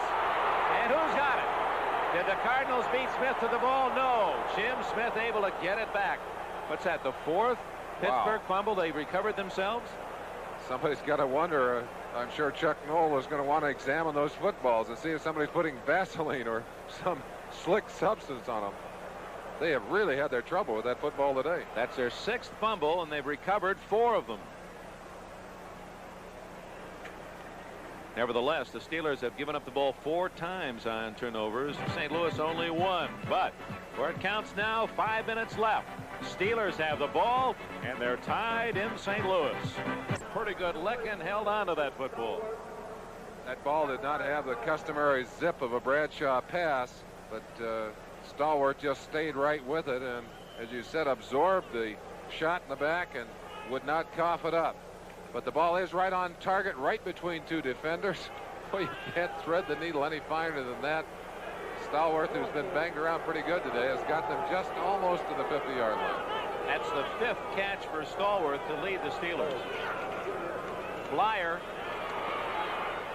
and who's got it? Did the Cardinals beat Smith to the ball? No. Jim Smith able to get it back. What's that, the 4th Pittsburgh fumble? They recovered themselves? Somebody's got to wonder. I'm sure Chuck Noll is going to want to examine those footballs and see if somebody's putting Vaseline or some slick substance on them. They have really had their trouble with that football today. That's their 6th fumble, and they've recovered 4 of them. Nevertheless, the Steelers have given up the ball 4 times on turnovers. St. Louis only 1. But where it counts now, 5 minutes left. Steelers have the ball, and they're tied in St. Louis. Pretty good lick and held on to that football. That ball did not have the customary zip of a Bradshaw pass, but Stallworth just stayed right with it, and as you said, absorbed the shot in the back and would not cough it up. But the ball is right on target, right between 2 defenders. Boy, you can't thread the needle any finer than that. Stallworth, who's been banged around pretty good today, has got them just almost to the 50-yard line. That's the 5th catch for Stallworth to lead the Steelers. Blyer,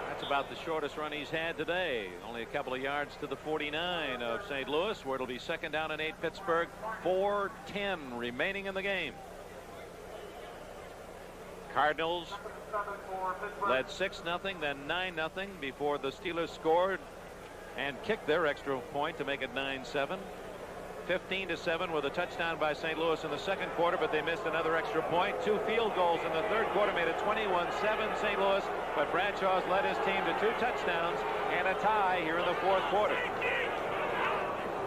that's about the shortest run he's had today. Only a couple of yards to the 49 of St. Louis, where it'll be 2nd down and 8 Pittsburgh. 4:10 remaining in the game. Cardinals led 6-0, then 9-0 before the Steelers scored and kicked their extra point to make it 9-7. 15-7 with a touchdown by St. Louis in the second quarter, but they missed another extra point. 2 field goals in the third quarter made it 21-7 St. Louis, but Bradshaw's led his team to 2 touchdowns and a tie here in the fourth quarter.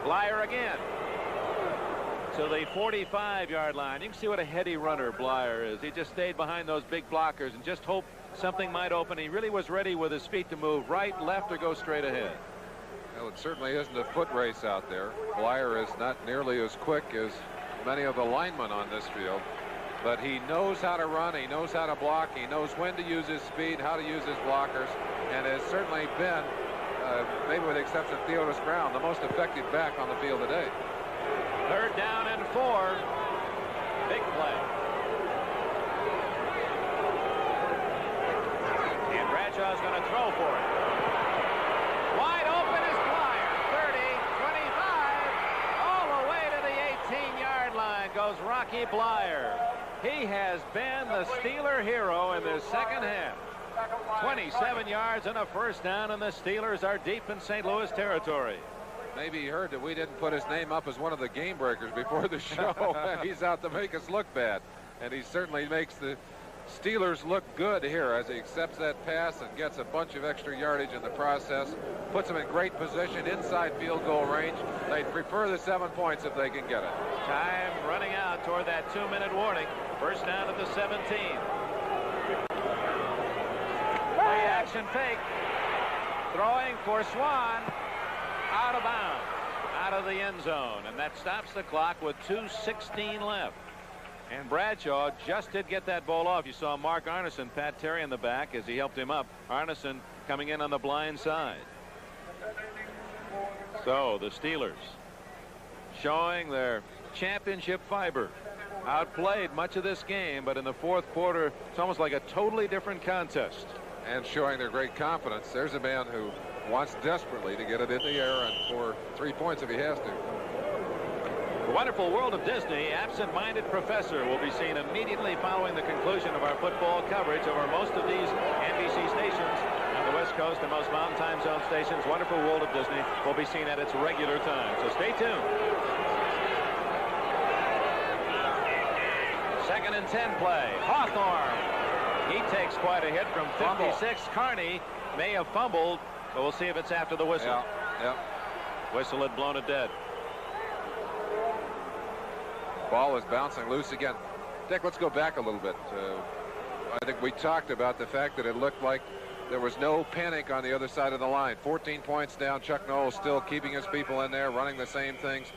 Blyer again to the 45-yard line. You can see what a heady runner Blyer is. He just stayed behind those big blockers and just hoped something might open. He really was ready with his feet to move right, left, or go straight ahead. Well, it certainly isn't a foot race out there. Blyer is not nearly as quick as many of the linemen on this field, but he knows how to run, he knows how to block, he knows when to use his speed, how to use his blockers, and has certainly been, maybe with the exception of Theodis Brown, the most effective back on the field today. 3rd down and 4. Big play. And Bradshaw's going to throw for it. Wide open is Blyer. 30, 25. All the way to the 18-yard line goes Rocky Blyer. He has been the Steeler hero in this second half. 27 yards and a 1st down, and the Steelers are deep in St. Louis territory. Maybe he heard that we didn't put his name up as one of the game breakers before the show. He's out to make us look bad. And he certainly makes the Steelers look good here as he accepts that pass and gets a bunch of extra yardage in the process. Puts them in great position inside field goal range. They'd prefer the 7 points if they can get it. Time running out toward that 2-minute warning. 1st down at the 17. Play action fake. Throwing for Swan. Out of bounds, out of the end zone, and that stops the clock with 2:16 left. And Bradshaw just did get that ball off. You saw Mark Arneson pat Terry in the back as he helped him up. Arneson coming in on the blind side. So the Steelers showing their championship fiber. Outplayed much of this game, but in the fourth quarter it's almost like a totally different contest. And showing their great confidence. There's a man who wants desperately to get it in the air and for 3 points if he has to. The Wonderful World of Disney, Absent-Minded Professor will be seen immediately following the conclusion of our football coverage over most of these NBC stations on the West Coast and most Mountain Time Zone stations. Wonderful World of Disney will be seen at its regular time, so stay tuned. 2nd and 10 play. Hawthorne. He takes quite a hit from 56. Carney may have fumbled, but we'll see if it's after the whistle. Yeah. Whistle had blown it dead. Ball is bouncing loose again. Dick, let's go back a little bit. I think we talked about the fact that it looked like there was no panic on the other side of the line. 14 points down. Chuck Noll still keeping his people in there, running the same things.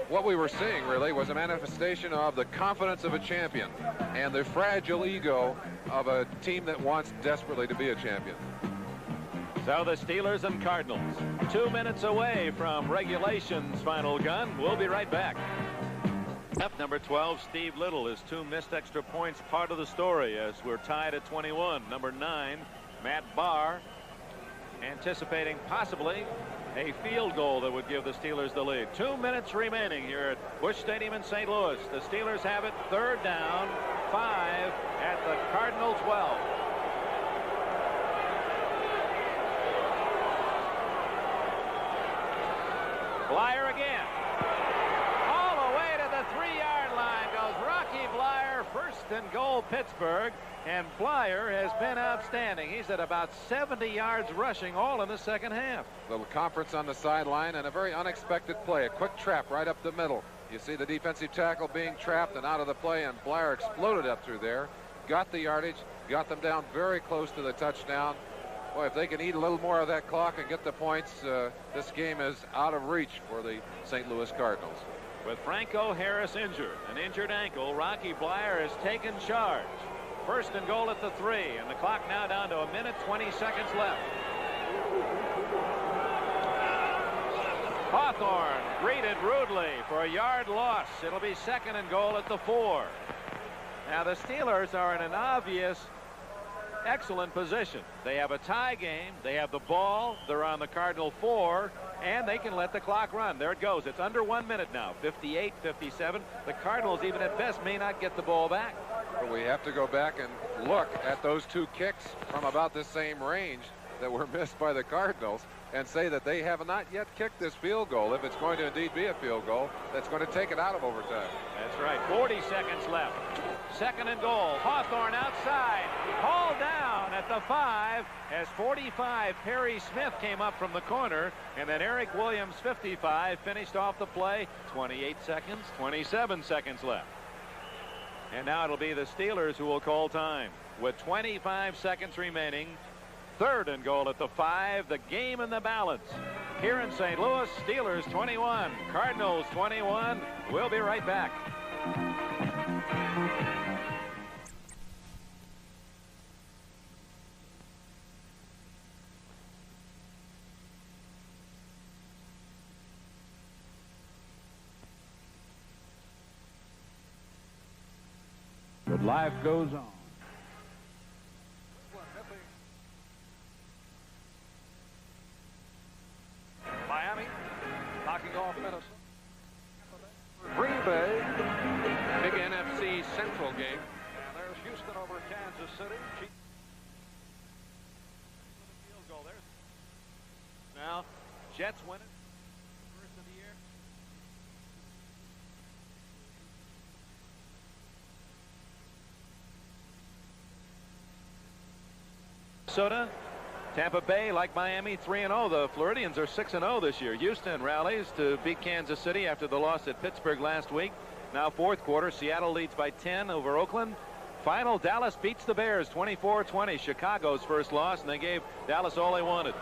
What we were seeing really was a manifestation of the confidence of a champion and the fragile ego of a team that wants desperately to be a champion. So the Steelers and Cardinals 2 minutes away from regulation's final gun. We'll be right back. Number 12, Steve Little. His 2 missed extra points part of the story as we're tied at 21. Number 9, Matt Barr, anticipating possibly a field goal that would give the Steelers the lead. 2 minutes remaining here at Busch Stadium in St. Louis. The Steelers have it 3rd down, 5 at the Cardinal 12. Blyer again. All the way to the 3-yard line goes Rocky Blyer. 1st and goal Pittsburgh. And Blyer has been outstanding. He's at about 70 yards rushing, all in the second half. Little conference on the sideline and a very unexpected play. A quick trap right up the middle. You see the defensive tackle being trapped and out of the play, and Blyer exploded up through there. Got the yardage, got them down very close to the touchdown. Boy, if they can eat a little more of that clock and get the points, this game is out of reach for the St. Louis Cardinals. With Franco Harris injured, an injured ankle, Rocky Blyer has taken charge. 1st and goal at the 3, and the clock now down to 1 minute 20 seconds left. Hawthorne greeted rudely for a yard loss. It'll be 2nd and goal at the 4. Now the Steelers are in an obvious excellent position. They have a tie game. They have the ball. They're on the Cardinal 4, and they can let the clock run. There it goes. It's under 1 minute now. 58, 57. The Cardinals, even at best, may not get the ball back. But we have to go back and look at those 2 kicks from about the same range that were missed by the Cardinals and say that they have not yet kicked this field goal. If it's going to indeed be a field goal, that's going to take it out of overtime. That's right. 40 seconds left. 2nd and goal. Hawthorne outside. Hauled down at the 5 as 45 Perry Smith came up from the corner, and then Eric Williams 55 finished off the play. 28 seconds, 27 seconds left. And now it'll be the Steelers who will call time with 25 seconds remaining. 3rd and goal at the 5. The game in the balance here in St. Louis. Steelers 21, Cardinals 21. We'll be right back. But life goes on. Miami knocking off Minnesota. Green Bay. Big NFC Central game. And there's Houston over Kansas City. Field goal there. Now, Jets win it. First of the year. Minnesota. Tampa Bay, like Miami, 3-0. The Floridians are 6-0 this year. Houston rallies to beat Kansas City after the loss at Pittsburgh last week. Now 4th quarter, Seattle leads by 10 over Oakland. Final, Dallas beats the Bears 24-20. Chicago's first loss, and they gave Dallas all they wanted.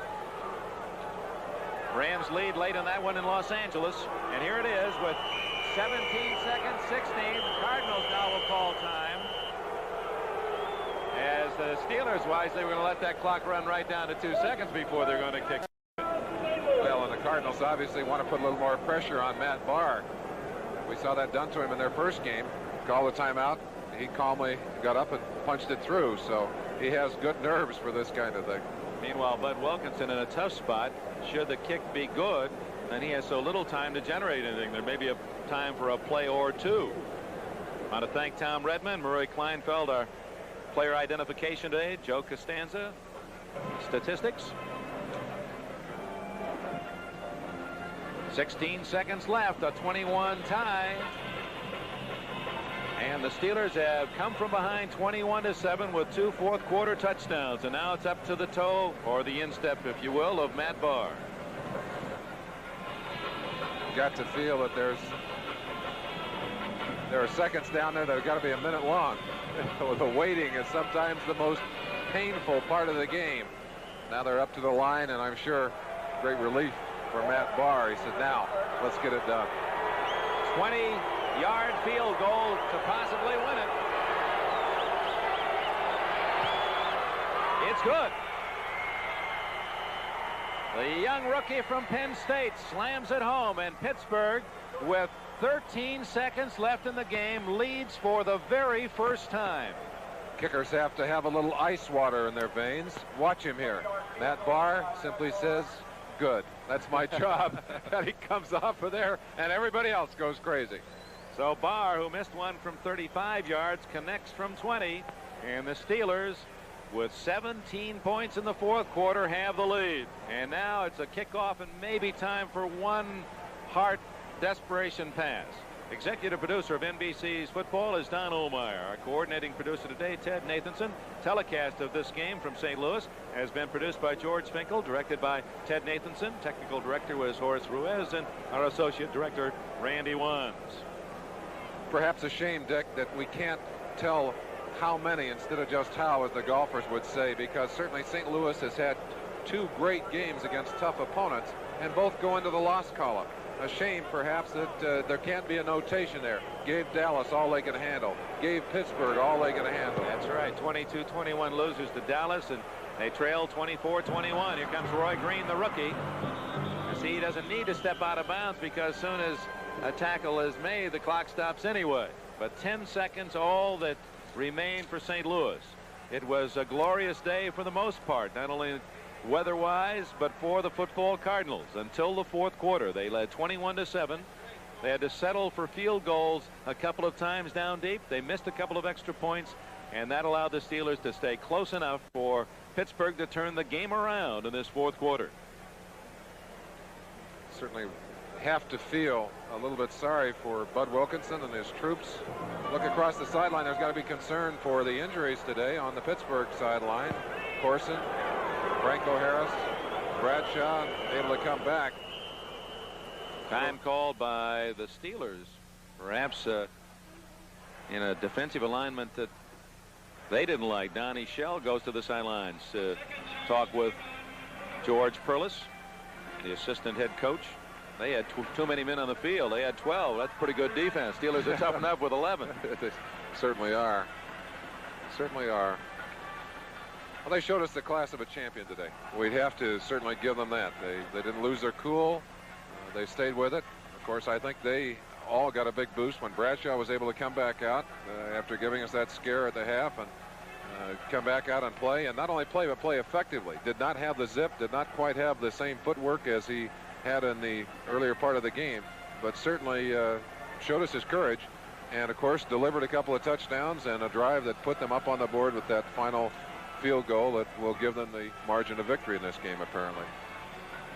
Rams lead late on that one in Los Angeles. And here it is with 17 seconds, 16. The Cardinals now will call time. As the Steelers wisely were going to let that clock run right down to 2 seconds before they're going to kick. Well, and the Cardinals obviously want to put a little more pressure on Matt Barr. We saw that done to him in their first game. Called a timeout. He calmly got up and punched it through. So he has good nerves for this kind of thing. Meanwhile, Bud Wilkinson in a tough spot. Should the kick be good, then he has so little time to generate anything. There may be a time for a play or two. I want to thank Tom Redmond, Murray Kleinfeld, our player identification today, Joe Costanza, statistics. 16 seconds left, a 21 tie. And the Steelers have come from behind 21-7 with 2 fourth-quarter touchdowns. And now it's up to the toe, or the instep, if you will, of Matt Barr. Got to feel that there are seconds down there that have got to be a minute long. The waiting is sometimes the most painful part of the game. Now they're up to the line, and I'm sure great relief for Matt Barr. He said, now let's get it done. 20-yard field goal to possibly win it. It's good. The young rookie from Penn State slams it home, and Pittsburgh, with 13 seconds left in the game, leads for the very first time. Kickers have to have a little ice water in their veins. Watch him here. Matt Barr simply says, good. That's my job. And he comes off of there, and everybody else goes crazy. So Barr, who missed one from 35 yards, connects from 20. And the Steelers, with 17 points in the 4th quarter, have the lead. And now it's a kickoff and maybe time for one Hart desperation pass. Executive producer of NBC's football is Don Ohlmeyer. Our coordinating producer today, Ted Nathanson. Telecast of this game from St. Louis has been produced by George Finkel, directed by Ted Nathanson. Technical director was Horace Ruiz, and our associate director, Randy Wands. Perhaps a shame, Dick, that we can't tell how many instead of just how, as the golfers would say, because certainly St. Louis has had 2 great games against tough opponents, and both go into the loss column. A shame, perhaps, that there can't be a notation there. Gave Dallas all they can handle. Gave Pittsburgh all they can handle. That's right. 22-21 losers to Dallas and They trail 24-21. Here comes Roy Green, the rookie. See, he doesn't need to step out of bounds because as soon as a tackle is made, the clock stops anyway. But 10 seconds, all that remained for St. Louis. It was a glorious day for the most part, not only weather-wise, but for the football Cardinals. Until the fourth quarter, they led 21-7. They had to settle for field goals a couple of times down deep. They missed a couple of extra points, and that allowed the Steelers to stay close enough for Pittsburgh to turn the game around in this fourth quarter. Certainly have to feel a little bit sorry for Bud Wilkinson and his troops. Look across the sideline. There's got to be concern for the injuries today on the Pittsburgh sideline. Corson, Franco Harris, Bradshaw able to come back. Time called by the Steelers, perhaps in a defensive alignment that they didn't like. Donnie Shell goes to the sidelines to talk with George Perlis, the assistant head coach. They had too many men on the field. They had 12. That's pretty good defense. Steelers are tough enough with 11. They certainly are. Certainly are. Well, they showed us the class of a champion today. We'd have to certainly give them that. They didn't lose their cool. They stayed with it. Of course, I think they all got a big boost when Bradshaw was able to come back out after giving us that scare at the half and come back out and play. And not only play, but play effectively. Did not have the zip, did not quite have the same footwork as he had in the earlier part of the game, but certainly showed us his courage. And, of course, delivered a couple of touchdowns and a drive that put them up on the board with that final field goal that will give them the margin of victory in this game, apparently.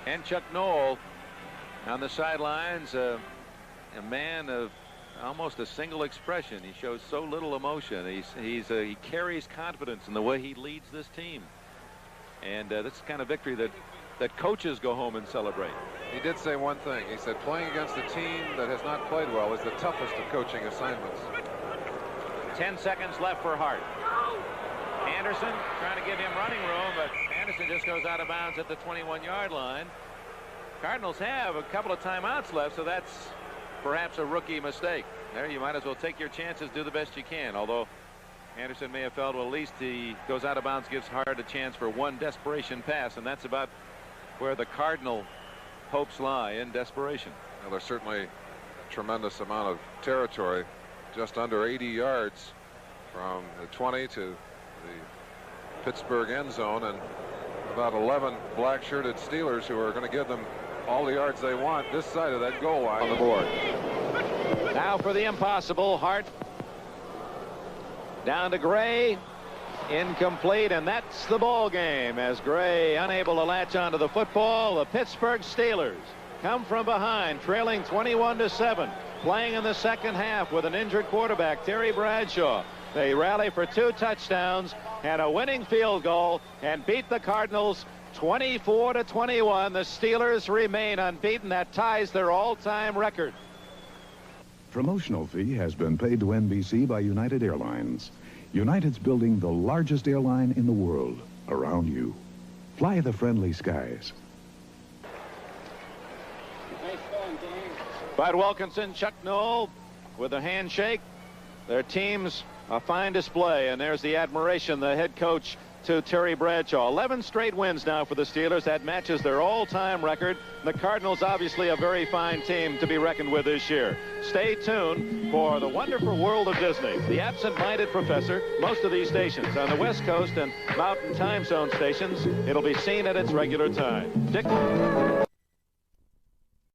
And Chuck Noll on the sidelines, a man of almost a single expression. He shows so little emotion. He carries confidence in the way he leads this team. And that's the kind of victory that coaches go home and celebrate. He did say one thing. He said playing against a team that has not played well is the toughest of coaching assignments. 10 seconds left for Hart. Anderson trying to give him running room, but Anderson just goes out of bounds at the 21-yard line. Cardinals have a couple of timeouts left, so that's perhaps a rookie mistake. There, you might as well take your chances, do the best you can. Although Anderson may have felt, well, at least he goes out of bounds, gives Hart a chance for one desperation pass, and that's about where the Cardinal hopes lie, in desperation. Well, there's certainly a tremendous amount of territory, just under 80 yards from the 20 to the Pittsburgh end zone, and about 11 black-shirted Steelers who are going to give them all the yards they want this side of that goal line. On the board. Now for the impossible. Hart down to Gray. Incomplete, and that's the ball game as Gray unable to latch onto the football. The Pittsburgh Steelers come from behind, trailing 21-7, playing in the second half with an injured quarterback, Terry Bradshaw. They rally for 2 touchdowns and a winning field goal and beat the Cardinals 24-21. The Steelers remain unbeaten. That ties their all-time record. Promotional fee has been paid to NBC by United Airlines. United's building the largest airline in the world around you. Fly the friendly skies. Bud Wilkinson, Chuck Noll with a handshake. Their team's a fine display, and there's the admiration, the head coach to Terry Bradshaw. 11 straight wins now for the Steelers. That matches their all-time record. The Cardinals obviously a very fine team to be reckoned with this year. Stay tuned for the wonderful world of Disney. The Absent-Minded Professor, most of these stations on the West Coast and Mountain Time Zone stations, it'll be seen at its regular time. Dick